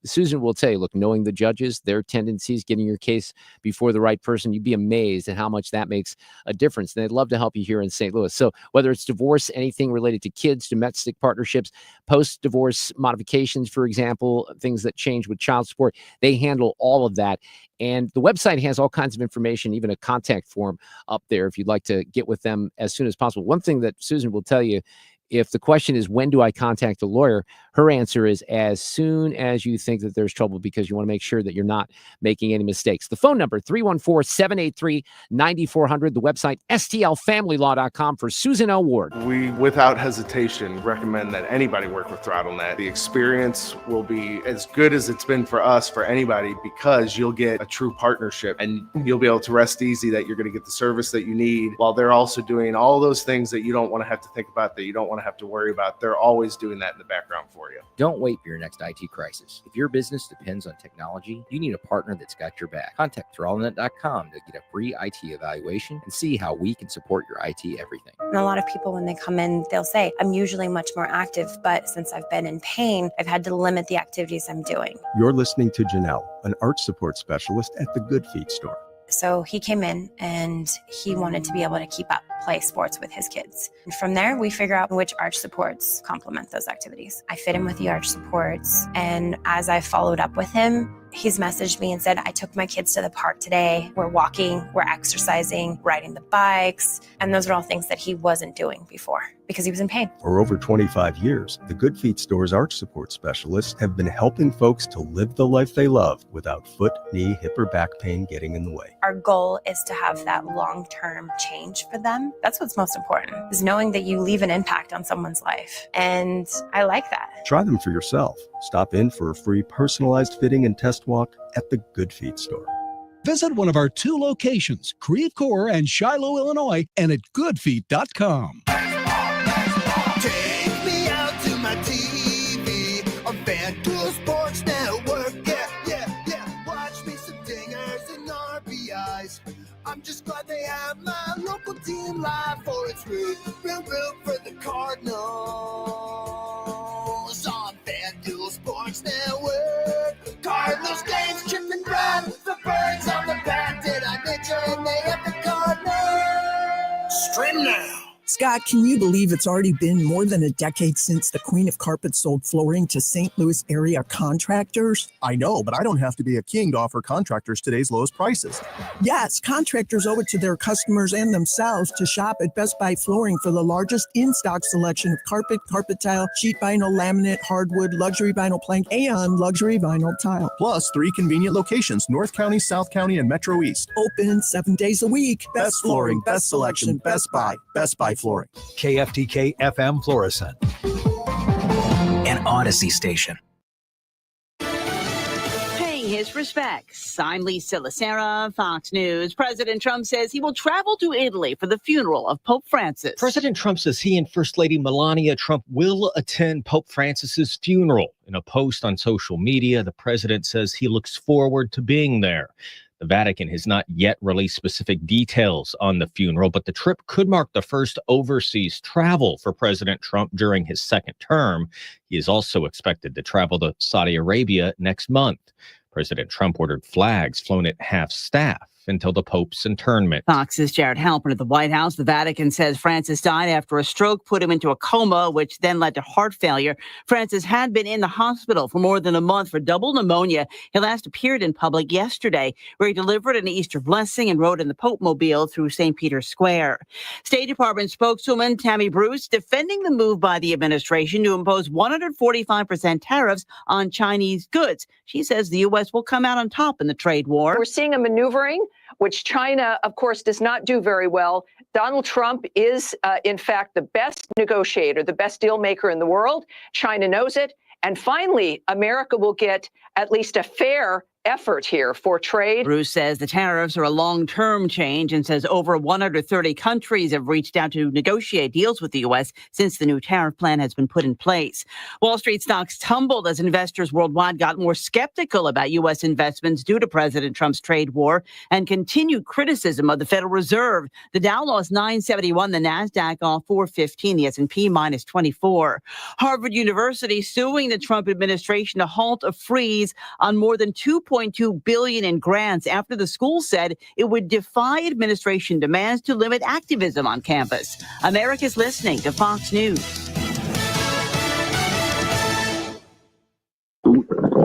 Susan will tell you, look, knowing the judges, their tendencies, getting your case before the right person, you'd be amazed at how much that makes a difference. And they'd love to help you here in St. Louis. So whether it's divorce, anything related to kids, domestic partnerships, post-divorce modifications, for example, things that change with child support, they handle all of that. And the website has all kinds of information, even a contact form up there if you'd like to get with them as soon as possible. One thing that Susan will tell you, if the question is, when do I contact a lawyer? Her answer is as soon as you think that there's trouble, because you want to make sure that you're not making any mistakes. The phone number, 314-783-9400. The website, stlfamilylaw.com for Susan L. Ward. We, without hesitation, recommend that anybody work with ThrottleNet. The experience will be as good as it's been for us, for anybody, because you'll get a true partnership and you'll be able to rest easy that you're going to get the service that you need, while they're also doing all those things that you don't want to have to think about, that you don't want to have to worry about. They're always doing that in the background for you. Don't wait for your next IT crisis. If your business depends on technology, you need a partner that's got your back. Contact ThrottleNet.com to get a free IT evaluation and see how we can support your IT everything. And a lot of people, when they come in, they'll say, I'm usually much more active, but since I've been in pain, I've had to limit the activities I'm doing. You're listening to Janelle, an arch support specialist at the Good Feet store. So he came in and he wanted to be able to keep up, play sports with his kids. And from there, we figure out which arch supports complement those activities. I fit him with the arch supports. And as I followed up with him, he's messaged me and said, I took my kids to the park today. We're walking, we're exercising, riding the bikes. And those are all things that he wasn't doing before because he was in pain. For over 25 years, the Good Feet store's arch support specialists have been helping folks to live the life they love without foot, knee, hip, or back pain getting in the way. Our goal is to have that long-term change for them. That's what's most important, is knowing that you leave an impact on someone's life. And I like that. Try them for yourself. Stop in for a free personalized fitting and test walk at the Good Feet store. Visit one of our 2 locations, Creve Coeur and Shiloh, Illinois, and at goodfeet.com. Take me out to my TV on FanDuel Sports Network. Yeah. Watch me some dingers and RBIs. I'm just glad they have my local team live for its root for the Cardinals on FanDuel Sports Network. Cardinals games, Chip and Brad, the birds on the bat. Did I mention they have the Cardinals? Stream now. Scott, can you believe it's already been more than a decade since the Queen of Carpets sold flooring to St. Louis area contractors? I know, but I don't have to be a king to offer contractors today's lowest prices. Yes, contractors owe it to their customers and themselves to shop at Best Buy Flooring for the largest in-stock selection of carpet, carpet tile, sheet vinyl, laminate, hardwood, luxury vinyl plank, and luxury vinyl tile. Plus 3 convenient locations, North County, South County, and Metro East. Open 7 days a week. Best flooring, best selection, Best Buy. Best Buy Flooring. KFTK FM Florissant. An Odyssey station. Paying his respects. I'm Lisa Lacera, Fox News. President Trump says he will travel to Italy for the funeral of Pope Francis. President Trump says he and First Lady Melania Trump will attend Pope Francis's funeral. In a post on social media, the president says he looks forward to being there. The Vatican has not yet released specific details on the funeral, but the trip could mark the first overseas travel for President Trump during his second term. He is also expected to travel to Saudi Arabia next month. President Trump ordered flags flown at half staff until the Pope's internment. Fox's Jared Halpern at the White House. The Vatican says Francis died after a stroke put him into a coma, which then led to heart failure. Francis had been in the hospital for more than a month for double pneumonia. He last appeared in public yesterday, where he delivered an Easter blessing and rode in the Pope mobile through St. Peter's Square. State Department spokeswoman Tammy Bruce defending the move by the administration to impose 145% tariffs on Chinese goods. She says the U.S. will come out on top in the trade war. We're seeing a maneuvering, which China, of course, does not do very well. Donald Trump is, in fact, the best negotiator, the best deal maker in the world. China knows it. And finally, America will get at least a fair effort here for trade. Bruce says the tariffs are a long-term change and says over 130 countries have reached out to negotiate deals with the U.S. since the new tariff plan has been put in place. Wall Street stocks tumbled as investors worldwide got more skeptical about U.S. investments due to President Trump's trade war and continued criticism of the Federal Reserve. The Dow lost 971, the NASDAQ off 415, the S&P minus 24. Harvard University suing the Trump administration to halt a freeze on more than $2.2 billion in grants after the school said it would defy administration demands to limit activism on campus. America's listening to Fox News.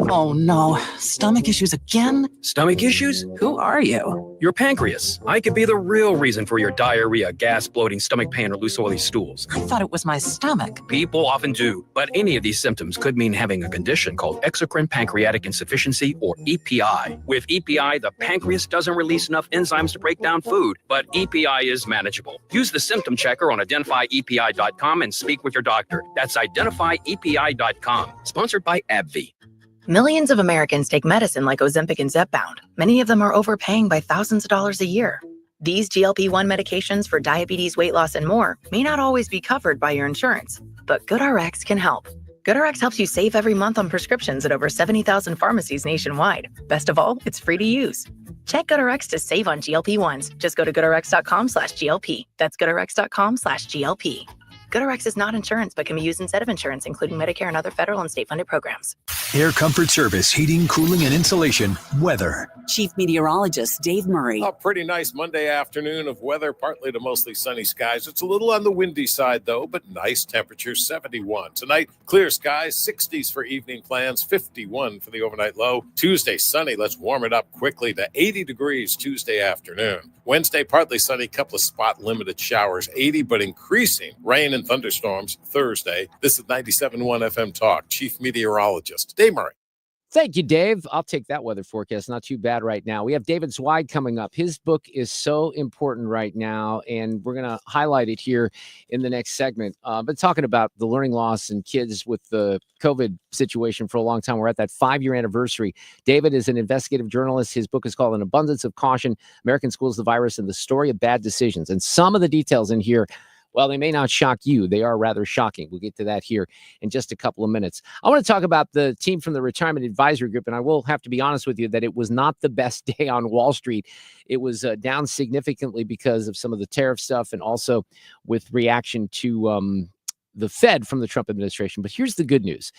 Oh no, stomach issues again? Stomach issues? Who are you? Your pancreas. I could be the real reason for your diarrhea, gas, bloating, stomach pain, or loose oily stools. I thought it was my stomach. People often do, but any of these symptoms could mean having a condition called exocrine pancreatic insufficiency, or EPI. With EPI, the pancreas doesn't release enough enzymes to break down food, but EPI is manageable. Use the symptom checker on identifyepi.com and speak with your doctor. That's identifyepi.com. Sponsored by AbbVie. Millions of Americans take medicine like Ozempic and Zepbound. Many of them are overpaying by thousands of dollars a year. These GLP-1 medications for diabetes, weight loss, and more may not always be covered by your insurance, but GoodRx can help. GoodRx helps you save every month on prescriptions at over 70,000 pharmacies nationwide. Best of all, it's free to use. Check GoodRx to save on GLP-1s. Just go to GoodRx.com/GLP. That's GoodRx.com/GLP. GoodRx is not insurance, but can be used instead of insurance, including Medicare and other federal and state-funded programs. Air Comfort Service, heating, cooling, and insulation. Weather. Chief Meteorologist Dave Murray. A pretty nice Monday afternoon of weather, partly to mostly sunny skies. It's a little on the windy side, though, but nice temperatures, 71. Tonight, clear skies, 60s for evening plans, 51 for the overnight low. Tuesday, sunny. Let's warm it up quickly to 80 degrees Tuesday afternoon. Wednesday, partly sunny, couple of spot-limited showers, 80, but increasing rain and thunderstorms Thursday. This is 97.1 FM Talk. Chief Meteorologist Dave Murray. Thank you, Dave. I'll take that weather forecast. Not too bad right now. We have David Zweig coming up. His book is so important right now, and we're going to highlight it here in the next segment. But talking about the learning loss in kids with the COVID situation for a long time. We're at that 5-year anniversary. David is an investigative journalist. His book is called An Abundance of Caution, American Schools, the Virus, and the Story of Bad Decisions. And some of the details in here, well, they may not shock you. They are rather shocking. We'll get to that here in just a couple of minutes. I want to talk about the team from the Retirement Advisory Group, and I will have to be honest with you that it was not the best day on Wall Street. It was down significantly because of some of the tariff stuff and also with reaction to the Fed from the Trump administration. But here's the good news.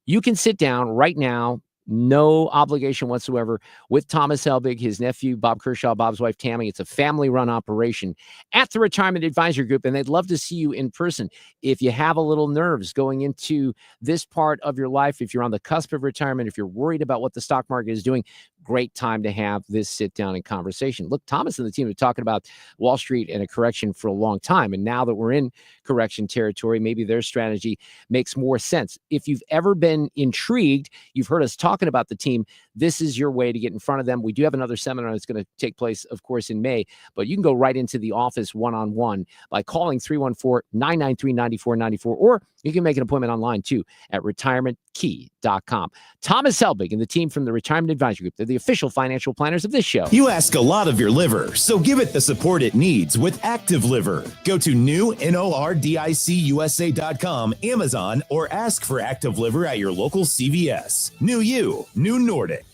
You can sit down right now, no obligation whatsoever, with Thomas Helbig, his nephew, Bob Kershaw, Bob's wife, Tammy. It's a family-run operation at the Retirement Advisory Group, and they'd love to see you in person. If you have a little nerves going into this part of your life, if you're on the cusp of retirement, if you're worried about what the stock market is doing, great time to have this sit-down and conversation. Look, Thomas and the team are talking about Wall Street and a correction for a long time, and now that we're in correction territory, maybe their strategy makes more sense. If you've ever been intrigued, you've heard us talking about the team, this is your way to get in front of them. We do have another seminar that's going to take place, of course, in May, but you can go right into the office one-on-one by calling 314-993-9494, or you can make an appointment online, too, at retirementkey.com. Thomas Helbig and the team from the Retirement Advisory Group, they're the official financial planners of this show. You ask a lot of your liver, so give it the support it needs with Active Liver. Go to NordicUSA.com, Amazon, or ask for Active Liver at your local CVS. New you, new Nordic.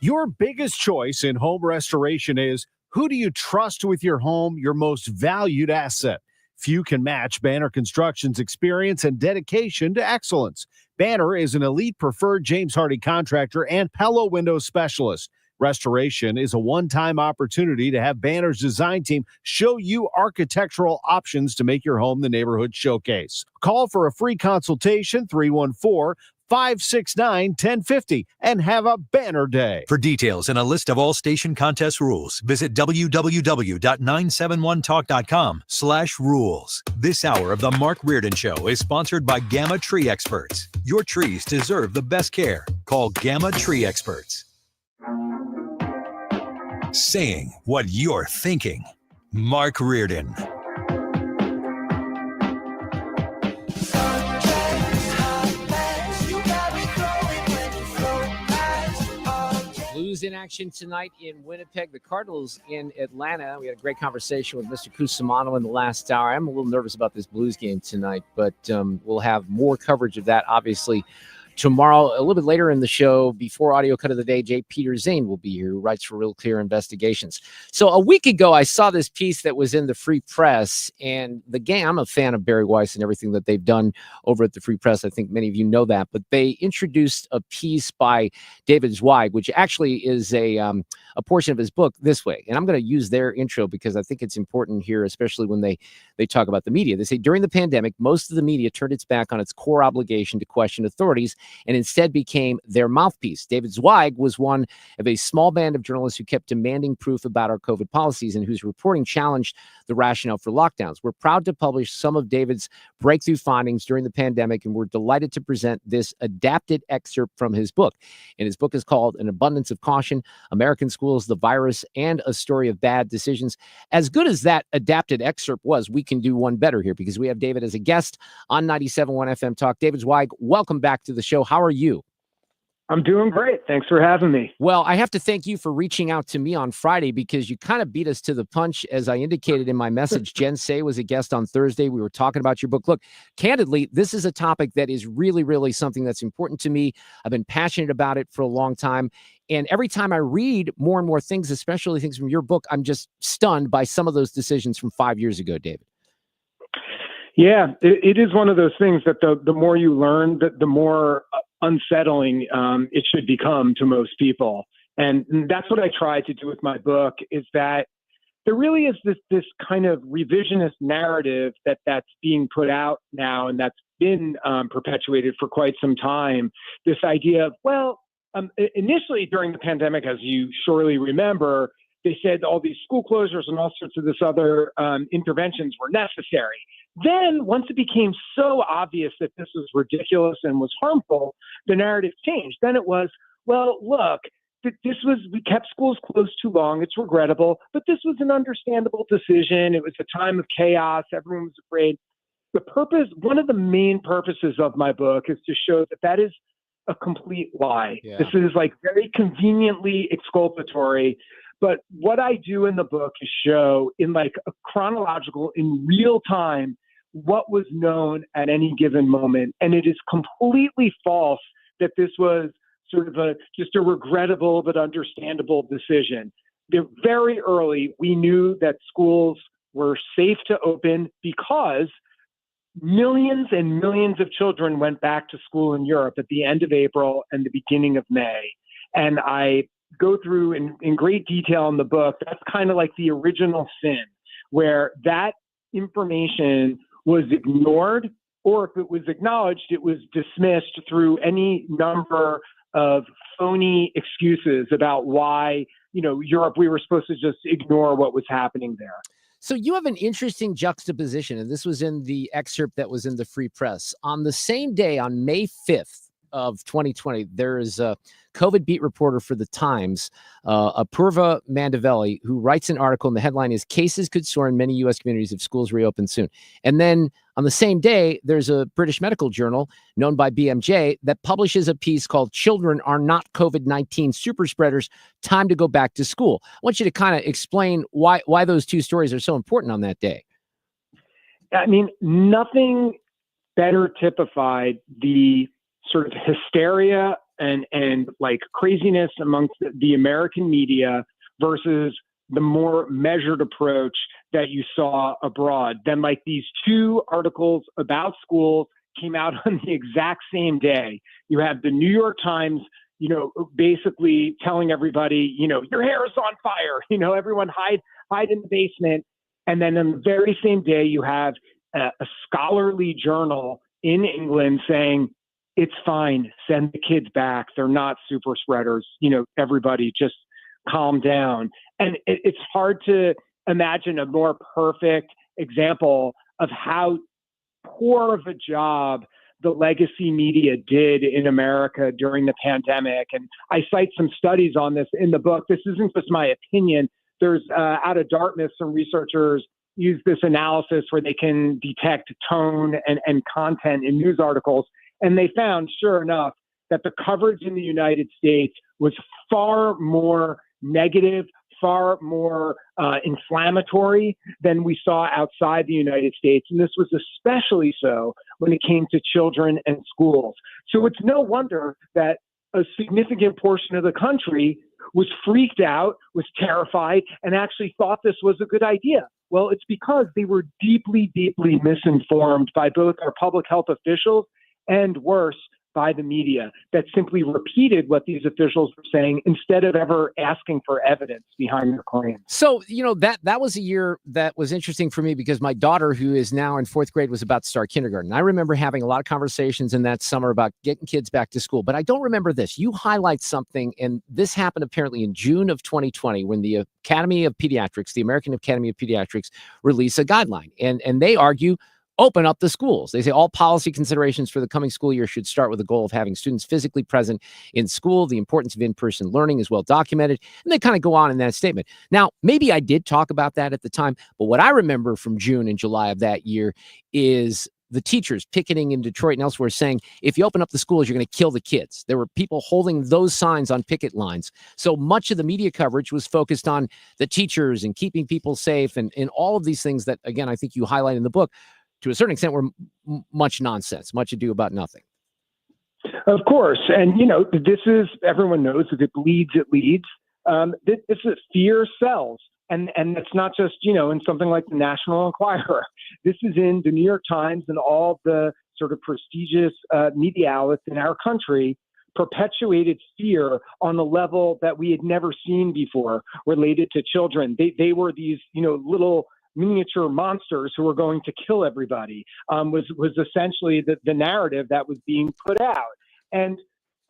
Your biggest choice in home restoration is, who do you trust with your home, your most valued asset? Few can match Banner Construction's experience and dedication to excellence. Banner is an elite preferred James Hardie contractor and Pella window specialist. Restoration is a one-time opportunity to have Banner's design team show you architectural options to make your home the neighborhood showcase. Call for a free consultation, 314-569-1050, and have a banner day. For details and a list of all station contest rules, visit www.971talk.com/rules. This hour of the Mark Reardon Show is sponsored by Gamma Tree Experts. Your trees deserve the best care. Call Gamma Tree Experts. Saying what you're thinking. Mark Reardon. Blues in action tonight in Winnipeg. The Cardinals in Atlanta. We had a great conversation with Mr. Cusumano in the last hour. I'm a little nervous about this Blues game tonight, but we'll have more coverage of that, obviously, tomorrow. A little bit later in the show, before Audio Cut of the Day, Peder Zane will be here, who writes for Real Clear Investigations. So a week ago, I saw this piece that was in the Free Press, and I'm a fan of Barry Weiss and everything that they've done over at the Free Press. I think many of you know that, but they introduced a piece by David Zweig, which actually is a portion of his book this way. And I'm going to use their intro because I think it's important here, especially when they talk about the media. They say, during the pandemic, most of the media turned its back on its core obligation to question authorities and instead became their mouthpiece. David Zweig was one of a small band of journalists who kept demanding proof about our COVID policies and whose reporting challenged the rationale for lockdowns. We're proud to publish some of David's breakthrough findings during the pandemic, and we're delighted to present this adapted excerpt from his book. And his book is called An Abundance of Caution, American Schools, the Virus, and a Story of Bad Decisions. As good as that adapted excerpt was, we can do one better here because we have David as a guest on 97.1 FM Talk. David Zweig, welcome back to the show. How are you? I'm doing great. Thanks for having me. Well, I have to thank you for reaching out to me on Friday because you kind of beat us to the punch. As I indicated in my message, Jen Say was a guest on Thursday. We were talking about your book. Look, candidly, this is a topic that is really, really something that's important to me. I've been passionate about it for a long time. And every time I read more and more things, especially things from your book, I'm just stunned by some of those decisions from 5 years ago, David. Yeah, it is one of those things that the more you learn, the more unsettling it should become to most people. And that's what I try to do with my book, is that there really is this kind of revisionist narrative that's being put out now, and that's been perpetuated for quite some time. This idea of, initially during the pandemic, as you surely remember, they said all these school closures and all sorts of this other interventions were necessary. Then, once it became so obvious that this was ridiculous and was harmful, the narrative changed. Then it was, well, look, we kept schools closed too long. It's regrettable, but this was an understandable decision. It was a time of chaos. Everyone was afraid. One of the main purposes of my book is to show that is a complete lie. Yeah. This is like very conveniently exculpatory. But what I do in the book is show in like a chronological, in real time, what was known at any given moment. And it is completely false that this was sort of just a regrettable but understandable decision. Very early, we knew that schools were safe to open because millions and millions of children went back to school in Europe at the end of April and the beginning of May. And I go through in great detail in the book. That's kind of like the original sin, where that information was ignored, or if it was acknowledged, it was dismissed through any number of phony excuses about why, Europe, we were supposed to just ignore what was happening there. So you have an interesting juxtaposition, and this was in the excerpt that was in the Free Press. On the same day, on May 5th of 2020, there is a COVID beat reporter for the Times, Apurva Mandavelli, who writes an article, and the headline is "Cases Could Soar in Many U.S. Communities If Schools Reopen Soon." And then on the same day, there's a British medical journal known by BMJ that publishes a piece called "Children Are Not COVID-19 Super Spreaders. Time to Go Back to School." I want you to kind of explain why those two stories are so important on that day. I mean, nothing better typified the sort of hysteria and like craziness amongst the American media versus the more measured approach that you saw abroad. Then like these two articles about schools came out on the exact same day. You have the New York Times, basically telling everybody, your hair is on fire, everyone hide in the basement. And then on the very same day, you have a scholarly journal in England saying, it's fine, send the kids back. They're not super spreaders. Everybody just calm down. And it's hard to imagine a more perfect example of how poor of a job the legacy media did in America during the pandemic. And I cite some studies on this in the book. This isn't just my opinion. There's out of Dartmouth, some researchers use this analysis where they can detect tone and content in news articles. And they found, sure enough, that the coverage in the United States was far more negative, far more inflammatory than we saw outside the United States. And this was especially so when it came to children and schools. So it's no wonder that a significant portion of the country was freaked out, was terrified, and actually thought this was a good idea. Well, it's because they were deeply, deeply misinformed by both our public health officials and worse, by the media that simply repeated what these officials were saying instead of ever asking for evidence behind their claims. So, that was a year that was interesting for me because my daughter, who is now in fourth grade, was about to start kindergarten. I remember having a lot of conversations in that summer about getting kids back to school, but I don't remember this. You highlight something, and this happened apparently in June of 2020 when the Academy of Pediatrics, the American Academy of Pediatrics, released a guideline, and they argue open up the schools. They say all policy considerations for the coming school year should start with the goal of having students physically present in school. The importance of in-person learning is well documented. And they kind of go on in that statement. Now, maybe I did talk about that at the time, but what I remember from June and July of that year is the teachers picketing in Detroit and elsewhere saying, if you open up the schools, you're going to kill the kids. There were people holding those signs on picket lines. So much of the media coverage was focused on the teachers and keeping people safe and all of these things that, again, I think you highlight in the book. To a certain extent, were much nonsense, much ado about nothing. Of course. And, this is, everyone knows that it bleeds, it leads. This is fear sells. And it's not just, in something like the National Enquirer. This is in the New York Times and all the sort of prestigious media outlets in our country perpetuated fear on a level that we had never seen before related to children. They were these, little miniature monsters who were going to kill everybody, was essentially the narrative that was being put out. And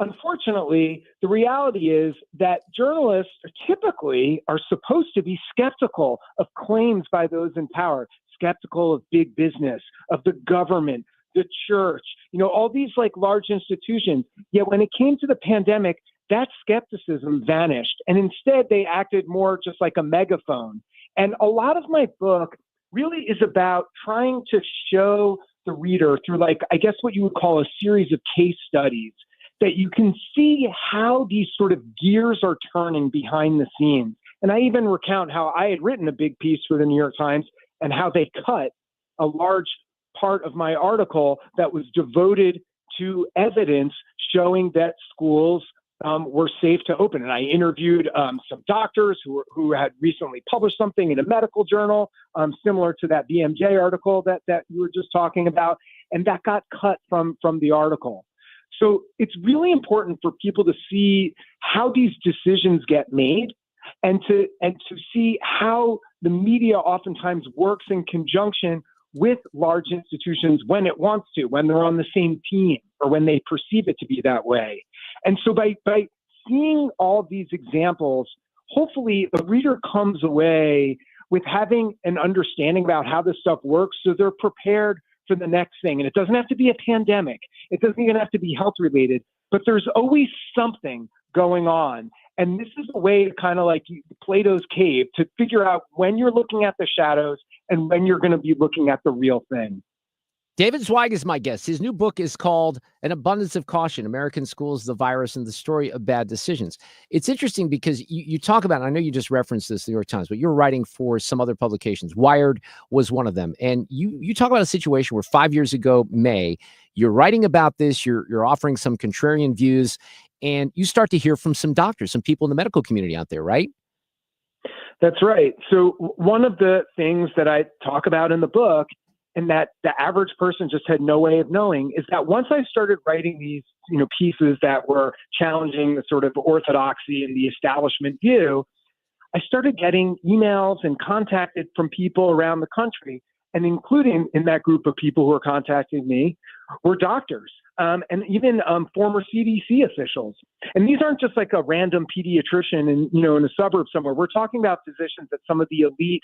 unfortunately, the reality is that journalists typically are supposed to be skeptical of claims by those in power, skeptical of big business, of the government, the church, all these like large institutions. Yet when it came to the pandemic, that skepticism vanished. And instead, they acted more just like a megaphone. And a lot of my book really is about trying to show the reader through, like, I guess what you would call a series of case studies, that you can see how these sort of gears are turning behind the scenes. And I even recount how I had written a big piece for the New York Times and how they cut a large part of my article that was devoted to evidence showing that schools were safe to open. And I interviewed some doctors who had recently published something in a medical journal, similar to that BMJ article that you were just talking about, and that got cut from the article. So it's really important for people to see how these decisions get made, and to see how the media oftentimes works in conjunction with large institutions when it wants to, when they're on the same team, or when they perceive it to be that way. And so by seeing all these examples, hopefully the reader comes away with having an understanding about how this stuff works, so they're prepared for the next thing. And it doesn't have to be a pandemic. It doesn't even have to be health related, but there's always something going on. And this is a way to kind of like Plato's cave to figure out when you're looking at the shadows and when you're going to be looking at the real thing. David Zweig is my guest. His new book is called An Abundance of Caution, American Schools, the Virus, and the Story of Bad Decisions. It's interesting because you talk about, I know you just referenced this, the New York Times, but you're writing for some other publications. Wired was one of them. And you talk about a situation where 5 years ago, May, you're writing about this, you're offering some contrarian views, and you start to hear from some doctors, some people in the medical community out there, right? That's right. So one of the things that I talk about in the book, and that the average person just had no way of knowing, is that once I started writing these, pieces that were challenging the sort of orthodoxy and the establishment view, I started getting emails and contacted from people around the country, and including in that group of people who were contacting me were doctors. And even former CDC officials. And these aren't just like a random pediatrician in a suburb somewhere. We're talking about physicians at some of the elite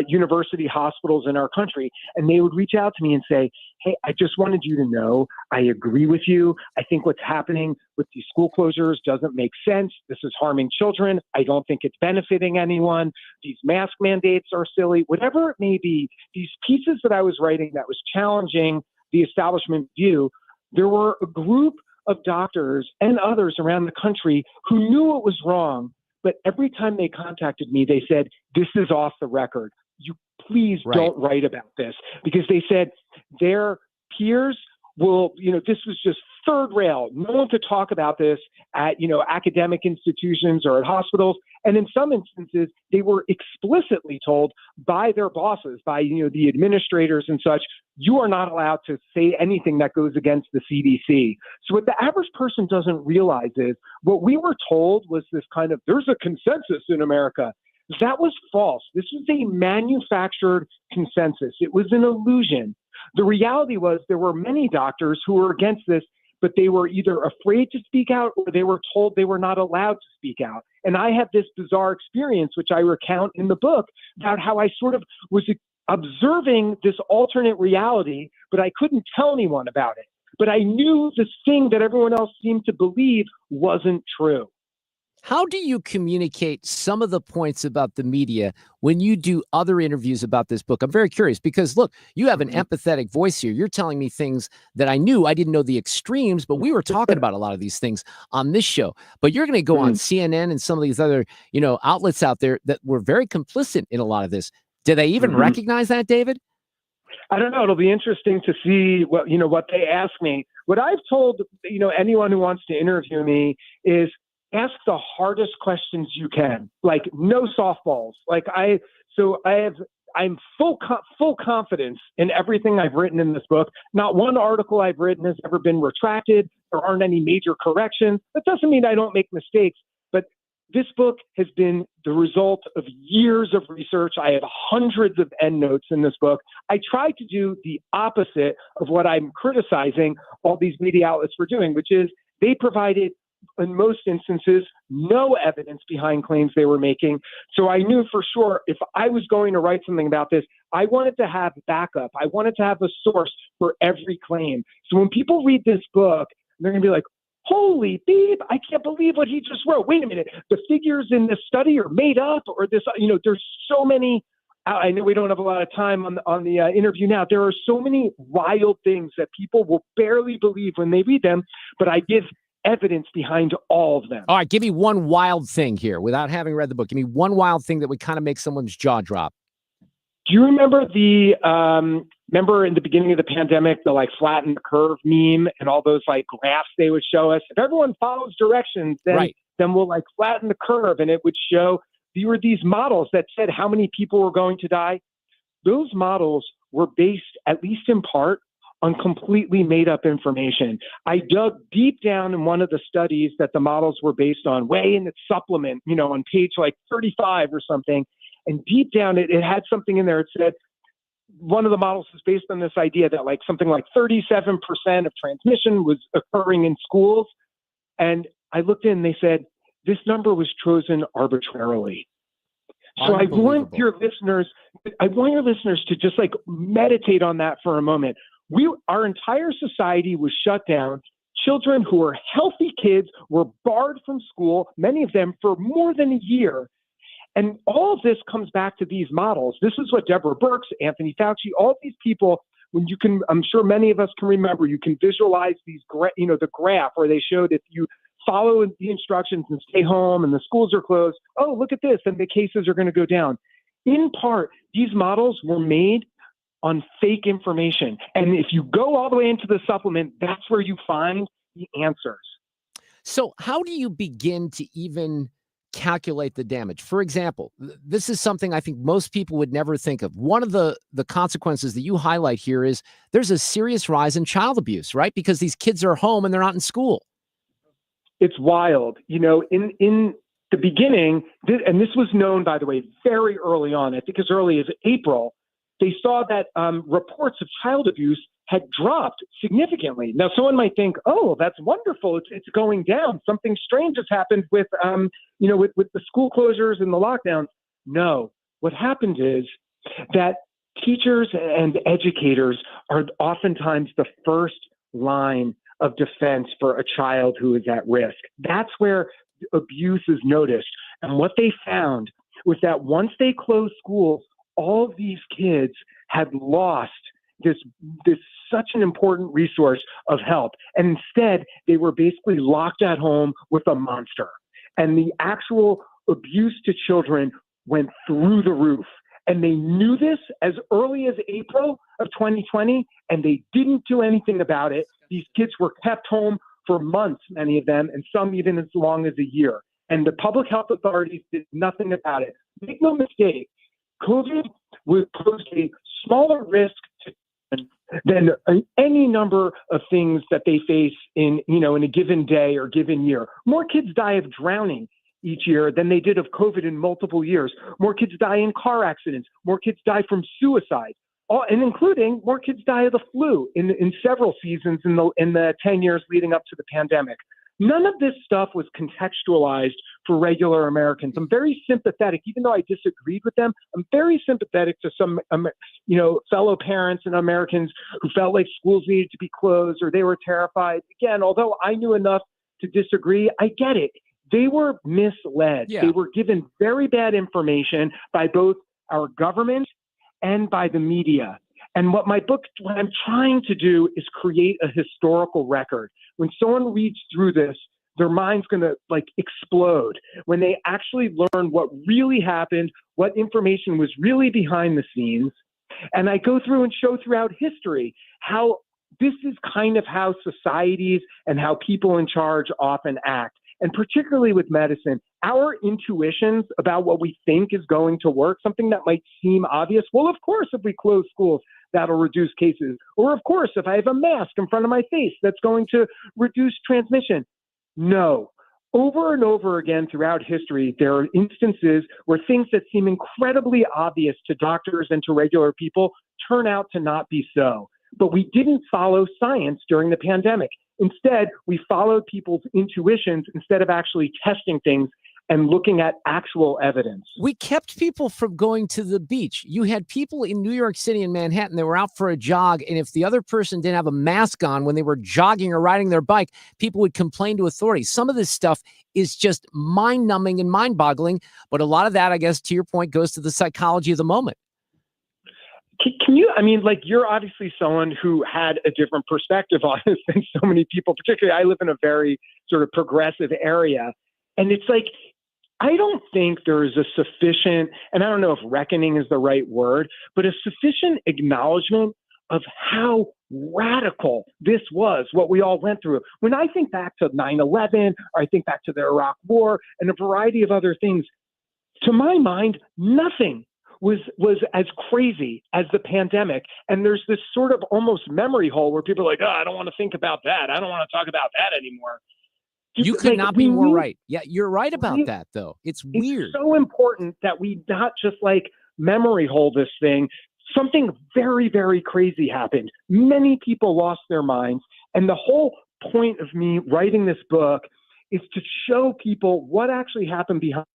university hospitals in our country. And they would reach out to me and say, hey, I just wanted you to know, I agree with you. I think what's happening with these school closures doesn't make sense. This is harming children. I don't think it's benefiting anyone. These mask mandates are silly. Whatever it may be, these pieces that I was writing that was challenging the establishment view, there were a group of doctors and others around the country who knew it was wrong, but every time they contacted me, they said, this is off the record. You please don't write about this, because they said their peers will, this was just third rail. No one could talk about this at, academic institutions or at hospitals. And in some instances, they were explicitly told by their bosses, by, the administrators and such, you are not allowed to say anything that goes against the CDC. So what the average person doesn't realize is what we were told was this kind of, there's a consensus in America. That was false. This was a manufactured consensus. It was an illusion. The reality was there were many doctors who were against this, but they were either afraid to speak out or they were told they were not allowed to speak out. And I had this bizarre experience, which I recount in the book, about how I sort of was observing this alternate reality, but I couldn't tell anyone about it. But I knew this thing that everyone else seemed to believe wasn't true. How do you communicate some of the points about the media when you do other interviews about this book? I'm very curious because, look, you have an empathetic voice here. You're telling me things that I knew. I didn't know the extremes, but we were talking about a lot of these things on this show. But you're going to go on CNN and some of these other, outlets out there that were very complicit in a lot of this. Do they even recognize that, David? I don't know. It'll be interesting to see what they ask me. What I've told, anyone who wants to interview me is, ask the hardest questions you can, like no softballs. I'm full confidence in everything I've written in this book. Not one article I've written has ever been retracted. There aren't any major corrections. That doesn't mean I don't make mistakes, but this book has been the result of years of research. I have hundreds of endnotes in this book. I tried to do the opposite of what I'm criticizing all these media outlets for doing, which is they provided, in most instances, no evidence behind claims they were making. So I knew for sure if I was going to write something about this, I wanted to have backup. I wanted to have a source for every claim. So when people read this book, they're going to be like, holy beep, I can't believe what he just wrote. Wait a minute. The figures in this study are made up, or this, there's so many. I know we don't have a lot of time on the interview now. There are so many wild things that people will barely believe when they read them, but I give evidence behind all of them. All right, give me one wild thing here without having read the book. Give me one wild thing that would kind of make someone's jaw drop. Do you remember remember in the beginning of the pandemic, the like flatten the curve meme and all those like graphs they would show us? If everyone follows directions, then we'll like flatten the curve, and it would show there were these models that said how many people were going to die. Those models were based, at least in part, on completely made up information. I dug deep down in one of the studies that the models were based on, way in its supplement, on page like 35 or something. And deep down, it had something in there. It said one of the models is based on this idea that like something like 37% of transmission was occurring in schools. And I looked in, they said, this number was chosen arbitrarily. So I want your listeners to just like meditate on that for a moment. Our entire society was shut down. Children who were healthy kids were barred from school, many of them for more than a year. And all of this comes back to these models. This is what Deborah Birx, Anthony Fauci, all these people, I'm sure many of us can remember, you can visualize these, the graph where they showed if you follow the instructions and stay home and the schools are closed, oh, look at this, and the cases are going to go down. In part, these models were made on fake information. And if you go all the way into the supplement, that's where you find the answers. So how do you begin to even calculate the damage? For example, this is something I think most people would never think of. One of the consequences that you highlight here is there's a serious rise in child abuse, right? Because these kids are home and they're not in school. It's wild. In the beginning, and this was known, by the way, very early on, I think as early as April, they saw that reports of child abuse had dropped significantly. Now, someone might think, oh, that's wonderful. It's going down. Something strange has happened with the school closures and the lockdowns. No, what happened is that teachers and educators are oftentimes the first line of defense for a child who is at risk. That's where abuse is noticed. And what they found was that once they closed schools, all of these kids had lost this such an important resource of help. And instead, they were basically locked at home with a monster. And the actual abuse to children went through the roof. And they knew this as early as April of 2020, and they didn't do anything about it. These kids were kept home for months, many of them, and some even as long as a year. And the public health authorities did nothing about it. Make no mistake, COVID would pose a smaller risk to children than any number of things that they face in a given day or given year. More kids die of drowning each year than they did of COVID in multiple years. More kids die in car accidents. More kids die from suicide, and including more kids die of the flu in several seasons in the 10 years leading up to the pandemic. None of this stuff was contextualized for regular Americans. I'm very sympathetic, even though I disagreed with them. I'm very sympathetic to some, fellow parents and Americans who felt like schools needed to be closed or they were terrified. Again, although I knew enough to disagree, I get it. They were misled. Yeah. They were given very bad information by both our government and by the media. And what I'm trying to do is create a historical record. When someone reads through this, their mind's going to explode when they actually learn what really happened, what information was really behind the scenes. And I go through and show throughout history how this is kind of how societies and how people in charge often act. And particularly with medicine, our intuitions about what we think is going to work, something that might seem obvious. Well, of course, if we close schools, that'll reduce cases. Or of course, if I have a mask in front of my face, that's going to reduce transmission. No. Over and over again throughout history, there are instances where things that seem incredibly obvious to doctors and to regular people turn out to not be so. But we didn't follow science during the pandemic. Instead, we followed people's intuitions instead of actually testing things and looking at actual evidence. We kept people from going to the beach. You had people in New York City and Manhattan that were out for a jog, and if the other person didn't have a mask on when they were jogging or riding their bike, people would complain to authorities. Some of this stuff is just mind-numbing and mind-boggling, but a lot of that, I guess, to your point, goes to the psychology of the moment. Can you, I mean, like, you're obviously someone who had a different perspective on this than so many people, particularly I live in a very sort of progressive area. And it's like, I don't think there is a sufficient, and I don't know if reckoning is the right word, but a sufficient acknowledgement of how radical this was, what we all went through. When I think back to 9/11, or I think back to the Iraq War and a variety of other things, to my mind, nothing was as crazy as the pandemic. And there's this sort of almost memory hole where people are like, oh, I don't want to think about that. I don't want to talk about that anymore. You could not be more right. Yeah, you're right about that, though. It's weird. It's so important that we not just like memory hole this thing. Something very, very crazy happened. Many people lost their minds. And the whole point of me writing this book is to show people what actually happened behind.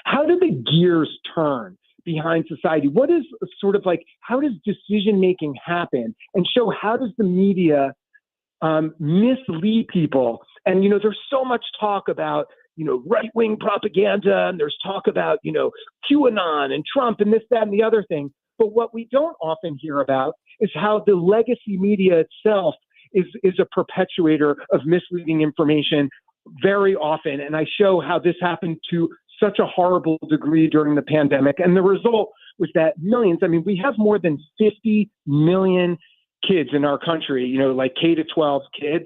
How did the gears turn behind society? What is sort of like, how does decision-making happen? And show how does the media mislead people? And, you know, there's so much talk about, you know, right-wing propaganda, and there's talk about, you know, QAnon and Trump and this, that, and the other thing. But what we don't often hear about is how the legacy media itself is a perpetuator of misleading information very often. And I show how this happened to such a horrible degree during the pandemic. And the result was that millions, I mean, we have more than 50 million kids in our country, you know, like K to 12 kids,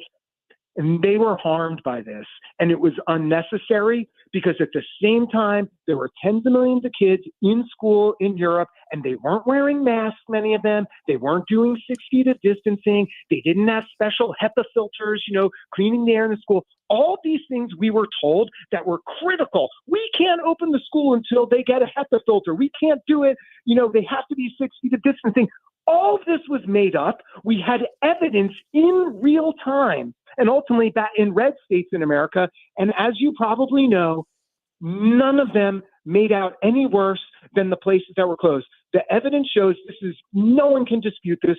and they were harmed by this. And it was unnecessary because at the same time, there were tens of millions of kids in school in Europe, and they weren't wearing masks, many of them. They weren't doing 6 feet of distancing. They didn't have special HEPA filters, you know, cleaning the air in the school. All these things we were told that were critical. We can't open the school until they get a HEPA filter. We can't do it. You know, they have to be 6 feet of distancing. All of this was made up. We had evidence in real time, and ultimately back in red states in America. And as you probably know, none of them made out any worse than the places that were closed. The evidence shows this is, no one can dispute this.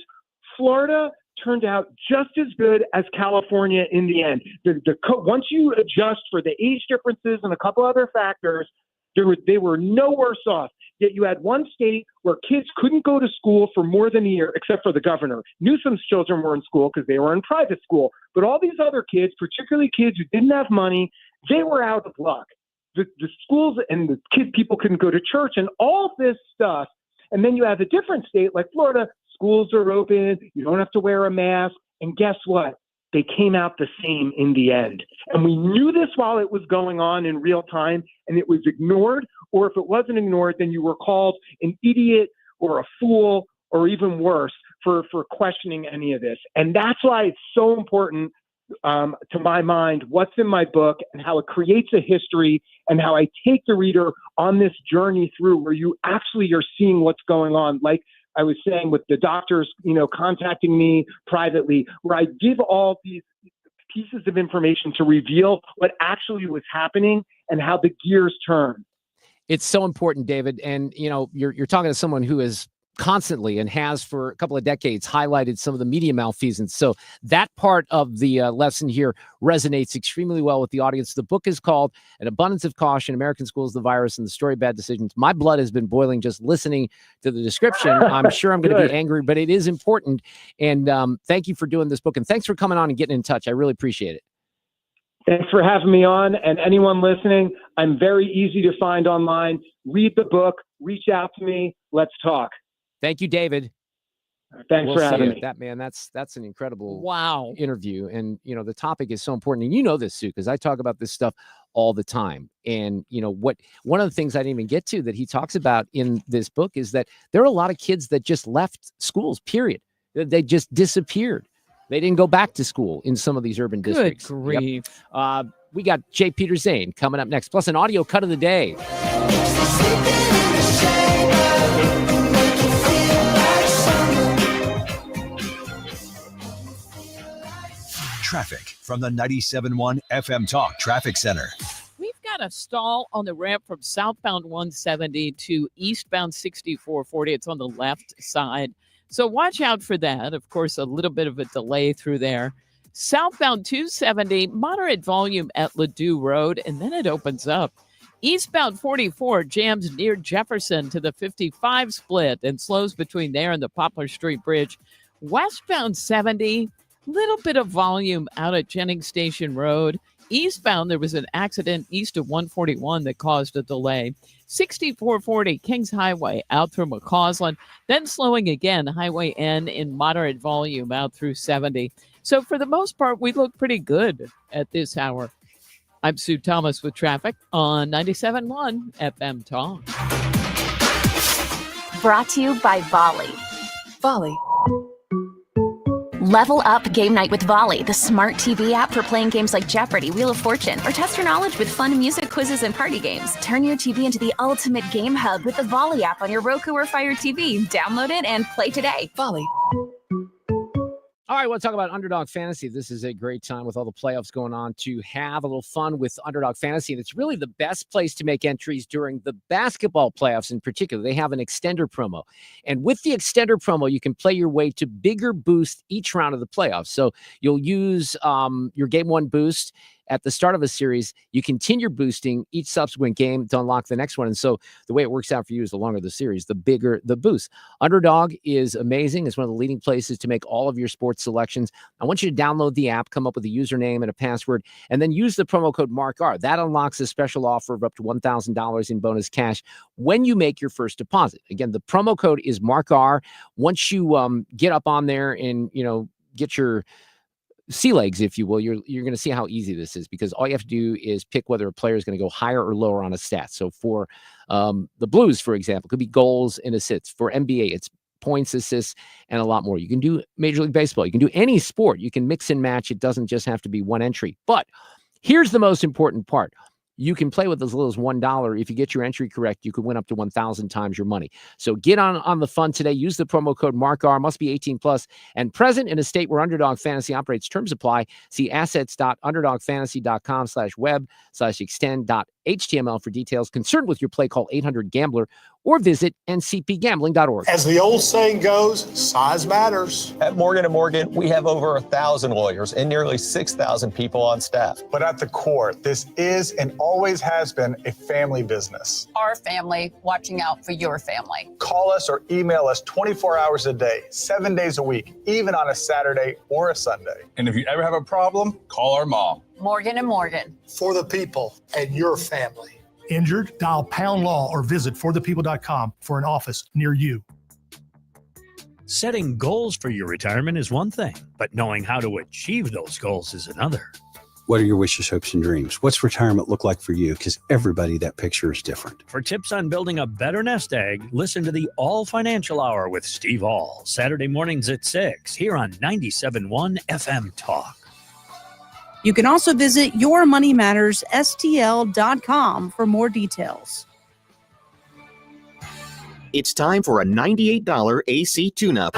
Florida turned out just as good as California in the end. Once you adjust for the age differences and a couple other factors, they were no worse off. Yet you had one state where kids couldn't go to school for more than a year, except for the governor. Newsom's children were in school because they were in private school. But all these other kids, particularly kids who didn't have money, they were out of luck. The schools and the people couldn't go to church and all this stuff. And then you have a different state like Florida, schools are open, you don't have to wear a mask. And guess what? They came out the same in the end. And we knew this while it was going on in real time, and it was ignored. Or if it wasn't ignored, then you were called an idiot or a fool or even worse for questioning any of this. And that's why it's so important to my mind, what's in my book and how it creates a history and how I take the reader on this journey through where you actually are seeing what's going on. Like I was saying with the doctors, you know, contacting me privately, where I give all these pieces of information to reveal what actually was happening and how the gears turn. It's so important, David. And, you know, you're talking to someone who is constantly and has for a couple of decades highlighted some of the media malfeasance. So that part of the lesson here resonates extremely well with the audience. The book is called An Abundance of Caution, American Schools, the Virus, and the Story of Bad Decisions. My blood has been boiling just listening to the description. I'm sure I'm going to be angry, but it is important. And thank you for doing this book. And thanks for coming on and getting in touch. I really appreciate it. Thanks for having me on. And anyone listening, I'm very easy to find online. Read the book, reach out to me. Let's talk. Thank you, David. Thanks for having me. That, man, that's an incredible interview. And, you know, the topic is so important. And you know this, Sue, because I talk about this stuff all the time. And, you know, one of the things I didn't even get to that he talks about in this book is that there are a lot of kids that just left schools, period. They just disappeared. They didn't go back to school in some of these urban districts. Good grief. Yep. We got Peder Zane coming up next, plus an audio cut of the day. Traffic from the 97.1 FM Talk Traffic Center. We've got got a stall on the ramp from southbound 170 to eastbound 6440. It's on the left side. So watch out for that. Of course, a little bit of a delay through there. Southbound 270, moderate volume at Ladue Road, and then it opens up. Eastbound 44 jams near Jefferson to the 55 split and slows between there and the Poplar Street Bridge. Westbound 70, little bit of volume out at Jennings Station Road. Eastbound, there was an accident east of 141 that caused a delay. 6440 Kings Highway out through McCausland, then slowing again, Highway N in moderate volume out through 70. So for the most part, we look pretty good at this hour. I'm Sue Thomas with traffic on 97.1 FM Talk. Brought to you by Volley. Volley. Level up game night with Volley, the smart TV app for playing games like Jeopardy, Wheel of Fortune, or test your knowledge with fun music quizzes and party games. Turn your TV into the ultimate game hub with the Volley app on your Roku or Fire TV. Download it and play today. Volley. All right, we'll talk about Underdog Fantasy. This is a great time with all the playoffs going on to have a little fun with Underdog Fantasy. And it's really the best place to make entries during the basketball playoffs in particular. They have an extender promo. And with the extender promo, you can play your way to bigger boost each round of the playoffs. So you'll use your game one boost at the start of a series. You continue boosting each subsequent game to unlock the next one. And so the way it works out for you is the longer the series, the bigger the boost. Underdog is amazing. It's one of the leading places to make all of your sports selections. I want you to download the app, come up with a username and a password, and then use the promo code MarkR. That unlocks a special offer of up to $1,000 in bonus cash when you make your first deposit. Again, the promo code is MarkR. Once you get up on there and, get your sea legs, if you will, you're going to see how easy this is, because all you have to do is pick whether a player is going to go higher or lower on a stat. So for the Blues, for example, it could be goals and assists. For NBA, it's points, assists, and a lot more. You can do Major League Baseball. You can do any sport. You can mix and match. It doesn't just have to be one entry. But here's the most important part. You can play with as little as $1. If you get your entry correct, you can win up to 1,000 times your money. So get on the fun today. Use the promo code MarkR. Must be 18 plus and present in a state where Underdog Fantasy operates. Terms apply. See assets.underdogfantasy.com/web/extend.html for details. Concerned with your play, call 800-GAMBLER or visit ncpgambling.org. As the old saying goes, size matters. At Morgan & Morgan, we have over 1,000 lawyers and nearly 6,000 people on staff. But at the core, this is and always has been a family business. Our family watching out for your family. Call us or email us 24 hours a day, 7 days a week, even on a Saturday or a Sunday. And if you ever have a problem, call our mom. Morgan & Morgan. For the people and your family. Injured? Dial Pound Law or visit forthepeople.com for an office near you. Setting goals for your retirement is one thing, but knowing how to achieve those goals is another. What are your wishes, hopes, and dreams? What's retirement look like for you? Because everybody, that picture is different. For tips on building a better nest egg, listen to the All Financial Hour with Steve All, Saturday mornings at 6 here on 97.1 FM Talk. You can also visit yourmoneymattersstl.com for more details. It's time for a $98 AC tune-up.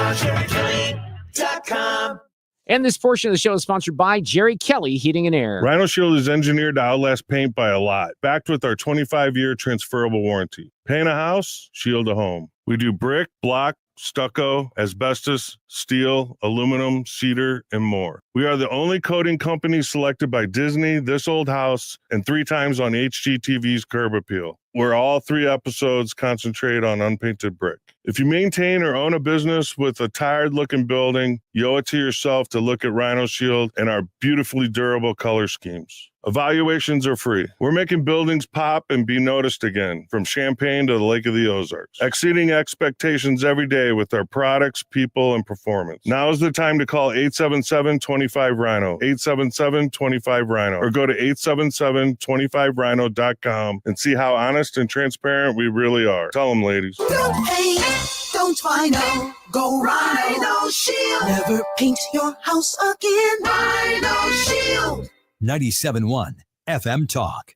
And this portion of the show is sponsored by Jerry Kelly Heating and Air. Rhino Shield is engineered to outlast paint by a lot, backed with our 25-year transferable warranty. Paint a house, shield a home. We do brick, block, stucco, asbestos, steel, aluminum, cedar, and more. We are the only coating company selected by Disney, This Old House, and 3 times on HGTV's Curb Appeal, where all 3 episodes concentrate on unpainted brick. If you maintain or own a business with a tired-looking building, you owe it to yourself to look at Rhino Shield and our beautifully durable color schemes. Evaluations are free. We're making buildings pop and be noticed again, from Champaign to the Lake of the Ozarks, exceeding expectations every day with our products, people, and performance. Now is the time to call 877-25-RHINO, 877-25-RHINO, or go to 877-25rhino.com and see how honest and transparent we really are. Tell them, ladies. Don't paint, don't Rhino, go Rhino Shield. Never paint your house again. Rhino Shield. 97.1 FM Talk.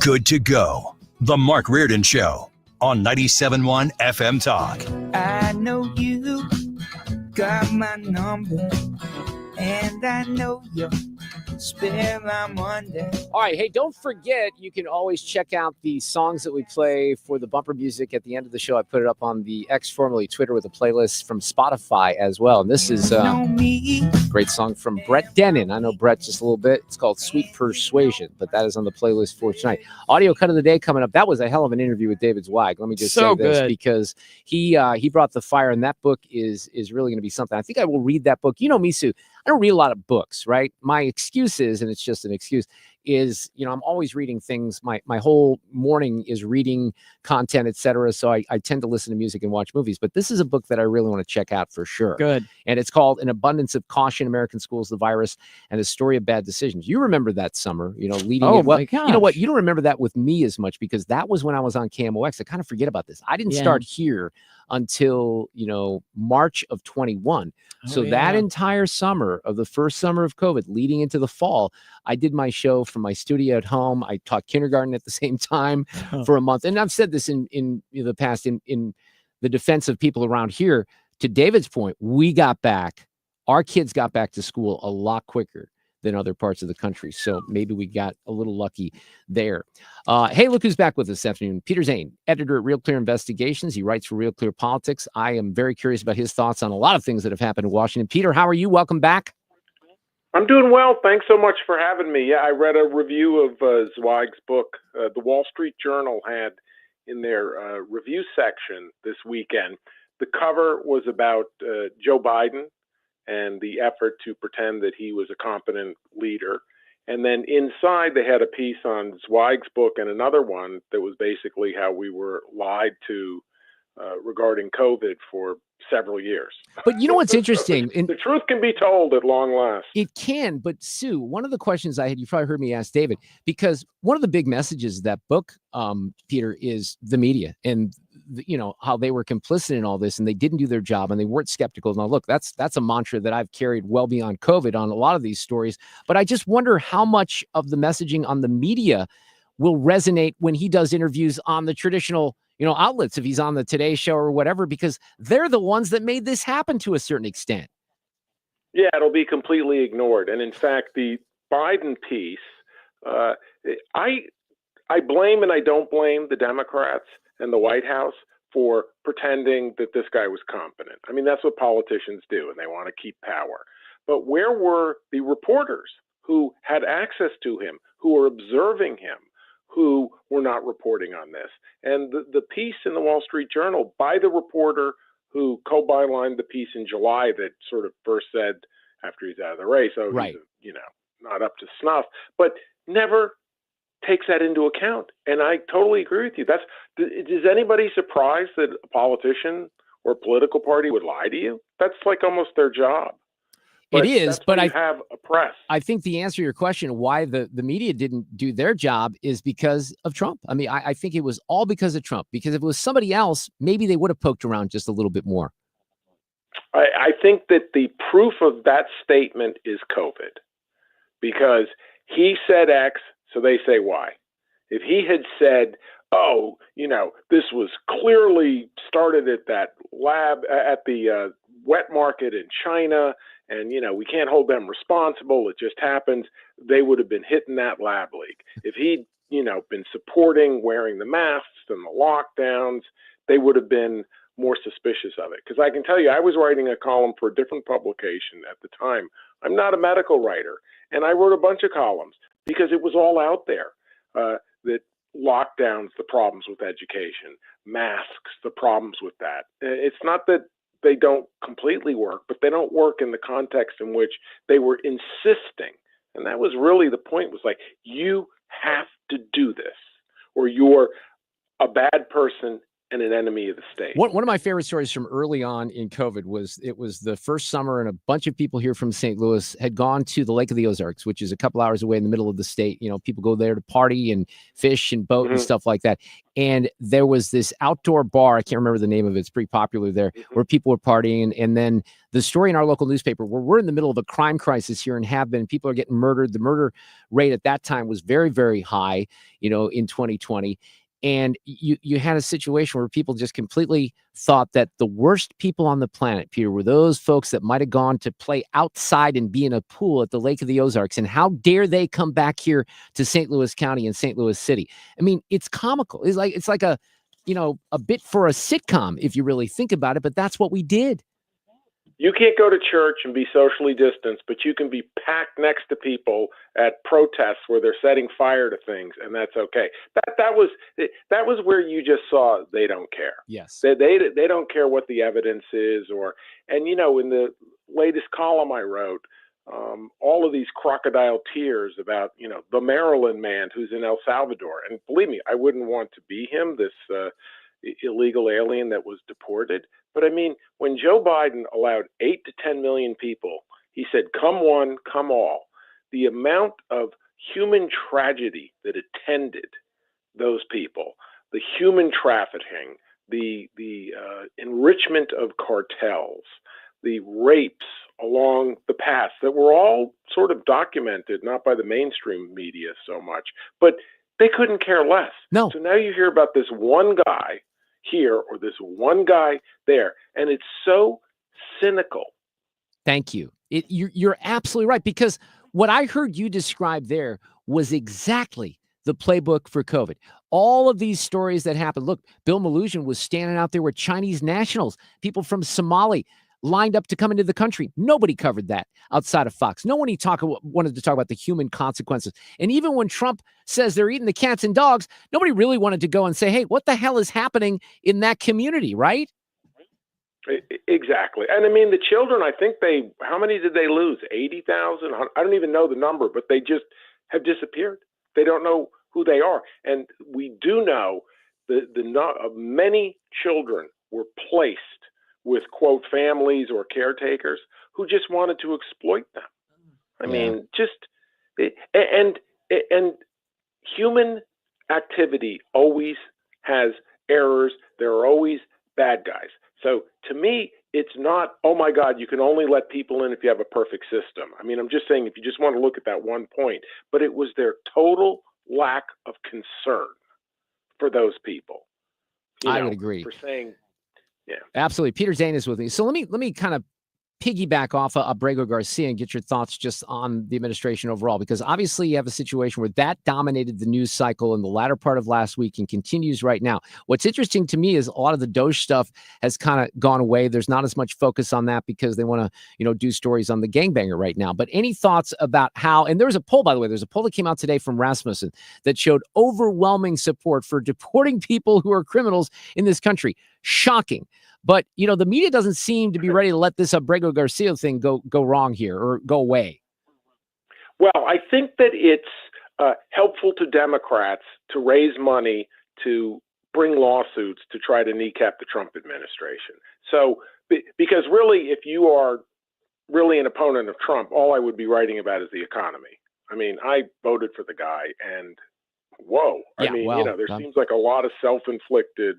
Good to Go. The Mark Reardon Show on 97.1 FM Talk. I know you got my number, and I know you're spend my Monday. All right. Hey, don't forget, you can always check out the songs that we play for the bumper music at the end of the show. I put it up on the X, formerly Twitter, with a playlist from Spotify as well. And this is a great song from Brett Dennen. I know Brett just a little bit. It's called Sweet Persuasion, but that is on the playlist for tonight. Audio cut of the day coming up. That was a hell of an interview with David Zweig. Let me just say this, because he brought the fire, and that book is really going to be something. I think I will read that book. You know me, Sue. I don't read a lot of books, right? My excuse is, and it's just an excuse, is, I'm always reading things. My whole morning is reading content, etc. So I tend to listen to music and watch movies. But this is a book that I really want to check out for sure. Good. And it's called An Abundance of Caution, American Schools, the Virus, and the Story of Bad Decisions. You remember that summer, leading Oh, in. Well, my gosh. you know what? You don't remember that with me as much, because that was when I was on KMOX. I kind of forget about this. I didn't start here until, March of 21. So that entire summer of the first summer of COVID leading into the fall, I did my show from my studio at home. I taught kindergarten at the same time for a month. And I've said this in the past, in the defense of people around here. To David's point, our kids got back to school a lot quicker than other parts of the country. So maybe we got a little lucky there. Hey, look who's back with us this afternoon. Peder Zane, editor at Real Clear Investigations. He writes for Real Clear Politics. I am very curious about his thoughts on a lot of things that have happened in Washington. Peter, how are you? Welcome back. I'm doing well. Thanks so much for having me. Yeah, I read a review of Zweig's book. The Wall Street Journal had in their review section this weekend. The cover was about Joe Biden and the effort to pretend that he was a competent leader. And then inside, they had a piece on Zweig's book and another one that was basically how we were lied to regarding COVID for several years. But you know what's interesting? The truth can be told at long last. It can, but Sue, one of the questions I had, you probably heard me ask David, because one of the big messages of that book, Peter, is the media and how they were complicit in all this and they didn't do their job and they weren't skeptical. Now, look, that's a mantra that I've carried well beyond COVID on a lot of these stories. But I just wonder how much of the messaging on the media will resonate when he does interviews on the traditional outlets, if he's on the Today Show or whatever, because they're the ones that made this happen to a certain extent. Yeah, it'll be completely ignored. And in fact, the Biden piece, I blame and I don't blame the Democrats and the White House for pretending that this guy was competent. I mean, that's what politicians do, and they want to keep power. But where were the reporters who had access to him, who were observing him, who were not reporting on this? And the piece in the Wall Street Journal by the reporter who co-bylined the piece in July that sort of first said after he's out of the race, he's, not up to snuff, but never takes that into account. And I totally agree with you. Is anybody surprised that a politician or a political party would lie to you? That's like almost their job. It is, but I have a press. I think the answer to your question, why the media didn't do their job, is because of Trump. I mean, I think it was all because of Trump, because if it was somebody else, maybe they would have poked around just a little bit more. I think that the proof of that statement is COVID, because he said X, so they say Y. If he had said, this was clearly started at that lab, at the wet market in China, and, we can't hold them responsible, it just happens, they would have been hitting that lab leak. If he'd, been supporting wearing the masks and the lockdowns, they would have been more suspicious of it. Because I can tell you, I was writing a column for a different publication at the time. I'm not a medical writer, and I wrote a bunch of columns because it was all out there, that lockdowns, the problems with education, masks, the problems with that. It's not that they don't completely work, but they don't work in the context in which they were insisting. And that was really the point, was like, you have to do this or you're a bad person and an enemy of the state. One of my favorite stories from early on in COVID was the first summer, and a bunch of people here from St. Louis had gone to the Lake of the Ozarks, which is a couple hours away in the middle of the state. People go there to party and fish and boat and stuff like that. And there was this outdoor bar, I can't remember the name of it, it's pretty popular there, where people were partying. And then the story in our local newspaper, where we're in the middle of a crime crisis here and have been, people are getting murdered. The murder rate at that time was very, very high, in 2020. And you had a situation where people just completely thought that the worst people on the planet, Peter, were those folks that might have gone to play outside and be in a pool at the Lake of the Ozarks. And how dare they come back here to St. Louis County and St. Louis City? I mean, it's comical. It's like a bit for a sitcom if you really think about it. But that's what we did. You can't go to church and be socially distanced, but you can be packed next to people at protests where they're setting fire to things, and that's okay. That was where you just saw they don't care. Yes, they don't care what the evidence is, and in the latest column I wrote, all of these crocodile tears about the Maryland man who's in El Salvador, and believe me, I wouldn't want to be him. This illegal alien that was deported. But I mean, when Joe Biden allowed 8 to 10 million people, he said, come one, come all. The amount of human tragedy that attended those people, the human trafficking, the enrichment of cartels, the rapes along the paths that were all sort of documented, not by the mainstream media so much, but they couldn't care less. No. So now you hear about this one guy here or this one guy there, and it's so cynical. Thank you. You're absolutely right, because what I heard you describe there was exactly the playbook for COVID. All of these stories that happened. Look, Bill Malhusian was standing out there with Chinese nationals, people from Somalia lined up to come into the country. Nobody covered that outside of Fox. No one wanted to talk about the human consequences. And even when Trump says they're eating the cats and dogs, nobody really wanted to go and say, hey, what the hell is happening in that community, right? Exactly. And I mean, the children, I think how many did they lose? 80,000? I don't even know the number, but they just have disappeared. They don't know who they are. And we do know many children were placed with, quote, families or caretakers who just wanted to exploit them. I mean, and human activity always has errors. There are always bad guys. So to me, it's not, oh my God, you can only let people in if you have a perfect system. I mean, I'm just saying, if you just want to look at that one point, but it was their total lack of concern for those people. I would agree. For saying, yeah, absolutely. Peder Zane is with me. So let me kind of piggyback off of Abrego Garcia and get your thoughts just on the administration overall, because obviously you have a situation where that dominated the news cycle in the latter part of last week and continues right now. What's interesting to me is a lot of the Doge stuff has kind of gone away. There's not as much focus on that because they want to, do stories on the gangbanger right now. But any thoughts about how, and there's a poll, by the way, there's a poll that came out today from Rasmussen that showed overwhelming support for deporting people who are criminals in this country. Shocking. But, the media doesn't seem to be ready to let this Abrego Garcia thing go wrong here or go away. Well, I think that it's helpful to Democrats to raise money to bring lawsuits to try to kneecap the Trump administration. So, because really, if you are really an opponent of Trump, all I would be writing about is the economy. I mean, I voted for the guy, and whoa. Yeah, there seems like a lot of self-inflicted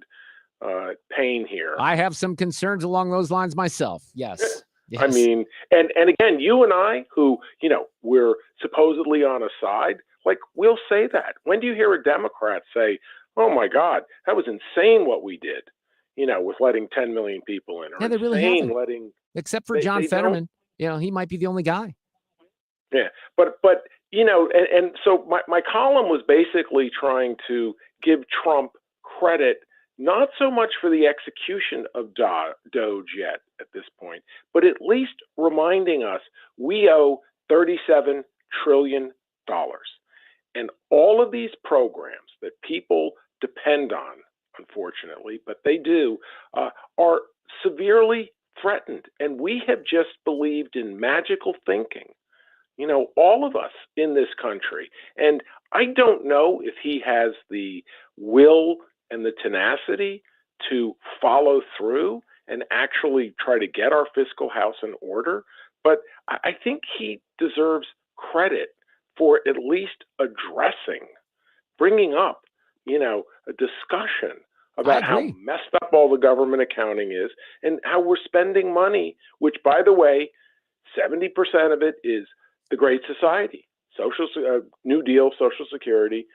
pain here. I have some concerns along those lines myself. Yes. I mean, and again, you and I, who, we're supposedly on a side, like, we'll say that. When do you hear a Democrat say, oh my God, that was insane what we did, with letting 10 million people in? Or yeah, they really haven't. Except for John Fetterman. He might be the only guy. Yeah. But and so my column was basically trying to give Trump credit, not so much for the execution of Doge yet at this point, but at least reminding us we owe $37 trillion. And all of these programs that people depend on, unfortunately, but they do, are severely threatened. And we have just believed in magical thinking, all of us in this country. And I don't know if he has the will and the tenacity to follow through and actually try to get our fiscal house in order. But I think he deserves credit for at least bringing up, a discussion about how messed up all the government accounting is and how we're spending money, which, by the way, 70% of it is the Great Society, New Deal, Social Security,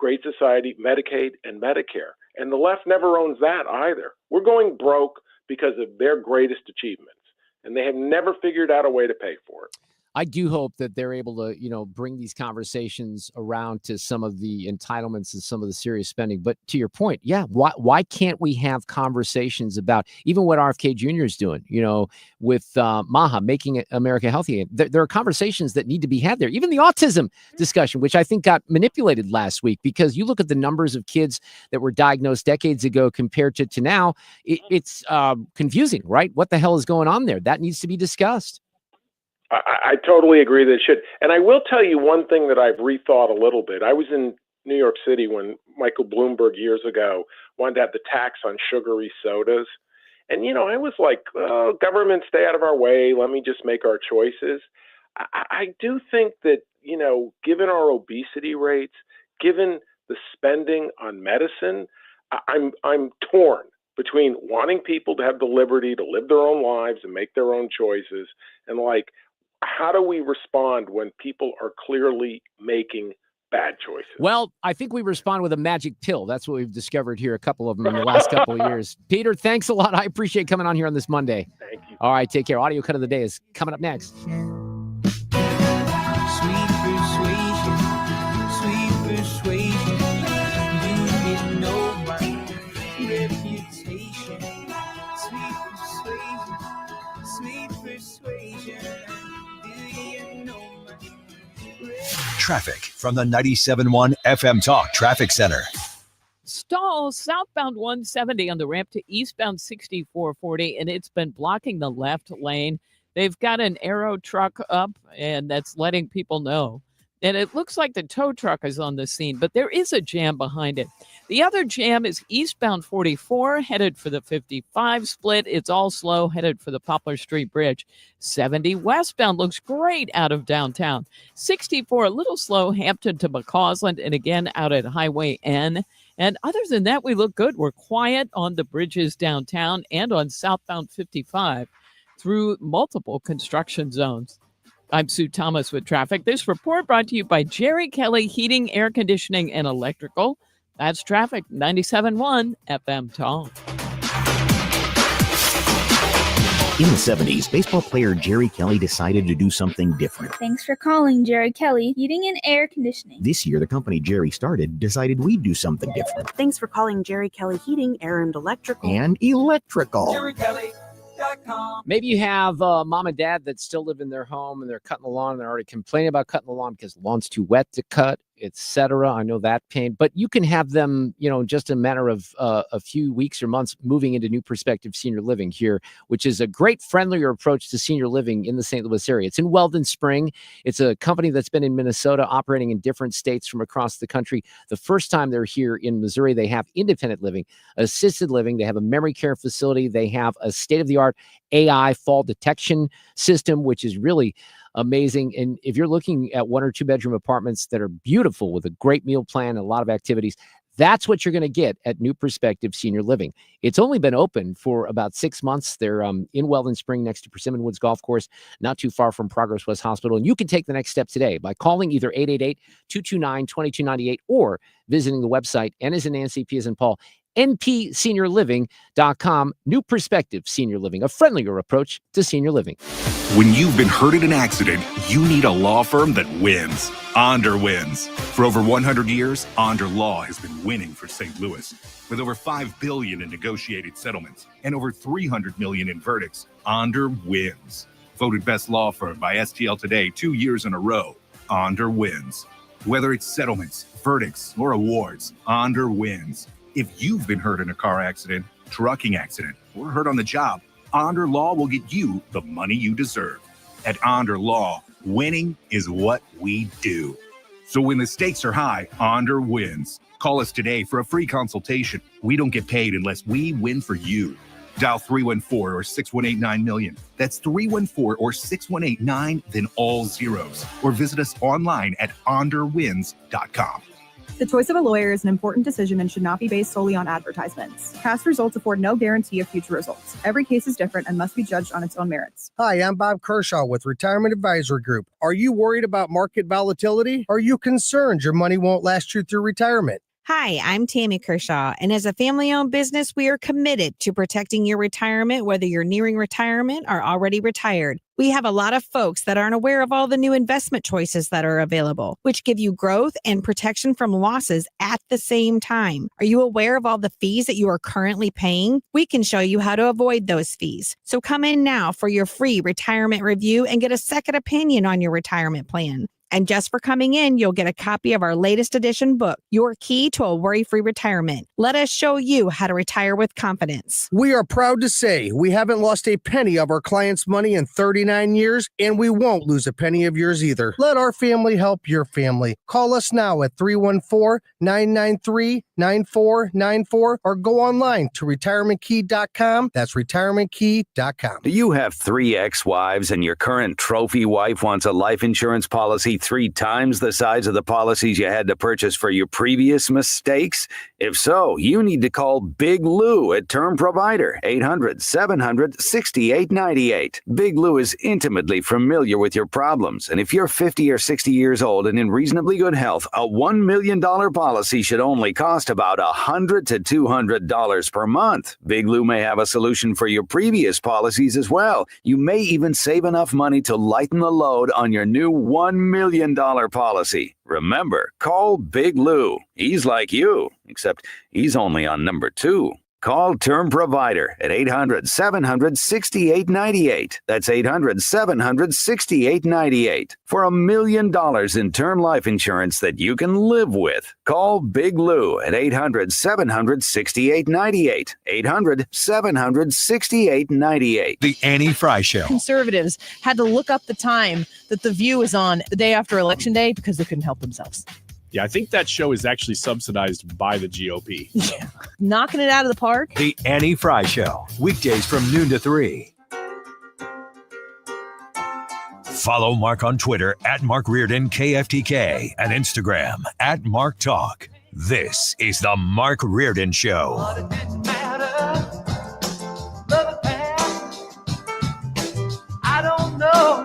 Great Society, Medicaid, and Medicare. And the left never owns that either. We're going broke because of their greatest achievements, and they have never figured out a way to pay for it. I do hope that they're able to, bring these conversations around to some of the entitlements and some of the serious spending. But to your point, why can't we have conversations about even what RFK Jr. is doing, with MAHA, making America healthy? There are conversations that need to be had there. Even the autism discussion, which I think got manipulated last week, because you look at the numbers of kids that were diagnosed decades ago compared to now, it's confusing, right? What the hell is going on there? That needs to be discussed. I totally agree that it should. And I will tell you one thing that I've rethought a little bit. I was in New York City when Michael Bloomberg years ago wanted to have the tax on sugary sodas. And, I was like, oh, government, stay out of our way. Let me just make our choices. I do think that, given our obesity rates, given the spending on medicine, I'm torn between wanting people to have the liberty to live their own lives and make their own choices, and how do we respond when people are clearly making bad choices? Well, I think we respond with a magic pill. That's what we've discovered here, a couple of them in the last couple of years. Peter, thanks a lot. I appreciate coming on here on this Monday. Thank you. All right, take care. Audio cut of the day is coming up next. Sweet persuasion, you didn't know my reputation. Sweet persuasion, do you know my Traffic from the 97.1 FM Talk Traffic Center. Stalls southbound 170 on the ramp to eastbound 6440, and it's been blocking the left lane. They've got an Aero truck up, and that's letting people know. And it looks like the tow truck is on the scene, but there is a jam behind it. The other jam is eastbound 44, headed for the 55 split. It's all slow, headed for the Poplar Street Bridge. 70 westbound looks great out of downtown. 64, a little slow, Hampton to McCausland, and again out at Highway N. And other than that, we look good. We're quiet on the bridges downtown and on southbound 55 through multiple construction zones. I'm Sue Thomas with traffic. This report brought to you by Jerry Kelly Heating, Air Conditioning, and Electrical. That's traffic, 97.1 FM Talk. In the 70s, baseball player Jerry Kelly decided to do something different. Thanks for calling Jerry Kelly Heating and Air Conditioning. This year, the company Jerry started decided we'd do something different. Thanks for calling Jerry Kelly Heating, Air and Electrical. And electrical. Jerry Kelly. Maybe you have mom and dad that still live in their home and they're cutting the lawn and they're already complaining about cutting the lawn because the lawn's too wet to cut, etc. I know that pain, but you can have them, just a matter of a few weeks or months moving into New Perspective Senior Living here, which is a great friendlier approach to senior living in the St. Louis area. It's in Weldon Spring. It's a company that's been in Minnesota, operating in different states from across the country. The first time they're here in Missouri, they have independent living, assisted living. They have a memory care facility. They have a state-of-the-art AI fall detection system, which is really amazing. And if you're looking at 1 or 2 bedroom apartments that are beautiful with a great meal plan and a lot of activities, that's what you're going to get at New Perspective Senior Living. It's only been open for about 6 months. They're in Weldon Spring next to Persimmon Woods Golf Course, not too far from Progress West Hospital. And you can take the next step today by calling either 888-229-2298 or visiting the website, N as in Nancy, P as in Paul, npseniorliving.com. New Perspective Senior Living, a friendlier approach to senior living. When you've been hurt in an accident, you need a law firm that wins. Onder wins. For over 100 years, Onder Law has been winning for St. Louis. With over $5 billion in negotiated settlements and over $300 million in verdicts, Onder wins. Voted best law firm by STL Today 2 years in a row, Onder wins. Whether it's settlements, verdicts, or awards, Onder wins. If you've been hurt in a car accident, trucking accident, or hurt on the job, Onder Law will get you the money you deserve. At Onder Law, winning is what we do. So when the stakes are high, Onder wins. Call us today for a free consultation. We don't get paid unless we win for you. Dial 314 or 6189-million. That's 314 or 6189, then all zeros. Or visit us online at onderwins.com. The choice of a lawyer is an important decision and should not be based solely on advertisements. Past results afford no guarantee of future results. Every case is different and must be judged on its own merits. Hi, I'm Bob Kershaw with Retirement Advisory Group. Are you worried about market volatility? Are you concerned your money won't last you through retirement? Hi, I'm Tammy Kershaw, and as a family-owned business, we are committed to protecting your retirement, whether you're nearing retirement or already retired. We have a lot of folks that aren't aware of all the new investment choices that are available, which give you growth and protection from losses at the same time. Are you aware of all the fees that you are currently paying? We can show you how to avoid those fees. So come in now for your free retirement review and get a second opinion on your retirement plan. And just for coming in, you'll get a copy of our latest edition book, Your Key to a Worry-Free Retirement. Let us show you how to retire with confidence. We are proud to say we haven't lost a penny of our clients' money in 39 years, and we won't lose a penny of yours either. Let our family help your family. Call us now at 314-993-9494 or go online to retirementkey.com. That's retirementkey.com. Do you have 3 ex-wives and your current trophy wife wants a life insurance policy 3 times the size of the policies you had to purchase for your previous mistakes? If so, you need to call Big Lou at Term Provider, 800-700-6898. Big Lou is intimately familiar with your problems, and if you're 50 or 60 years old and in reasonably good health, a $1 million policy should only cost about $100 to $200 per month. Big Lou may have a solution for your previous policies as well. You may even save enough money to lighten the load on your new $1 million policy. Remember, call Big Lou. He's like you, except he's only on number 2. Call Term Provider at 800-700-6898. That's 800-700-6898 for $1 million in term life insurance that you can live with. Call Big Lou at 800-700-6898. 800-700-6898. The Annie Fry Show. Conservatives had to look up the time that The View was on the day after Election Day because they couldn't help themselves. Yeah, I think that show is actually subsidized by the GOP. Yeah. Knocking it out of the park. The Annie Fry Show. Weekdays from noon to 3. Follow Mark on Twitter at Mark Reardon KFTK and Instagram at Mark Talk. This is the Mark Reardon Show.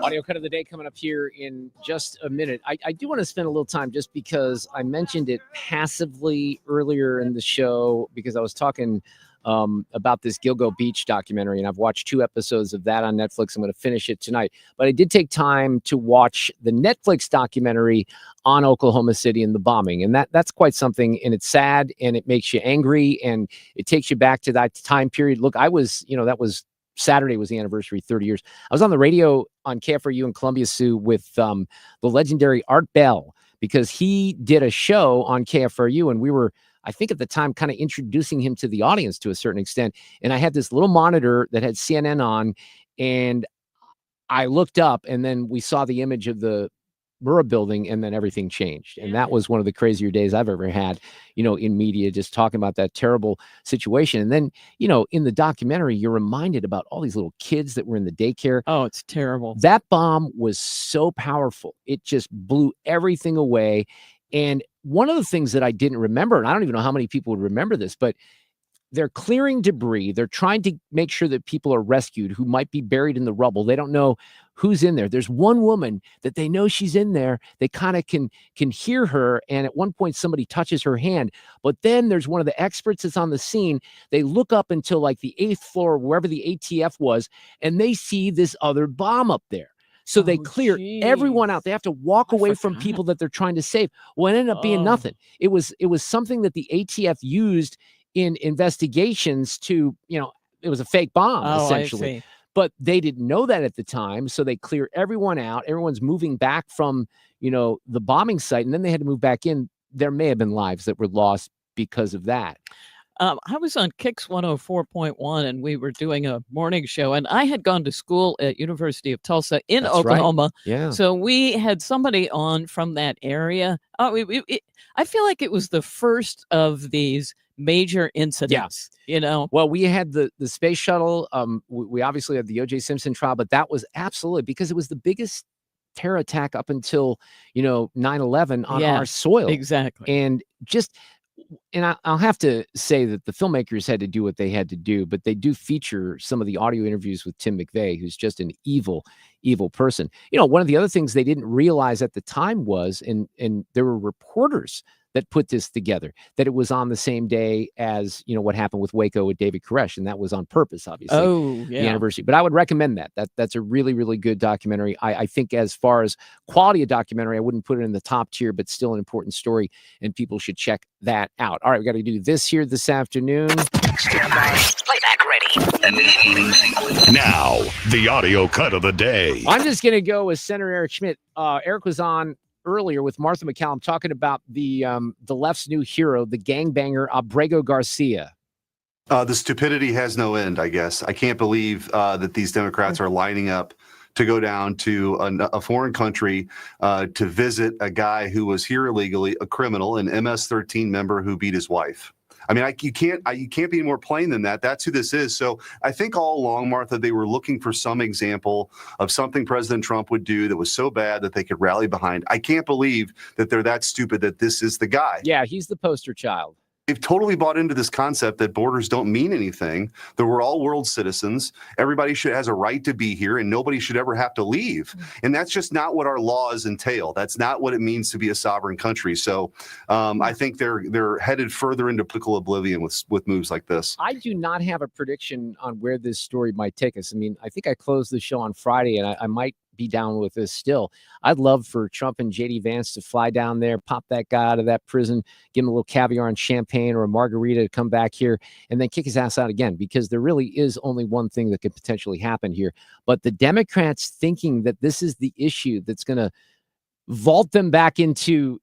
Audio cut of the day coming up here in just a minute. I do want to spend a little time just because I mentioned it passively earlier in the show because I was talking about this Gilgo Beach documentary, and I've watched 2 episodes of that on Netflix. I'm going to finish it tonight. But I did take time to watch the Netflix documentary on Oklahoma City and the bombing. And that's quite something. And it's sad and it makes you angry and it takes you back to that time period. Look, that was Saturday was the anniversary, 30 years. I was on the radio on KFRU in Columbia, Sioux with the legendary Art Bell because he did a show on KFRU and we were, I think at the time, kind of introducing him to the audience to a certain extent. And I had this little monitor that had CNN on and I looked up and then we saw the image of the Murrah building and then everything changed. And that was one of the crazier days I've ever had, in media, just talking about that terrible situation. And then, in the documentary, you're reminded about all these little kids that were in the daycare. Oh, it's terrible. That bomb was so powerful. It just blew everything away. And one of the things that I didn't remember, and I don't even know how many people would remember this, but they're clearing debris. They're trying to make sure that people are rescued who might be buried in the rubble. They don't know who's in there. There's one woman that they know she's in there. They kind of can hear her. And at one point, somebody touches her hand. But then there's one of the experts that's on the scene. They look up until like the 8th floor, wherever the ATF was, and they see this other bomb up there. So they clear everyone out. They have to walk away from people that they're trying to save. Well, it ended up being nothing. It was something that the ATF used in investigations to, it was a fake bomb, essentially. But they didn't know that at the time. So they clear everyone out. Everyone's moving back from, the bombing site. And then they had to move back in. There may have been lives that were lost because of that. I was on Kicks 104.1 and we were doing a morning show and I had gone to school at University of Tulsa in Oklahoma. Right. Yeah. So we had somebody on from that area. I feel like it was the first of these major incidents, Well, we had the space shuttle. We obviously had the O.J. Simpson trial, but that was absolutely because it was the biggest terror attack up until, 9/11 on Yeah, our soil. exactly. And I'll have to say that the filmmakers had to do what they had to do, but they do feature some of the audio interviews with Tim McVeigh, who's just an evil, evil person. One of the other things they didn't realize at the time was, and there were reporters that put this together, that it was on the same day as, what happened with Waco with David Koresh. And that was on purpose, obviously. Oh, The yeah. anniversary. But I would recommend that. That's a really, really good documentary. I think as far as quality of documentary, I wouldn't put it in the top tier, but still an important story, and people should check that out. All right, we got to do this here this afternoon. Stand by. Playback ready. Now, the audio cut of the day. I'm just going to go with Senator Eric Schmidt. Eric was on earlier with Martha McCallum talking about the left's new hero, the gangbanger Abrego Garcia. The stupidity has no end, I guess. I can't believe that these Democrats are lining up to go down to a foreign country to visit a guy who was here illegally, a criminal, an MS-13 member who beat his wife. I mean, you can't be more plain than that. That's who this is. So I think all along, Martha, they were looking for some example of something President Trump would do that was so bad that they could rally behind. I can't believe that they're that stupid that this is the guy. Yeah, he's the poster child. They've totally bought into this concept that borders don't mean anything, that we're all world citizens. Everybody has a right to be here, and nobody should ever have to leave. And that's just not what our laws entail. That's not what it means to be a sovereign country. So I think they're headed further into political oblivion with moves like this. I do not have a prediction on where this story might take us. I mean, I think I closed the show on Friday, and I might be down with this still. I'd love for Trump and JD Vance to fly down there, pop that guy out of that prison, give him a little caviar and champagne or a margarita to come back here and then kick his ass out again, because there really is only one thing that could potentially happen here. But the Democrats thinking that this is the issue that's going to vault them back into,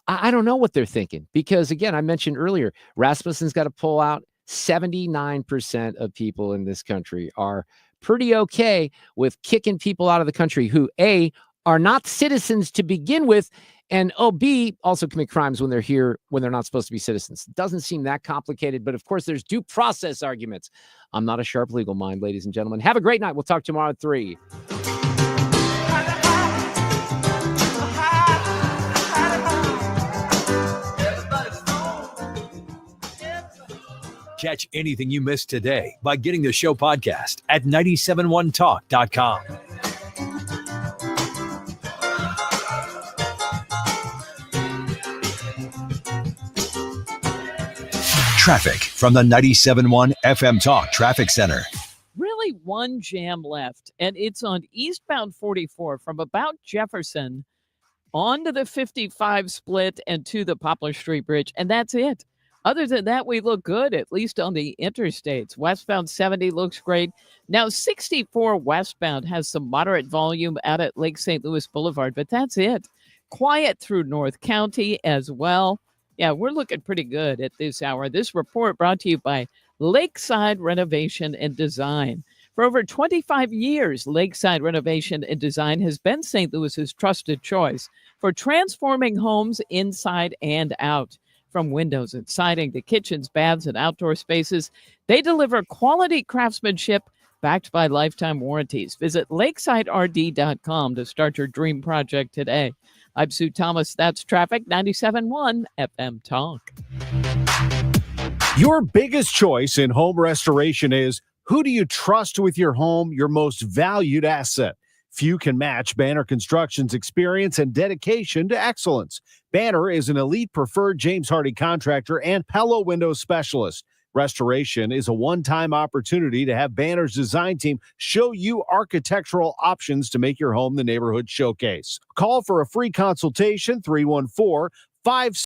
I don't know what they're thinking, because again, I mentioned earlier, Rasmussen's got to pull out. 79% of people in this country are pretty okay with kicking people out of the country who, A, are not citizens to begin with, and B, also commit crimes when they're here when they're not supposed to be citizens. It doesn't seem that complicated, but of course there's due process arguments. I'm not a sharp legal mind, ladies and gentlemen. Have a great night. We'll talk tomorrow at 3. Catch anything you missed today by getting the show podcast at 971talk.com. Traffic from the 97.1 FM Talk Traffic Center. Really one jam left, and it's on eastbound 44 from about Jefferson onto the 55 split and to the Poplar Street Bridge, and that's it. Other than that, we look good, at least on the interstates. Westbound 70 looks great. Now, 64 westbound has some moderate volume out at Lake St. Louis Boulevard, but that's it. Quiet through North County as well. Yeah, we're looking pretty good at this hour. This report brought to you by Lakeside Renovation and Design. For over 25 years, Lakeside Renovation and Design has been St. Louis's trusted choice for transforming homes inside and out. From windows and siding to kitchens, baths, and outdoor spaces, they deliver quality craftsmanship backed by lifetime warranties. Visit lakesiderd.com to start your dream project today. I'm Sue Thomas. That's Traffic, 97.1 FM Talk. Your biggest choice in home restoration is, who do you trust with your home, your most valued asset? Few can match Banner Construction's experience and dedication to excellence. Banner is an elite preferred James Hardie contractor and Pella window specialist. Restoration is a one-time opportunity to have Banner's design team show you architectural options to make your home the neighborhood showcase. Call for a free consultation, 314-5